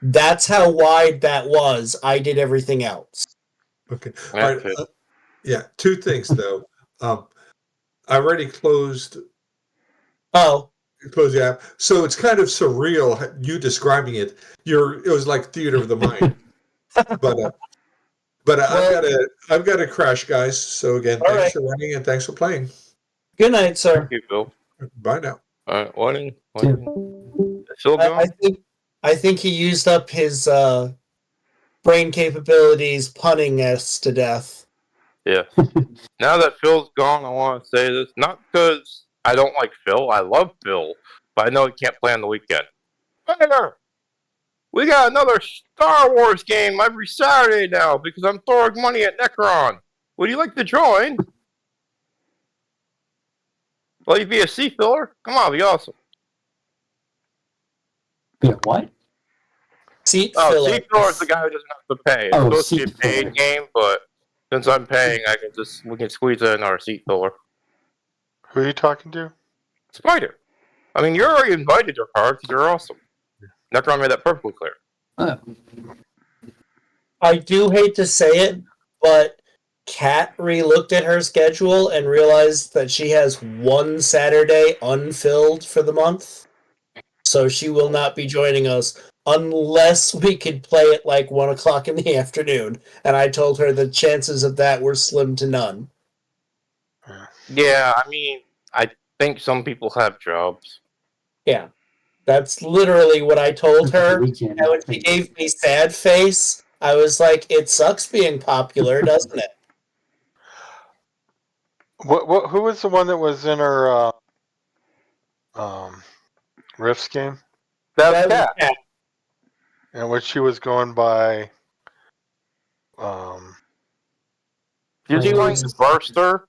That's how wide that was. I did everything else. Okay. All right. Okay. Yeah. Two things though. I already closed Oh, the app, so it's kind of surreal you describing it. It was like theater of the mind. But I've got to crash, guys. So again, All thanks right. for running and thanks for playing. good night, sir. Thank you, Phil. Bye now. Warning. Yeah. Still I going? think he used up his brain capabilities punning us to death. Yeah. Now that Phil's gone, I want to say this. Not because I don't like Phil. I love Phil. But I know he can't play on the weekend. Later! We got another Star Wars game every Saturday now because I'm throwing money at Necron. Would you like to join? Will you be a sea filler? Come on, be awesome. Yeah. What? Seat Oh, filler. sea filler is the guy who doesn't have to pay. It's Oh, supposed to be a seat paid filler. game, but since I'm paying, we can squeeze in our seat filler. Who are you talking to? Spider. I mean, you're already invited, your card, because you're awesome. Necron made that perfectly clear. Oh, I do hate to say it, but Kat re-looked at her schedule and realized that she has one Saturday unfilled for the month. So she will not be joining us unless we could play at like 1 o'clock in the afternoon. And I told her the chances of that were slim to none. Yeah, I mean, I think some people have jobs. Yeah. That's literally what I told her. the weekend. And when she gave me sad face, I was like, it sucks being popular, doesn't it? Who was the one that was in her Rifts game? That's That was Cat. Kat. And what she was going by Did you like the Burster?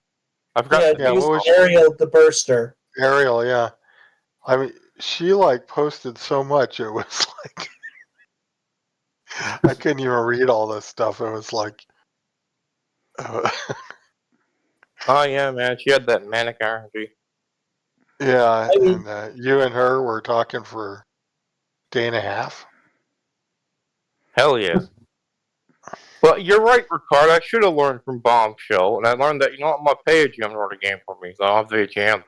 I forgot. Yeah, what she was was she? Ariel the Burster. Ariel, yeah. I mean, she like posted so much. It was like I couldn't even read all this stuff. It was like, Oh yeah, man, she had that manic energy. Yeah, I mean- and you and her were talking for a day and a half. Hell yeah. But you're right, Ricard. I should have learned from Bombshell, and I learned that you know what, I'm gonna pay a GM to run a game for me, so I'll have to be a GM.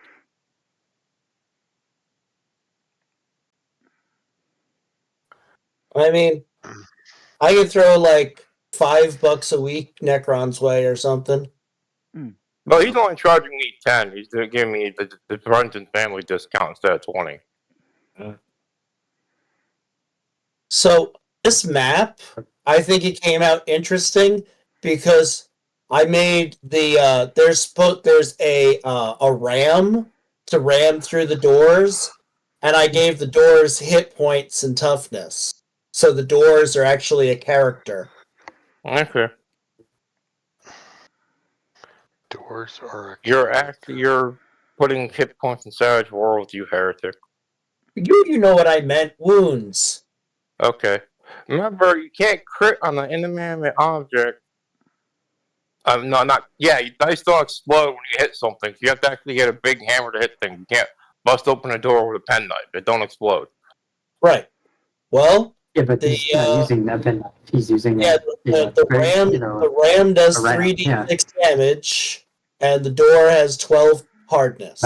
I mean, I could throw like $5 a week Necron's way or something. No, he's only charging me 10. He's giving me the friends and family discount instead of 20. So this map, I think it came out interesting because I made the there's a ram to ram through the doors, and I gave the doors hit points and toughness. So the doors are actually a character. Okay. Doors are. You're putting hit points in Savage World, you heretic. You know what I meant? Wounds. Okay. Remember, you can't crit on an inanimate object. No, not. Yeah, dice don't explode when you hit something. You have to actually get a big hammer to hit things. You can't bust open a door with a penknife. It don't explode. Right. Well, Yeah, but The, he's not using that penknife. He's using yeah, the ram the ram does a ram, 3d6 damage, and the door has 12 hardness.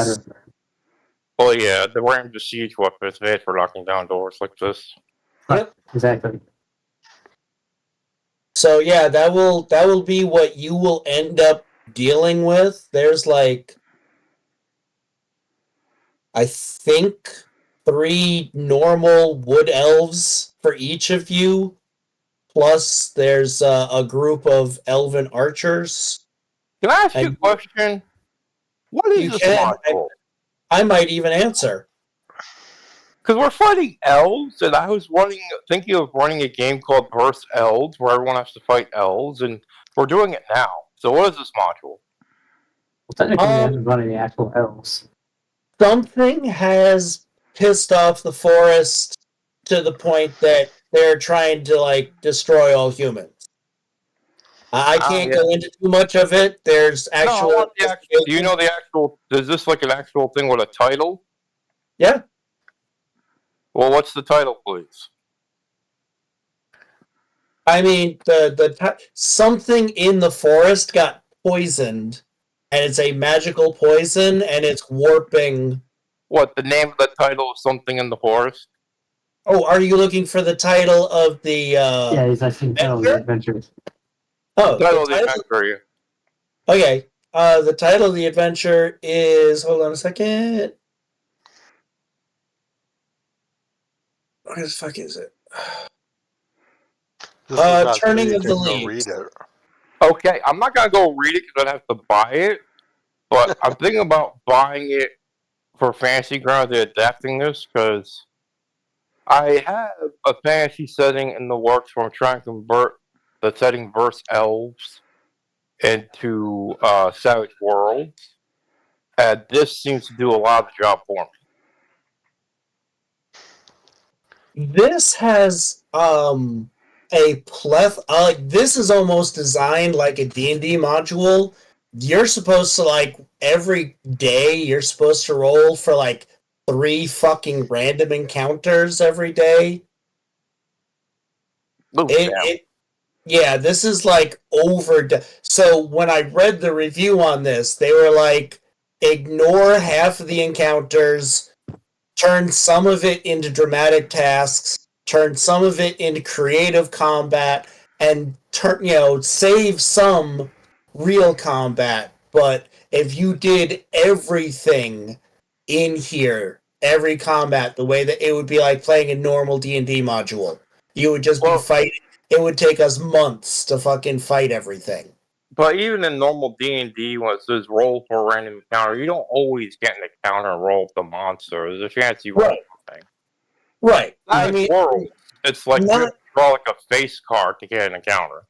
Well, yeah, the ram's a siege weapon. It's made for knocking down doors like this. Yep. Exactly. So yeah, that will be what you will end up dealing with. There's like, I think, 3 normal wood elves for each of you, plus there's a group of elven archers. Can I ask you a And- question? What is You this can. module? I might even answer. Because we're fighting elves, and I was thinking of running a game called Verse Elves, where everyone has to fight elves, and we're doing it now. So what is this module? Well, technically, we haven't run any actual elves. Something has pissed off the forest to the point that they're trying to like destroy all humans. I can't go into too much of it. There's No, I actual. want the actual. Do you know the actual? Is this like an actual thing with a title? Yeah. Well, what's the title, please? I mean, something in the forest got poisoned, and it's a magical poison, and it's warping. What, the name of the title of something in the forest? Oh, are you looking for the title of the? Yeah, he's actually telling the Adventure? adventures. Oh, The title of the the title. adventure, yeah. Okay. The title of the adventure is. Hold on a second. What the fuck is it? This is not Turning so you of the can go Leaves. read it. Okay, I'm not gonna go read it because I'd have to buy it, but I'm thinking about buying it for Fantasy Grounds and adapting this because I have a fantasy setting in the works where I'm trying to convert the setting Verse Elves into Savage Worlds, and this seems to do a lot of the job for me. This has a plethora. This is almost designed like a D&D module. You're supposed to like every day. You're supposed to roll for like 3 fucking random encounters every day. Oh, damn. Yeah, this is like so when I read the review on this, they were like, ignore half of the encounters, turn some of it into dramatic tasks, turn some of it into creative combat, and save some real combat. But if you did everything in here, every combat, the way that it would be like playing a normal D&D module, you would just be fighting. It would take us months to fucking fight everything. But even in normal D&D, when it says roll for a random encounter, you don't always get an encounter and roll with the monster. There's a chance you roll something. Right. I mean, world, it's like you have to draw like a face card to get an encounter.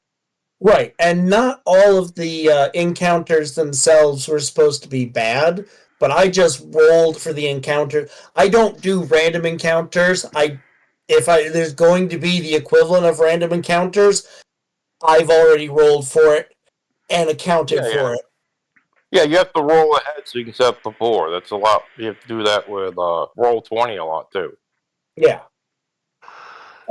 Right, and not all of the encounters themselves were supposed to be bad, but I just rolled for the encounter. I don't do random encounters. If there's going to be the equivalent of random encounters, I've already rolled for it and accounted for it. Yeah, you have to roll ahead so you can set up the board. That's a lot. You have to do that with Roll20 a lot too. Yeah.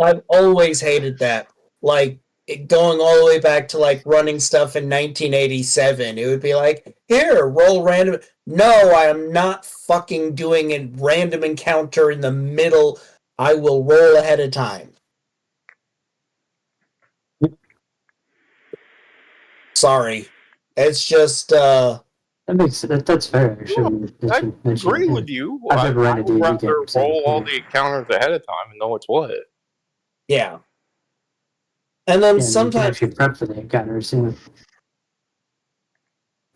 I've always hated that. Like, going all the way back to, like, running stuff in 1987. It would be like, here, roll random. No, I am not fucking doing a random encounter in the middle. I will roll ahead of time. Sorry. It's just, That's fair. Actually, I you mentioned agree it. with you. I've I never ran a would D&D rather game, so, roll all yeah. the encounters ahead of time and know what's what. yeah. And then Yeah, and you can sometimes, actually prep for the encounters, yeah.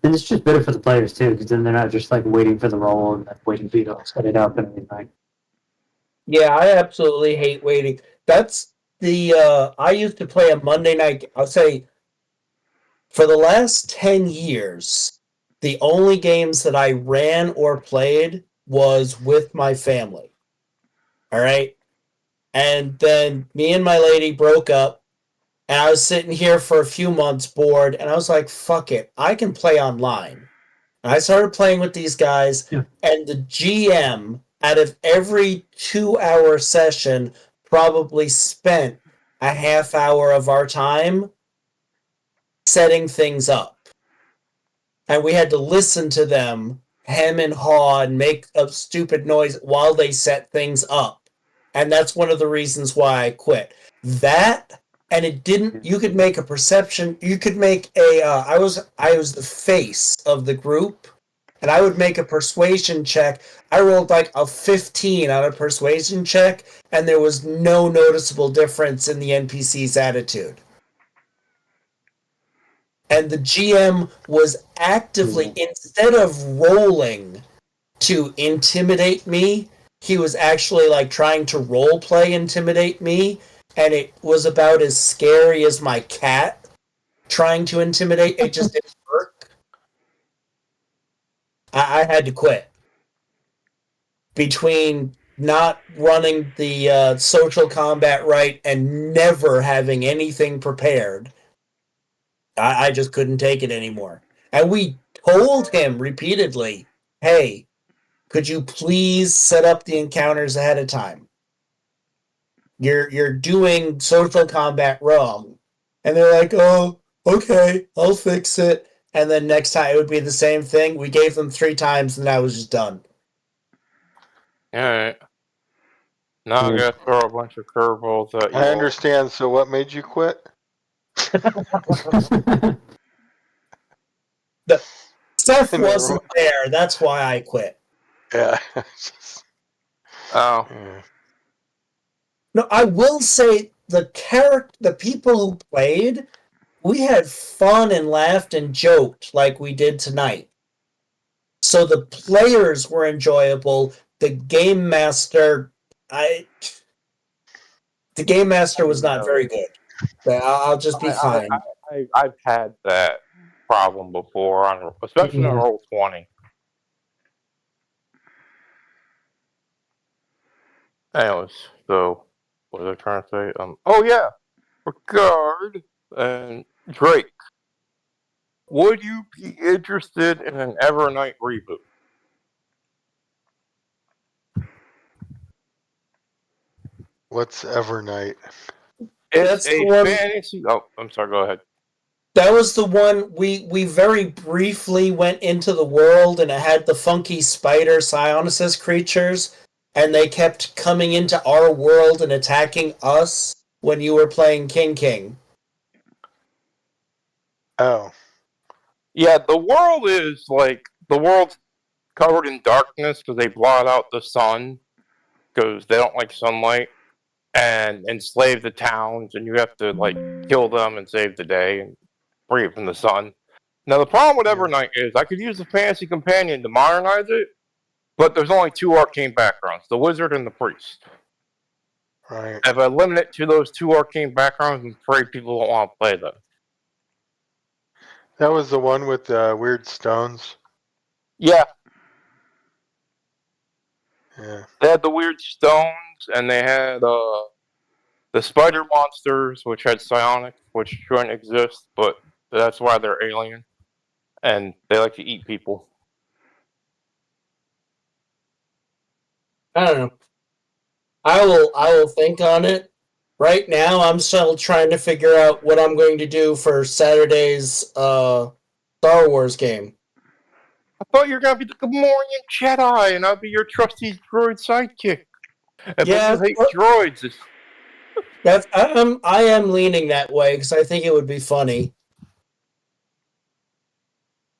And it's just better for the players too, because then they're not just like waiting for the roll and then waiting for you to set it up and everything. yeah, I absolutely hate waiting. That's I used to play a Monday night, I'll say, for the last 10 years, the only games that I ran or played was with my family. All right. And then me and my lady broke up, and I was sitting here for a few months bored, and I was like, fuck it, I can play online. And I started playing with these guys, Yeah. and the GM, out of every 2-hour session, probably spent a half hour of our time setting things up. And we had to listen to them hem and haw and make a stupid noise while they set things up. And that's one of the reasons why I quit. That, and it didn't, you could make a perception, you could make I was the face of the group, and I would make a persuasion check. I rolled like a 15 on a persuasion check, and there was no noticeable difference in the NPC's attitude. And the GM was actively, instead of rolling to intimidate me, he was actually like trying to role play intimidate me, and it was about as scary as my cat trying to intimidate. It just didn't work. I had to quit. Between not running the social combat right and never having anything prepared, I just couldn't take it anymore. And we told him repeatedly, hey, could you please set up the encounters ahead of time? You're doing social combat wrong. And they're like, oh, okay, I'll fix it. And then next time it would be the same thing. We gave them 3 times and I was just done. Alright. Now I'm gonna throw a bunch of curveballs at you. I all. understand. So what made you quit? Seth In a wasn't there. That's why I quit. Yeah. Oh. Yeah. No, I will say the people who played, we had fun and laughed and joked like we did tonight. So the players were enjoyable. The game master, the game master was not very good. But I'll just be fine. I've had that problem before, especially on Yeah. Roll20. Anyways, so what was I trying to say? Oh yeah, Regard and Drake. Would you be interested in an Evernight reboot? What's Evernight? It's That's a the one- fantasy. Oh, I'm sorry. Go ahead. That was the one we very briefly went into the world, and it had the funky spider Psionicus creatures, and they kept coming into our world and attacking us when you were playing King. Oh. Yeah, the world's covered in darkness because they blot out the sun because they don't like sunlight and enslave the towns, and you have to like kill them and save the day and free it from the sun. Now the problem with Evernight is I could use the Fantasy Companion to modernize it, but there's only 2 arcane backgrounds: the wizard and the priest. Right. If I limit it to those 2 arcane backgrounds, I'm afraid people don't want to play them. That was the one with the weird stones. Yeah, Yeah. they had the weird stones, and they had the spider monsters, which had psionic, which shouldn't exist, but that's why they're alien. and they like to eat people. I don't know. I will think on it. Right now, I'm still trying to figure out what I'm going to do for Saturday's Star Wars game. I thought you were gonna be the Gamorrean Jedi, and I'd be your trusty droid sidekick. But Yeah, you hate droids. I am leaning that way because I think it would be funny.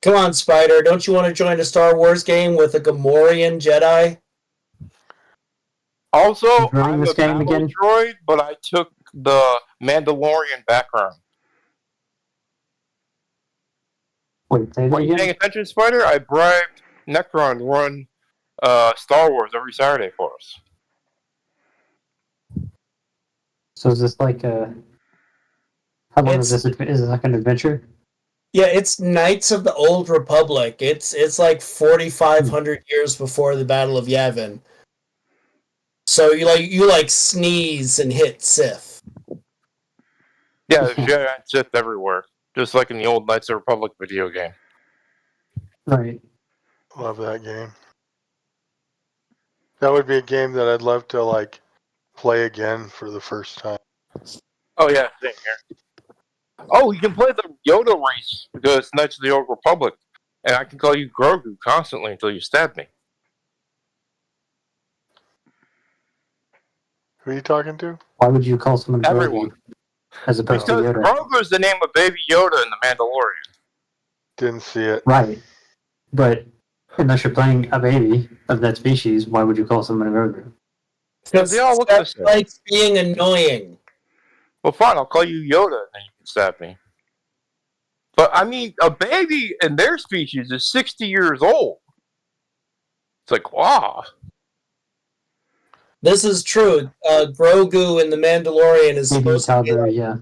Come on, Spider! Don't you want to join a Star Wars game with a Gamorrean Jedi? Also, Who's running I'm this a game battle again? droid, but I took the Mandalorian background. Wait, say that Are you paying again? attention, Spider? I bribed Necron to run Star Wars every Saturday for us. So is this like a... How long is It's- this? Is this like an adventure? Yeah, it's Knights of the Old Republic. It's like 4,500 years before the Battle of Yavin. So you like sneeze and hit Sith. Yeah, there's Jedi and Sith everywhere, just like in the old Knights of the Republic video game. Right. Love that game. That would be a game that I'd love to like play again for the first time. Oh yeah, same here. Oh, you can play the Yoda race because it's Knights of the Old Republic, and I can call you Grogu constantly until you stab me. Who are you talking to? Why would you call someone Everyone. Grogu as opposed to Because Yoda? Grogu is the name of Baby Yoda in The Mandalorian. Didn't see it. Right. But unless you're playing a baby of that species, why would you call someone a Grogu? Because they all look the Seth same. likes being annoying. Well, fine, I'll call you Yoda, and then you can stab me. But, I mean, a baby in their species is 60 years old. It's like, wow. This is true. Grogu in The Mandalorian is Baby supposed to be toddler, like yeah.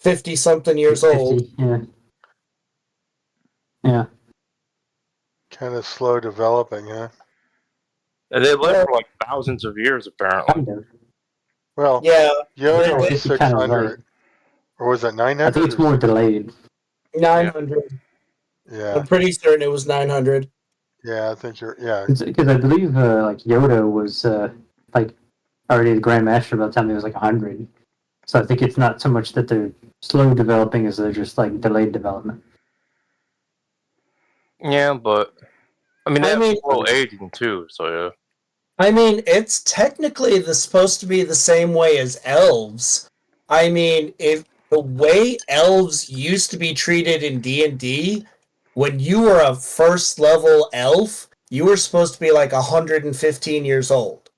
50-something years 50, old. yeah. Yeah. Kind of slow developing, huh? And they live for like thousands of years, apparently. Kind of. Well, Yeah, Yoda Yeah, was it's kind of 600, like- or was it I 900? think it's more delayed. 900. Yeah, I'm pretty certain it was 900. yeah, I think you're. Yeah, Because I believe like Yoda was like already the Grand Master by the time he was like 100. So I think it's not so much that they're slow developing as they're just like delayed development. Yeah, but I mean, they I have mean- people aging too, so yeah. I mean, it's technically supposed to be the same way as elves. I mean, if the way elves used to be treated in D&D, when you were a first level elf, you were supposed to be like 115 years old.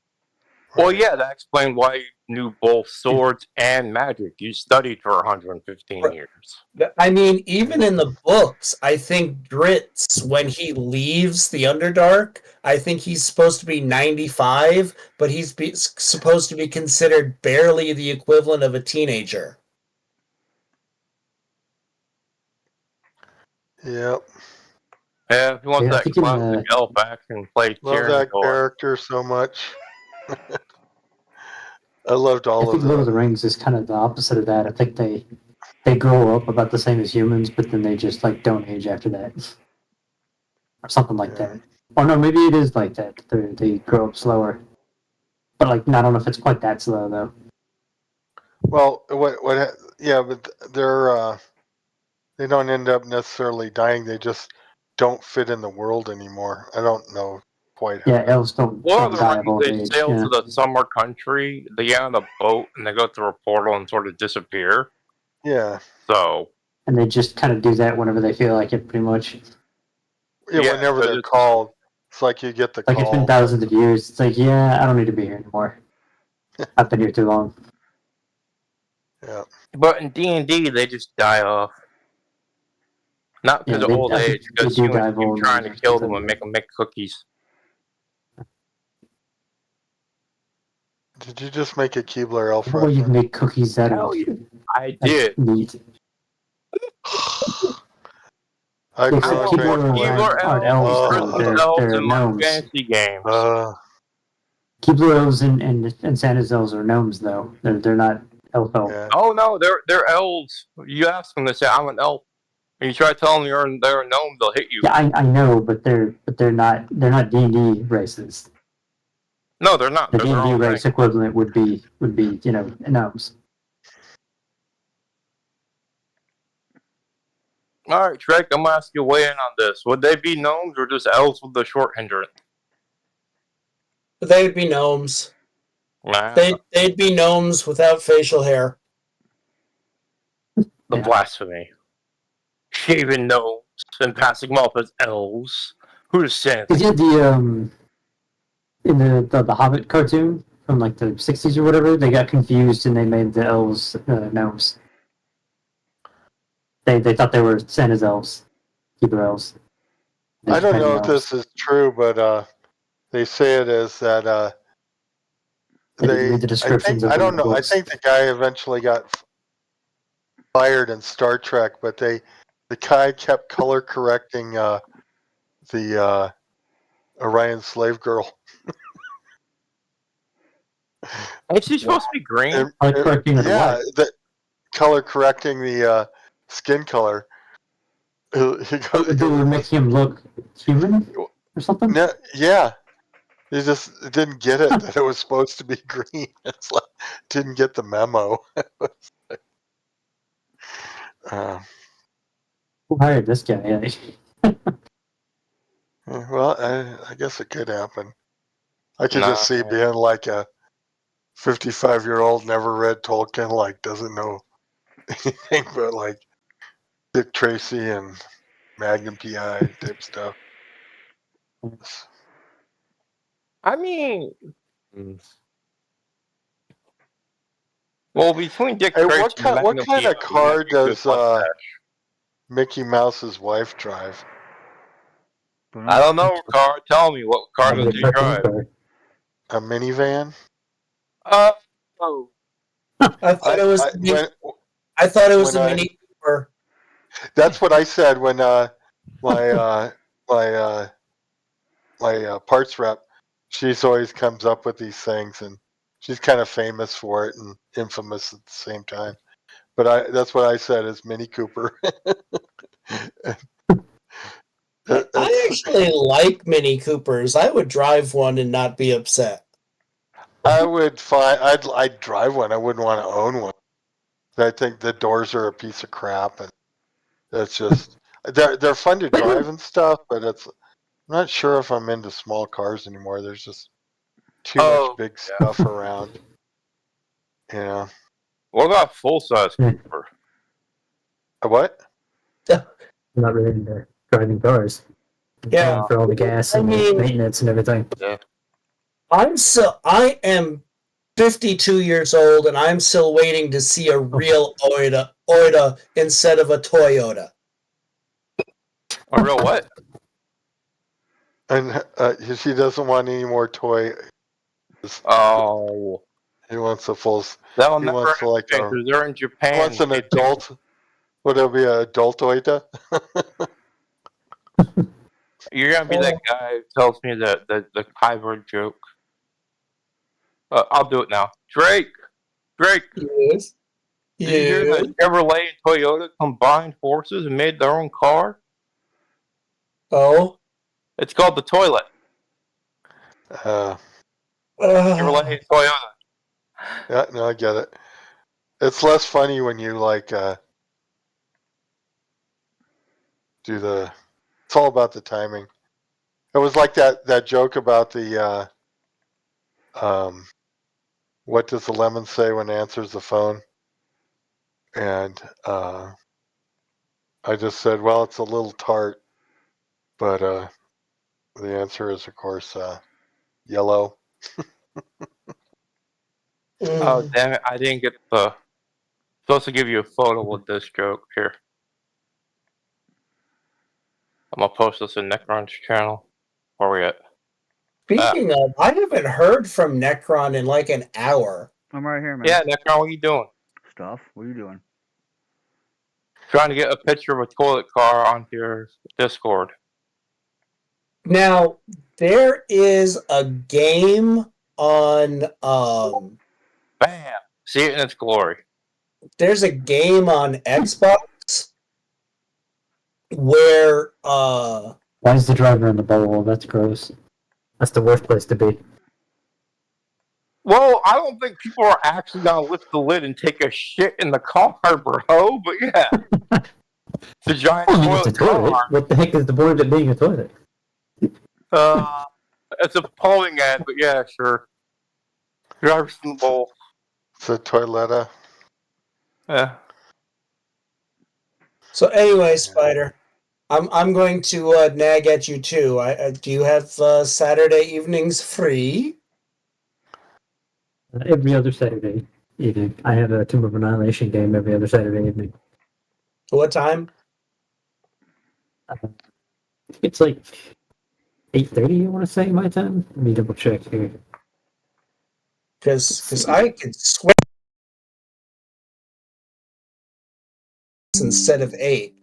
Well, yeah, that explained why you knew both swords and magic. You studied for 115 Right. years. I mean, even in the books, I think Dritz, when he leaves the Underdark, I think he's supposed to be 95, but he's supposed to be considered barely the equivalent of a teenager. yep. Yeah, if you want Yeah, I that think in, classic elf action, play Love Tyranny that Gore. character so much. I loved I all think of Lord of the them. Rings is kind of the opposite of that. I think they grow up about the same as humans, but then they just like don't age after that, or something like Yeah. that. Or no, maybe it is like that. They grow up slower, but like I don't know if it's quite that slow though. Well, yeah, but they don't end up necessarily dying. They just don't fit in the world anymore. I don't know quite how. Yeah, elves don't, Lord don't of the die of Rings, old they age. sail Yeah. to the summer country, they get on a boat, and they go through a portal and sort of disappear. Yeah. So, And they just kind of do that whenever they feel like it, pretty much. Yeah, Yeah, whenever but they're it's- called, it's like you get the Like it's been call. thousands of years. It's like, yeah, I don't need to be here anymore. I've been here too long. Yeah. but in D&D, they just die off. Not because Yeah, of old I think age, because they do humans die of keep old trying age to or kill them something. and make them make cookies. Did you just make a Keebler Elf Well, you can reference? make cookies out Hell of yeah. I did. meat. I Except grew up people in Keebler aren't elves, Oh. elves, though. Christmas elves, They're and my gnomes. fantasy games. Keebler elves and Santa's elves are gnomes, though. They're not elf elves. yeah. Oh no, they're elves. You ask them, they say, I'm an elf. When you try telling them they're a gnome, they'll hit you. Yeah, I know, but they're not D&D races. No, they're not. The They're their D&D own race thing. equivalent would be gnomes. All right, Shrek, I'm gonna ask you to weigh in on this. Would they be gnomes or just elves with the short hindrance? They'd be gnomes. Nah, They'd be gnomes without facial hair. the Yeah. blasphemy. Shaving gnomes and passing them off as elves. Who'd say Did you the in the Hobbit cartoon from like the 60s or whatever? They got confused and they made the elves gnomes. They thought they were Santa's elves, Hebrew elves. They I just don't made know them if elves. this is true, but they say it is that They didn't read the descriptions of I the don't know. I books. think the guy eventually got fired in Star Trek, but the guy kept color correcting the Orion slave girl. Ain't she supposed to be green? Color correcting of the yeah, what? the color correcting the skin color. He goes, They were making him look human or something? no, yeah. He just didn't get it that it was supposed to be green. It's like didn't get the memo. Who hired this guy? Well, I guess it could happen. I could Nah, just see man. being like a 55-year-old, never read Tolkien, like doesn't know anything but like Dick Tracy and Magnum PI type stuff. I mean, well, between Dick Hey, Tracy what and kind Magnum of PI, car you might be a does good mustache. Mickey Mouse's wife drive? I don't know, car. Tell me, what car does he drive? A minivan? Oh, I thought it was. I thought it was when a I- Mini Cooper. That's what I said when my parts rep. She's always comes up with these things, and she's kind of famous for it and infamous at the same time. But that's what I said is Mini Cooper. I actually like Mini Coopers. I would drive one and not be upset. I would find I'd drive one. I wouldn't want to own one. I think the doors are a piece of crap, and it's just they're fun to drive and stuff. But I'm not sure if I'm into small cars anymore. There's just too much big stuff around. Yeah. what about full size Cooper? A what? Not really into driving cars. Yeah. Paying for all the gas and maintenance and everything. I am 52 years old, and I'm still waiting to see a real Oida instead of a Toyota. A real what? And she doesn't want any more toy. Oh, He wants a full. that'll He never wants like happen because they're in Japan. He wants an adult. Would it be an adult Oida? You're gonna be that guy who tells me the hybrid joke. I'll do it now. Drake. Yes. Did you hear that Chevrolet and Toyota combined forces and made their own car? Oh. It's called the Toilet. Chevrolet and Toyota. Yeah, no, I get it. It's less funny when you like do the. It's all about the timing. It was like that joke about the what does the lemon say when it answers the phone? And I just said, well, it's a little tart, but the answer is, of course, yellow. Oh, damn it. I didn't get the... Supposed to give you a photo with this joke. Here. I'm gonna post this in Necron's channel. Where we at? Speaking of, I haven't heard from Necron in like an hour. I'm right here, man. Yeah, Necron, what are you doing? Stuff. What are you doing? Trying to get a picture of a toilet car onto your Discord. Now, there is a game on Bam! See it in its glory. there's a game on Xbox where Why is the driver in the bowl? That's gross. That's the worst place to be. Well, I don't think people are actually gonna lift the lid and take a shit in the car, bro. But yeah, the giant I mean, it's a toilet toilet. car. What the heck is the point of it being a toilet? It's appalling ad, but yeah, sure. Drivers in the bowl. It's a toiletta. Yeah. so anyway, Spider, I'm going to nag at you too. Do you have Saturday evenings free? Every other Saturday evening. I have a Tomb of Annihilation game every other Saturday evening. What time? It's like 8:30, I want to say, my time. Let me double check here. Because I could swear instead of 8.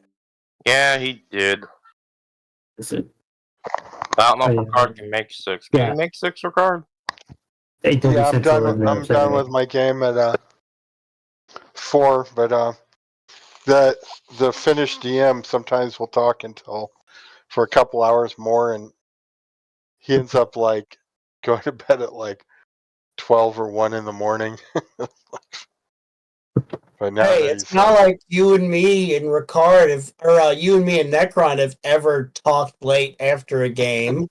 Yeah, he did. Is it I don't know Oh, if yeah. Ricard can make 6. Can Yeah. you make 6, Ricard? 8:30 Yeah, I'm Central done. every I'm other done Saturday. with my game at 4. But the finished DM sometimes will talk until for a couple hours more, and he ends up like going to bed at like 12 or 1 in the morning. But now Hey, that it's he's, not like you and me and Ricard have, or you and me and Necron have ever talked late after a game.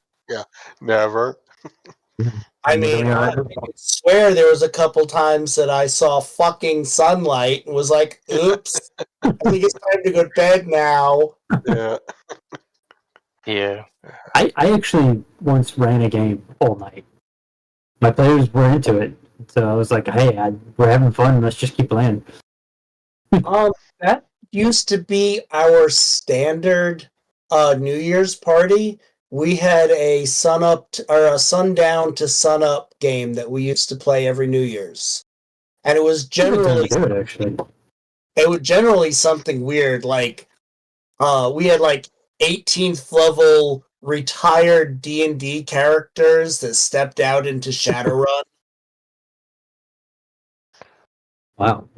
never. I mean, I could swear there was a couple times that I saw fucking sunlight and was like, oops, I think it's time to go to bed now. Yeah. Yeah. I actually once ran a game all night. My players were into it. So I was like, hey, we're having fun. Let's just keep playing. That used to be our standard New Year's party. We had a or a sundown to sunup game that we used to play every New Year's, and it was generally do it, actually. something weird. Like we had like 18th level retired D&D characters that stepped out into Shadowrun. Wow.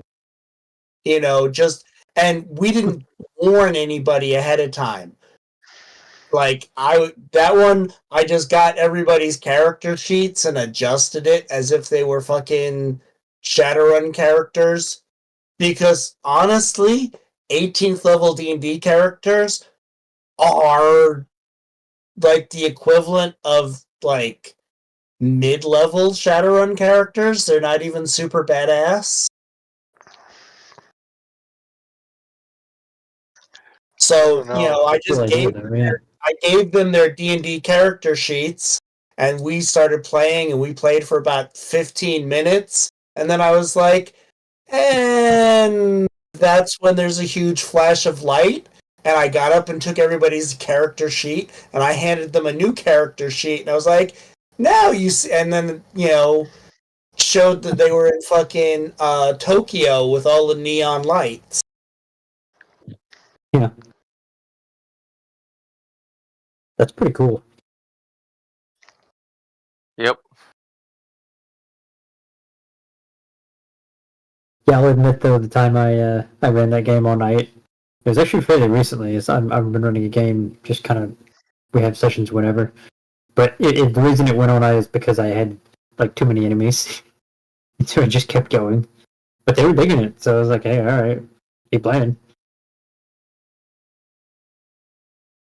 You know, and we didn't warn anybody ahead of time. Like that one, I just got everybody's character sheets and adjusted it as if they were fucking Shadowrun characters. Because honestly, 18th level D&D characters are like the equivalent of like mid-level Shadowrun characters. They're not even super badass. So, I just I gave them their D&D character sheets, and we started playing, and we played for about 15 minutes, and then I was like, and that's when there's a huge flash of light, and I got up and took everybody's character sheet, and I handed them a new character sheet, and I was like, now you see, and then, showed that they were in fucking Tokyo with all the neon lights. Yeah. That's pretty cool. Yep. Yeah, I'll admit though, the time I ran that game all night, it was actually fairly recently. I've been running a game just kind of, we have sessions whenever, but the reason it went all night is because I had like too many enemies, so I just kept going. But they were digging it, so I was like, hey, all right, keep playing.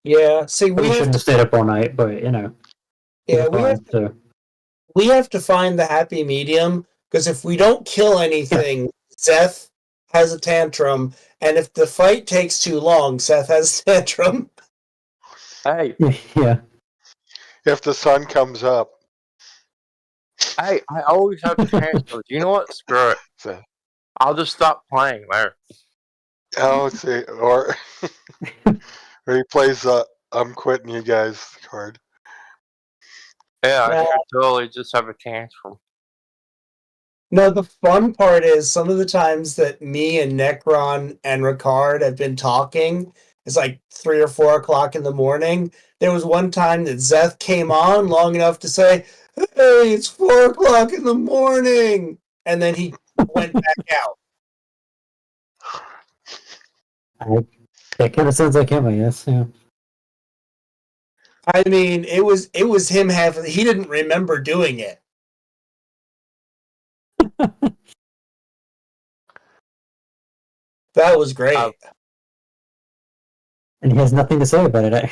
Yeah, see, We shouldn't have stayed up all night, but Yeah, so. we have to find the happy medium, because if we don't kill anything, Seth has a tantrum, and if the fight takes too long, Seth has a tantrum. Hey, Yeah. If the sun comes up, I always have the answer. You know what? Screw it. so- I'll just stop playing there. oh, see, or he plays I'm quitting you guys card. Yeah, I Yeah. should totally just have a tantrum. No, the fun part is some of the times that me and Necron and Ricard have been talking, it's like 3 or 4 o'clock in the morning. There was one time that Zeth came on long enough to say, hey, it's 4 o'clock in the morning. And then he went back out. I That kind of sounds like him, I guess. Yeah. I mean, it was him having. He didn't remember doing it. That was great. And he has nothing to say about it.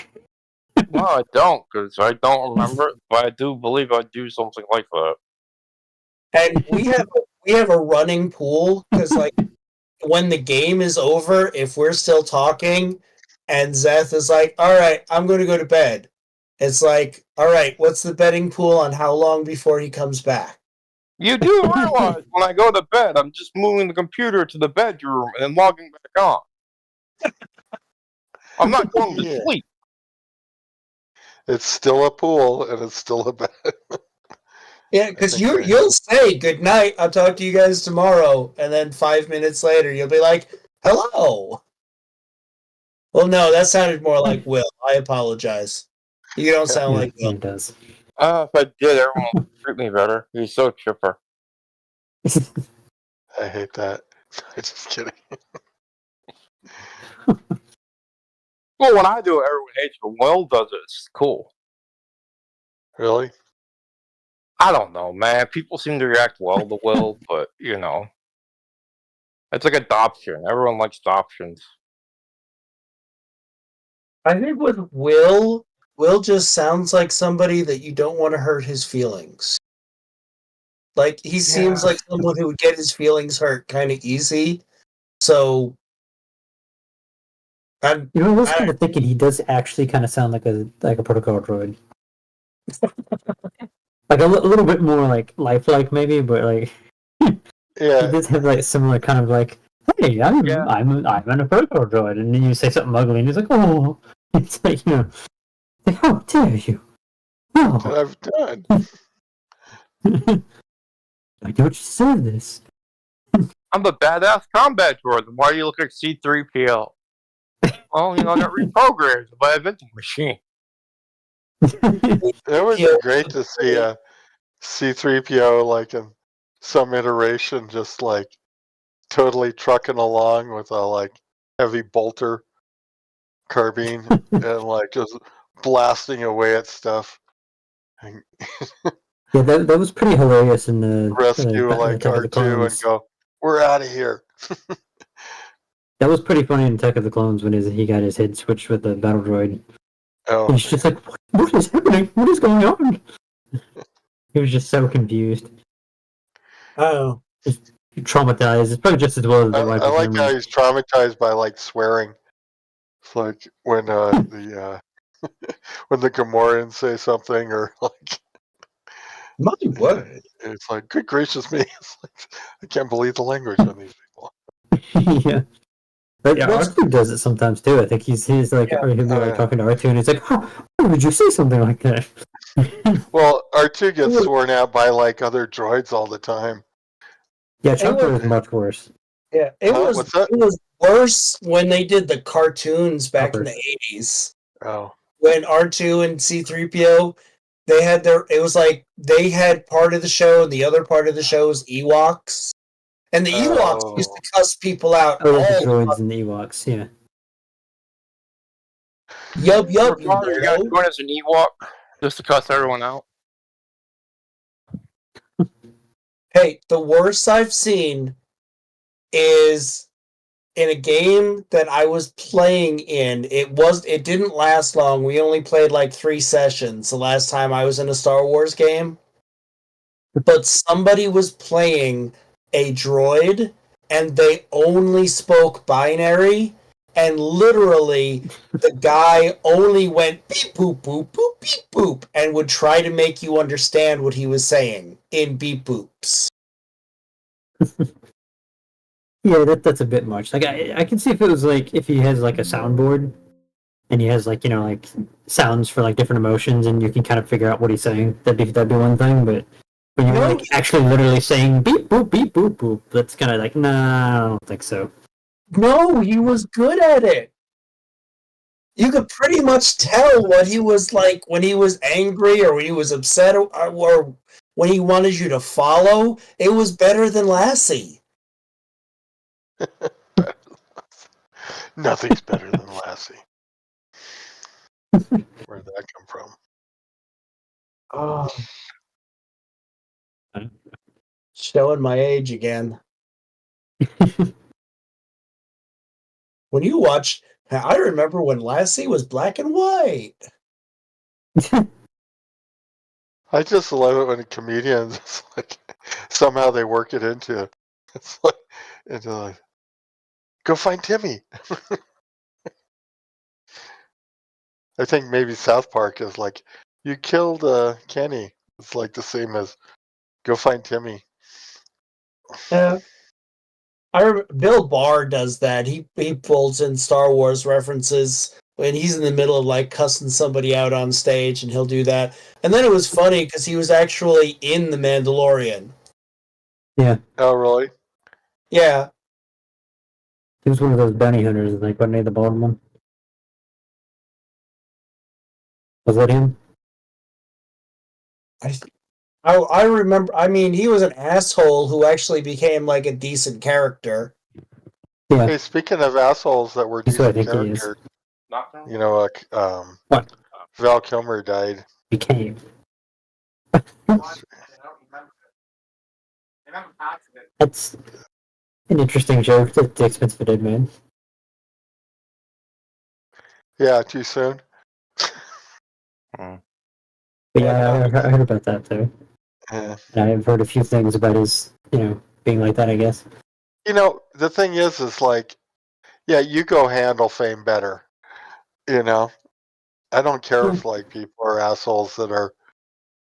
No, I don't, because I don't remember it, but I do believe I'd do something like that. And we have a running pool because like when the game is over, if we're still talking, and Zeth is like, "All right, I'm going to go to bed," it's like, "All right, what's the betting pool on how long before he comes back?" You do realize when I go to bed, I'm just moving the computer to the bedroom and then logging back on. I'm not going to Yeah. sleep. It's still a pool and it's still a bed. Yeah, because think I- you'll say good night. I'll talk to you guys tomorrow, and then 5 minutes later you'll be like, "Hello." Well, no, that sounded more like Will. I apologize. You don't sound like Yeah, Will. he does. If I did, everyone would treat me better. He's so chipper. I hate that. I'm just kidding. Well, when I do it, everyone hates it. When Will does it, it's cool. Really? I don't know, man. People seem to react well to Will, but, it's like adoption. Everyone likes adoptions. I think with Will just sounds like somebody that you don't want to hurt his feelings. Like he seems like someone who would get his feelings hurt kind of easy. So I'm You know, I was I- kind of thinking he does actually kind of sound like a protocol droid. Like a little bit more like lifelike maybe, but like he Yeah. does have like similar kind of like, hey, I'm Yeah. I'm a protocol droid, and then you say something ugly, and he's like, oh, it's like like, how dare you? What No, I've done. I don't deserve this. I'm the badass combat droid. Why do you look like C-3PO? Well, I got reprogrammed by a vending machine. It would be Yeah. great to see a C3PO like in some iteration just like totally trucking along with a like heavy bolter carbine and like just blasting away at stuff and Yeah, that was pretty hilarious in the rescue like Attack of the R2 and Clones. go, we're out of here. That was pretty funny in Attack of the Clones when he got his head switched with the battle droid. Oh, He's just like, what is happening? What is going on? He was just so confused. oh. Traumatized. It's probably just as well as I the wife like how he's traumatized by like swearing. It's like when the when the Gamorreans say something or like My word. it's like good gracious me. It's like, I can't believe the language on these people. Yeah. But yeah, What's- Arthur does it sometimes too. I think he's like, Yeah. or he'll be Oh, like yeah. talking to R2 and he's like, oh, why would you say something like that? Well, R2 gets Ooh. sworn at by like other droids all the time. Yeah, It Chopper was- is much worse. Yeah, it Huh? was What's that? it was worse when they did the cartoons back in Choppers. the 80s. Oh, When R2 and C3PO, they had it was like they had part of the show and the other part of the show was Ewoks. And the Ewoks used to cuss people out Oh, like the all droids and the Ewoks, yeah. yup, you Ricardo, you're gonna know. join us an Ewok just to cuss everyone out? Hey, the worst I've seen is in a game that I was playing in. It didn't last long. We only played like 3 sessions the last time I was in a Star Wars game. But somebody was playing a droid and they only spoke binary, and literally the guy only went beep boop boop boop beep boop and would try to make you understand what he was saying in beep boops. Yeah, that's a bit much. Like I can see if it was like if he has like a soundboard and he has like like sounds for like different emotions and you can kind of figure out what he's saying. That'd be one thing. But when you're No. like actually literally saying beep boop boop, that's kind of like nah, I don't think so. No, he was good at it. You could pretty much tell what he was like when he was angry or when he was upset or when he wanted you to follow. It was better than Lassie. Nothing's better than Lassie. Where'd that come from? Oh. Showing my age again. When you watch, I remember when Lassie was black and white. I just love it when comedians, it's like, somehow they work it into, it's like, go find Timmy. I think maybe South Park is like, you killed Kenny. It's like the same as, go find Timmy. Yeah. Bill Barr does that. He pulls in Star Wars references when he's in the middle of like cussing somebody out on stage, and he'll do that. And then it was funny because he was actually in The Mandalorian. Oh, really? Yeah. He was one of those bounty hunters, like, wasn't he the bald one? Was that him? I remember. I mean, he was an asshole who actually became like a decent character. Yeah, Hey, speaking of assholes that were that's what I decent think he is. characters, Not you know, What? Val Kilmer died. Became. That's an interesting joke. At the expense of a dead man. Yeah, too soon. But yeah, I heard about that too. Yeah. And I've heard a few things about his, being like that, I guess. You know, the thing is like, yeah, you go handle fame better. You know, I don't care if like people are assholes that are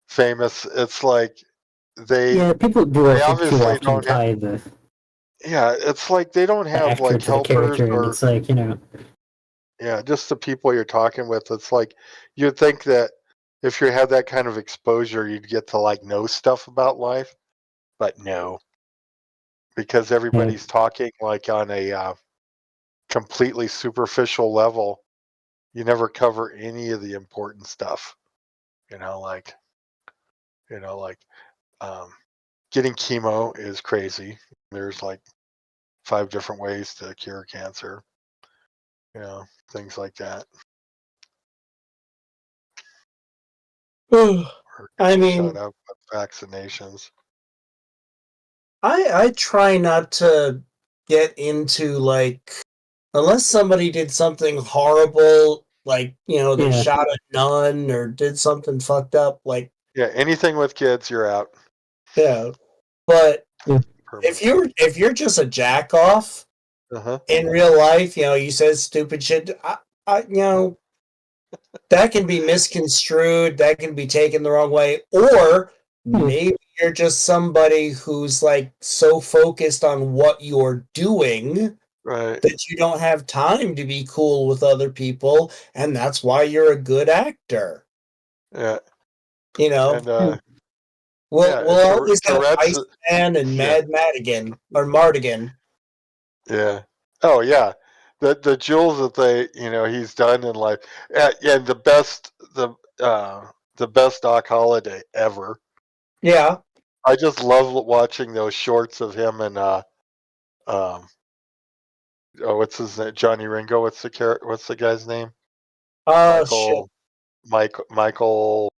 famous. It's like Yeah, people do they also too obviously often don't have. tie the Yeah, it's like they don't have actor like to the helpers character, and or it's like, yeah, just the people you're talking with. It's like you'd think that if you had that kind of exposure, you'd get to like know stuff about life, but no, because everybody's talking like on a completely superficial level. You never cover any of the important stuff. You know, like getting chemo is crazy. There's like 5 different ways to cure cancer. You know, things like that. Or I mean, shut up with vaccinations. I try not to get into like, unless somebody did something horrible, like they Yeah. shot a nun or did something fucked up, like Yeah, anything with kids, you're out. yeah. But Permanently. if you're just a jack off Uh-huh. in real life, you said stupid shit. That can be misconstrued. That can be taken the wrong way, or maybe you're just somebody who's like so focused on what you're doing Right. that you don't have time to be cool with other people, and that's why you're a good actor. Yeah. And And we'll always have Tourette's. Iceman and Yeah. Madigan or Mardigan. Yeah. Oh yeah. The jewels that he's done in life, and the best Doc Holliday ever. Yeah. I just love watching those shorts of him and what's his name? Johnny Ringo. What's the guy's name? Shit. Michael.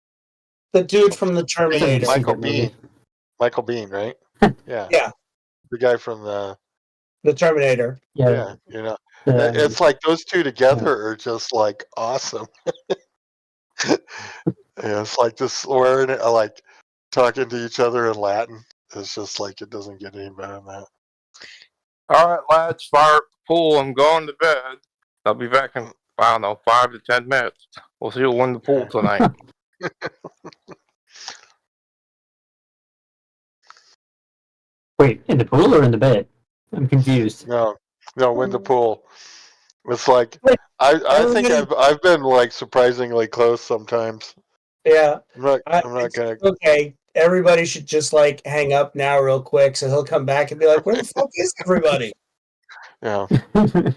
The dude from the Terminator. Michael Biehn. Michael Biehn, right? Yeah. Yeah. The guy from the Terminator. Yeah, it's like those two together are just like awesome. Yeah, it's like just swearing, like talking to each other in Latin. It's just like it doesn't get any better than that. All right, lads, fire up the pool. I'm going to bed. I'll be back in, I don't know, 5 to 10 minutes. We'll see who won the pool tonight. Wait, in the pool or in the bed? I'm confused. No, win the pool. It's like I think I've been like surprisingly close sometimes. Yeah. I'm not gonna. Okay, everybody should just like hang up now real quick, so he'll come back and be like, "Where the fuck is everybody?" Yeah, I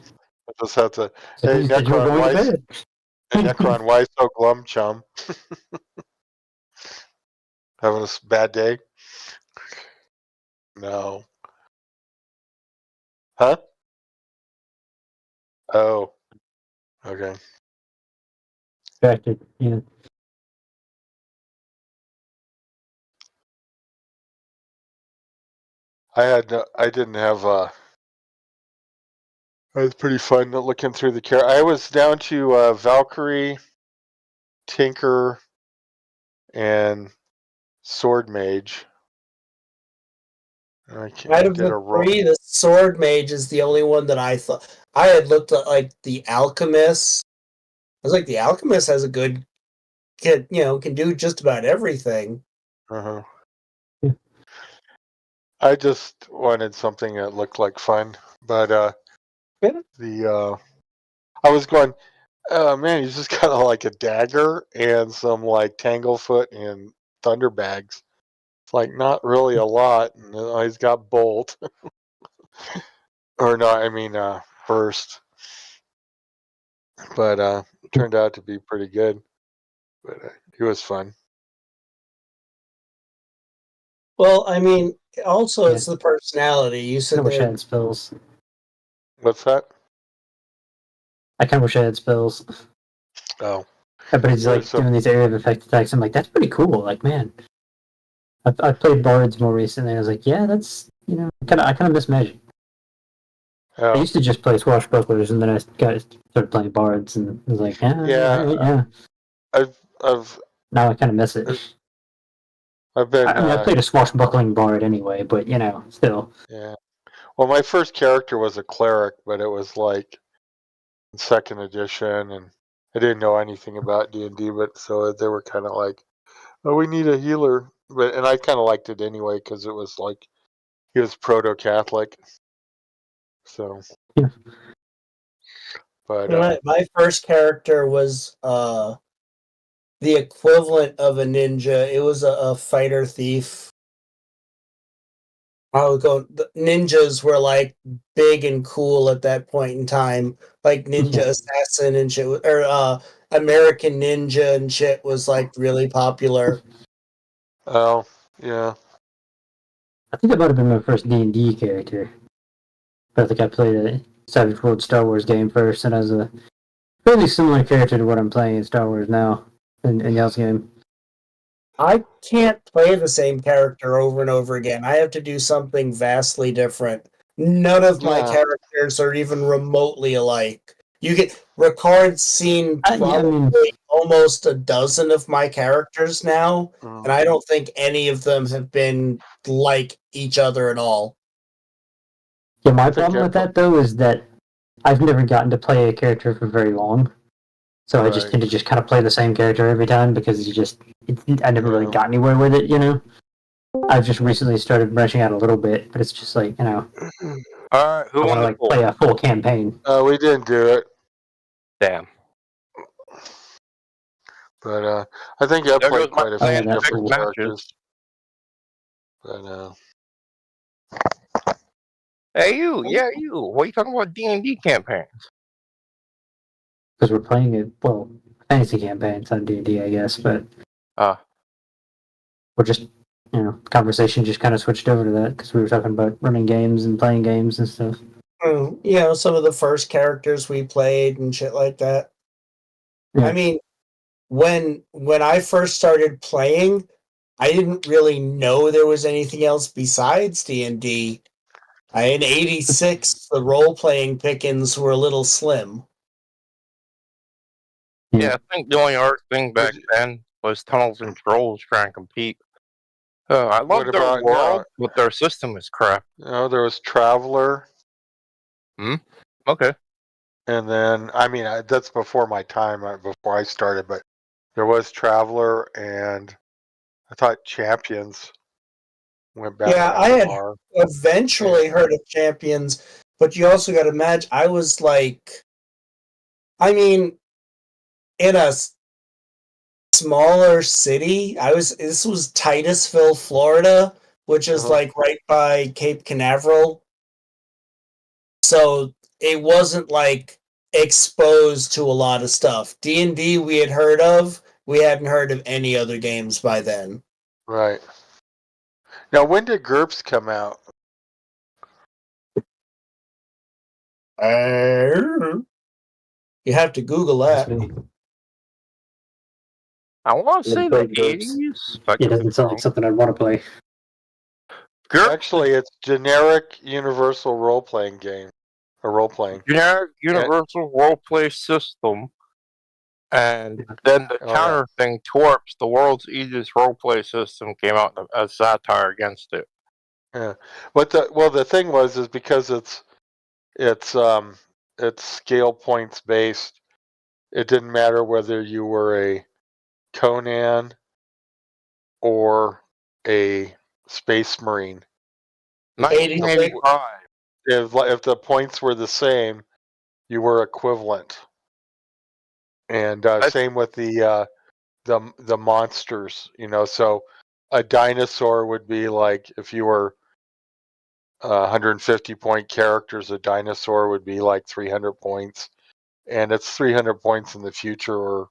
just have to. So Hey, you said you were going to bed. Necron, why so glum, chum? Having a bad day? No. Huh? Oh. Okay. Distracted. Yeah. I didn't have it was pretty fun looking through the care. I was down to Valkyrie, Tinker, and Sword Mage. And Out of did the a roll. three, the sword mage is the only one that I thought I had looked at, like the alchemist. I was like, the alchemist has a good, can do just about everything. Uh-huh. Yeah. I just wanted something that looked like fun, but Yeah. I was going, oh man, he's just got like a dagger and some like Tanglefoot and Thunderbags. It's like not really a lot, and he's got Bolt, or no, I mean Burst, but it turned out to be pretty good. But he was fun. Well, I mean, also Yeah. it's the personality. You I said wish I there. had spells. What's that? I kind of wish I had spells. Oh, But he's Yeah, like so- doing these area of effect attacks. I'm like, that's pretty cool. Like, man, I've played bards more recently. I was like, yeah, that's I kind of miss magic. I oh. used to just play swashbucklers, and then I started playing bards, and I was like, yeah, Yeah. alright, yeah. I've Now I kind of miss it. I've been I mean, I played a swashbuckling bard anyway, but still. yeah. Well, my first character was a cleric, but it was like in second edition, and I didn't know anything about D&D, but so they were kind of like, "Oh, we need a healer," and I kind of liked it anyway because it was like he was proto-Catholic, so. Yeah. But My first character was the equivalent of a ninja. It was a fighter thief. The ninjas were like big and cool at that point in time, like Ninja Yeah. Assassin and shit, or American Ninja and shit was like really popular. oh yeah, I think that might have been my first D&D character. But I think I played a Savage World Star Wars game first, and I was a fairly similar character to what I'm playing in Star Wars now in y'all's game. I can't play the same character over and over again. I have to do something vastly different. None of my Yeah. characters are even remotely alike. Ricard's seen I mean- probably almost a dozen of my characters now, Mm. and I don't think any of them have been like each other at all. Yeah, my think problem I with that though is that I've never gotten to play a character for very long, so I just Right. tend to just kind of play the same character every time because I never really Yeah. got anywhere with it. I've just recently started branching out a little bit, but it's just like All right, who I want won to the like poll? play a full campaign. We didn't do it, Damn. but I think I There played goes my quite a plan few to different fix matches. characters. But Hey, you. Yeah, you. What are you talking about D&D campaigns? Because we're playing it, well, fantasy campaigns on D&D, I guess, but we're just, conversation just kind of switched over to that because we were talking about running games and playing games and stuff. Some of the first characters we played and shit like that. Yeah. I mean, when I first started playing, I didn't really know there was anything else besides D&D. In '86, the role-playing pickings were a little slim. Yeah, I think the only hard thing back then was Tunnels and Trolls trying to compete. I What love their about world, but their system is crap. there was Traveler, Okay. and then that's before my time, before I started. But there was Traveler, and I thought Champions went back. Yeah, around I the had bar. eventually heard of Champions, but you also got to imagine I was like, in a smaller city. This was Titusville, Florida, which is Uh-huh. like right by Cape Canaveral. So it wasn't like exposed to a lot of stuff. D&D we had heard of. We hadn't heard of any other games by then. Right. Now, when did GURPS come out? You have to Google That's that. me. I want to Little say the play groups. 80s. But It doesn't sound like something I'd want to play. Actually, it's generic universal role playing game, or role playing. generic universal roleplay system, and then the Oh, yeah. counter thing, Torps, the world's easiest roleplay system, came out as satire against it. Yeah. The thing was because it's scale points based. It didn't matter whether you were a Conan or a Space Marine. 1985. If the points were the same, you were equivalent. And same with the monsters. So a dinosaur would be like, if you were 150 point characters, a dinosaur would be like 300 points, and it's 300 points in the future or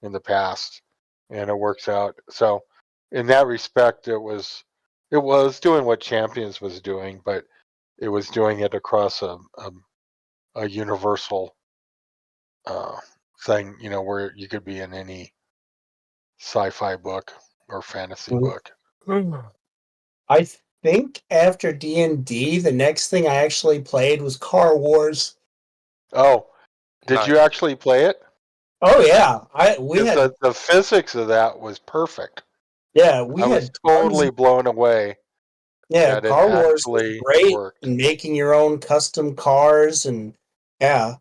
in the past, and it works out. So in that respect, it was doing what Champions was doing, but it was doing it across a universal thing, where you could be in any sci-fi book or fantasy book. I think after D&D, the next thing I actually played was Car Wars. Oh, did Nice. you actually play it? Oh yeah, we Because had the physics of that was perfect. yeah we I had was totally blown away yeah that it Car Wars was actually great, worked. and making your own custom cars and yeah.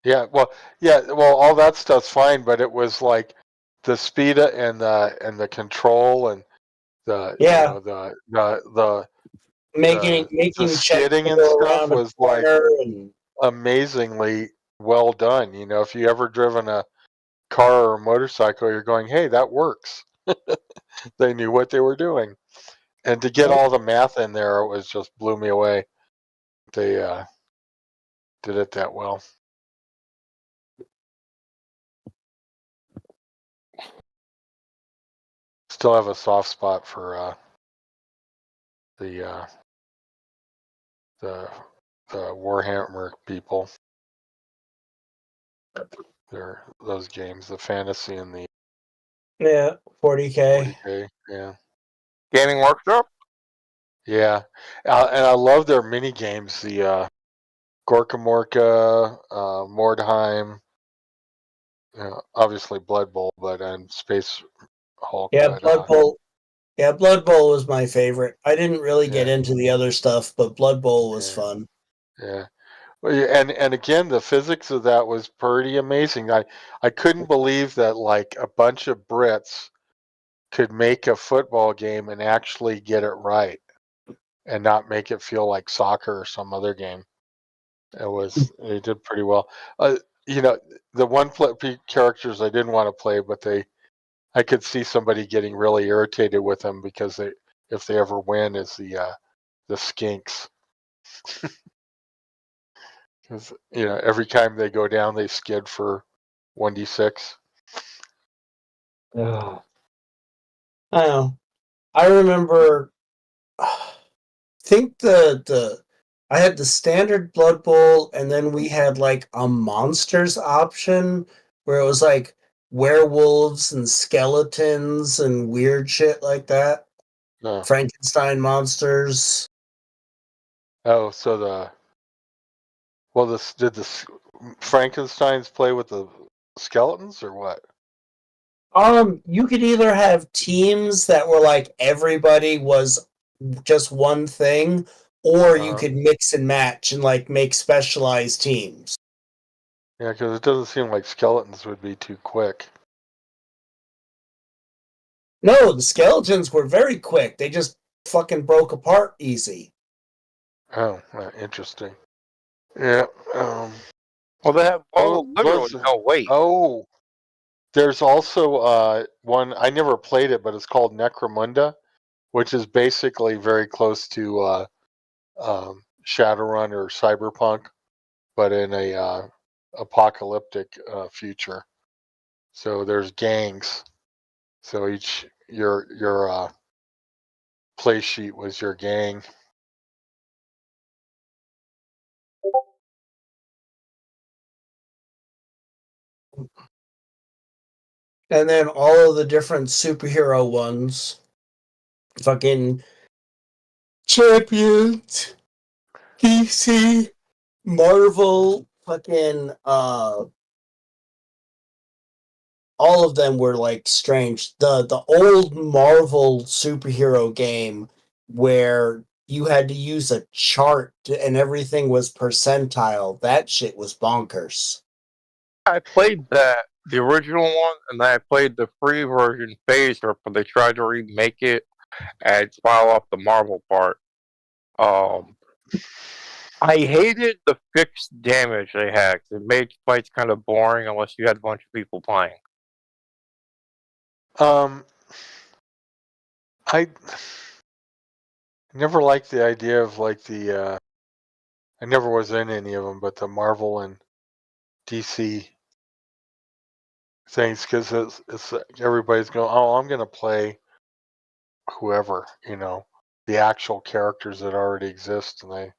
Yeah, well, all that stuff's fine, but it was like the speed and the control and the Yeah. the Making checks skidding to and go stuff around a was like corner and amazingly well done. If you ever driven a car or a motorcycle, you're going, hey, that works. They knew what they were doing, and to get all the math in there, it was just blew me away. They did it that well. Still have a soft spot for the Warhammer people. They're those games, the fantasy and the yeah 40K. 40K. Yeah, Gaming Workshop? yeah, and I love their mini games. The Gorka Morka, Mordheim, obviously Blood Bowl, but Space Hulk. Yeah, But, Blood Bowl. Yeah, Blood Bowl was my favorite. I didn't really get Yeah. into the other stuff, but Blood Bowl was Yeah. fun. Yeah. Well, and again, the physics of that was pretty amazing. I couldn't believe that like a bunch of Brits could make a football game and actually get it right, and not make it feel like soccer or some other game. They did pretty well. The one characters I didn't want to play, but I could see somebody getting really irritated with them because if they ever win, is the skinks. Because every time they go down, they skid for 1d6. Oh. I know. I remember. I think I had the standard Blood Bowl, and then we had like a monsters option where it was like werewolves and skeletons and weird shit like that. No. Frankenstein monsters. Oh, so did the Frankensteins play with the skeletons or what? You could either have teams that were like everybody was just one thing, or you could mix and match and like make specialized teams. Yeah, because it doesn't seem like skeletons would be too quick. No, the skeletons were very quick. They just fucking broke apart easy. Oh, interesting. Yeah. Well, they have all the liver with no weight. Oh, there's also one I never played it, but it's called Necromunda, which is basically very close to Shadowrun or Cyberpunk, but in a apocalyptic future. So there's gangs. So your play sheet was your gang. And then all of the different superhero ones. Fucking Champions, DC, Marvel, fucking all of them were like strange. The old Marvel superhero game where you had to use a chart and everything was percentile. That shit was bonkers. I played the original one, and then I played the free version Phase Rip, but they tried to remake it and file off the Marvel part. I hated the fixed damage they had. 'Cause it made fights kind of boring unless you had a bunch of people playing. I never liked the idea of like the. I never was in any of them, but the Marvel and DC things, because it's everybody's going, oh, I'm going to play whoever, the actual characters that already exist, and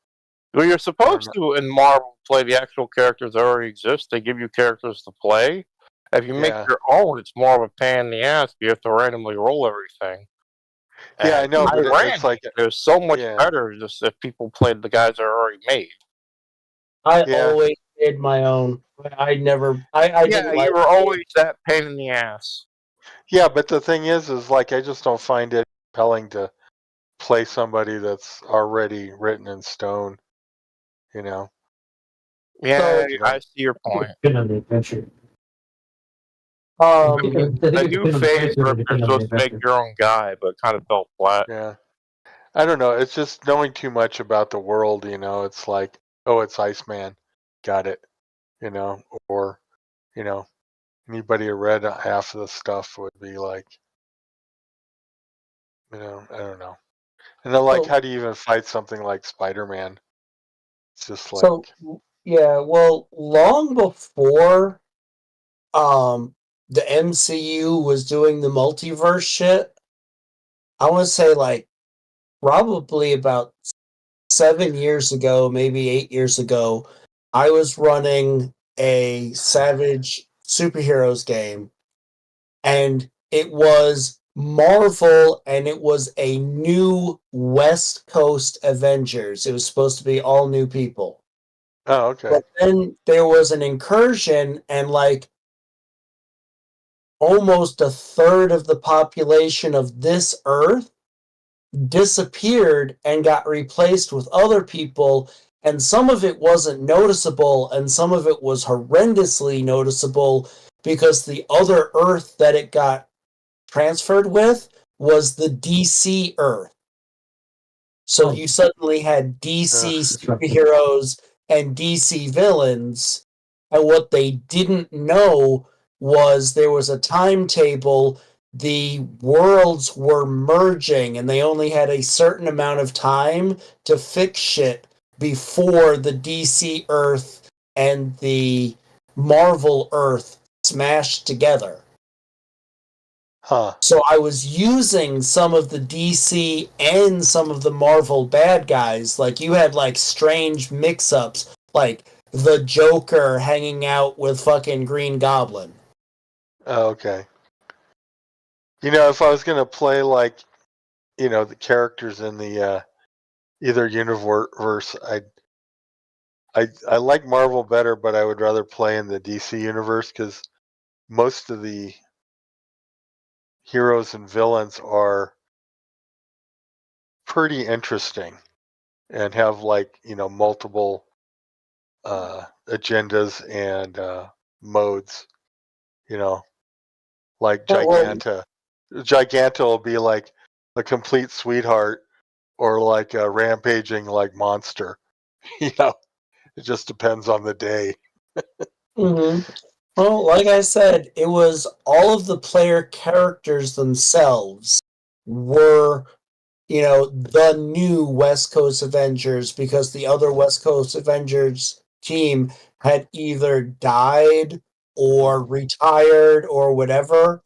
Well, you're supposed to in Marvel play the actual characters that already exist. They give you characters to play. If you make Yeah. your own, it's more of a pain in the ass. You have to randomly roll everything. Yeah, I know, but it's like it was so much yeah. better just if people played the guys that are already made. I Yeah. always did my own. I never. I Yeah, didn't like. you were always that pain in the ass. Yeah, but the thing is like I just don't find it compelling to play somebody that's already written in stone. Yeah, So- I see your point. Depend on the adventure. Um, I think The it depends new on the phase character, where it you're depends on the supposed to make adventure. your own guy, but it kind of fell flat. Yeah. I don't know. It's just knowing too much about the world, it's like, oh, it's Iceman. Got it. Or, anybody who read half of the stuff would be like, I don't know. And then, like, So- how do you even fight something like Spider-Man? It's just like, So yeah, well, long before the MCU was doing the multiverse shit, I want to say like probably about 7 years ago, maybe 8 years ago, I was running a Savage Superheroes game, and it was Marvel, and it was a new West Coast Avengers. It was supposed to be all new people. oh, okay. But then there was an incursion, and like almost a third of the population of this Earth disappeared and got replaced with other people. And some of it wasn't noticeable, and some of it was horrendously noticeable because the other Earth that it got transferred with was the DC Earth. So Oh. you suddenly had DC superheroes and DC villains, and what they didn't know was there was a timetable. The worlds were merging, and they only had a certain amount of time to fix shit before the DC Earth and the Marvel Earth smashed together. Huh. So I was using some of the DC and some of the Marvel bad guys. Like you had like strange mix-ups, like the Joker hanging out with fucking Green Goblin. Oh, okay. If I was going to play like, the characters in the either universe, I like Marvel better, but I would rather play in the DC universe because most of the heroes and villains are pretty interesting and have like multiple agendas and modes. Like Well, Giganta will be like a complete sweetheart or like a rampaging like monster. It just depends on the day. Mm-hmm. Well, like I said, it was all of the player characters themselves were, the new West Coast Avengers because the other West Coast Avengers team had either died or retired or whatever.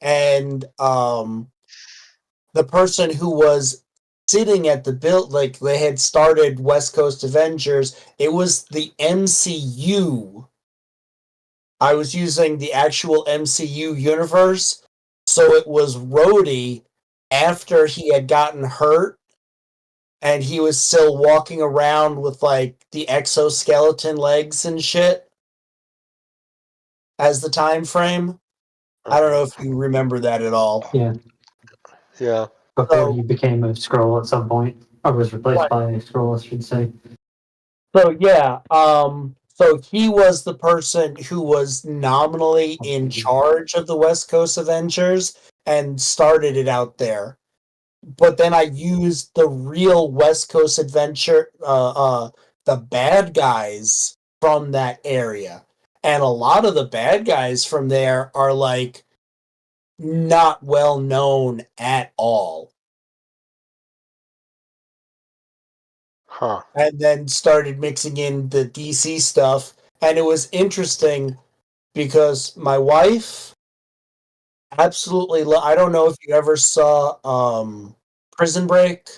And the person who was sitting at the build, like they had started West Coast Avengers, it was the MCU I was using the actual MCU universe, so it was Rhodey after he had gotten hurt, and he was still walking around with like the exoskeleton legs and shit as the time frame. I don't know if you remember that at all. Yeah, Yeah. before So- he became a scroll at some point, or was replaced by a scroll, I should say. So yeah, so he was the person who was nominally in charge of the West Coast Avengers and started it out there. But then I used the real West Coast Adventure, the bad guys from that area, and a lot of the bad guys from there are like not well known at all. Huh. And then started mixing in the DC stuff. And it was interesting because my wife absolutely I don't know if you ever saw Prison Break.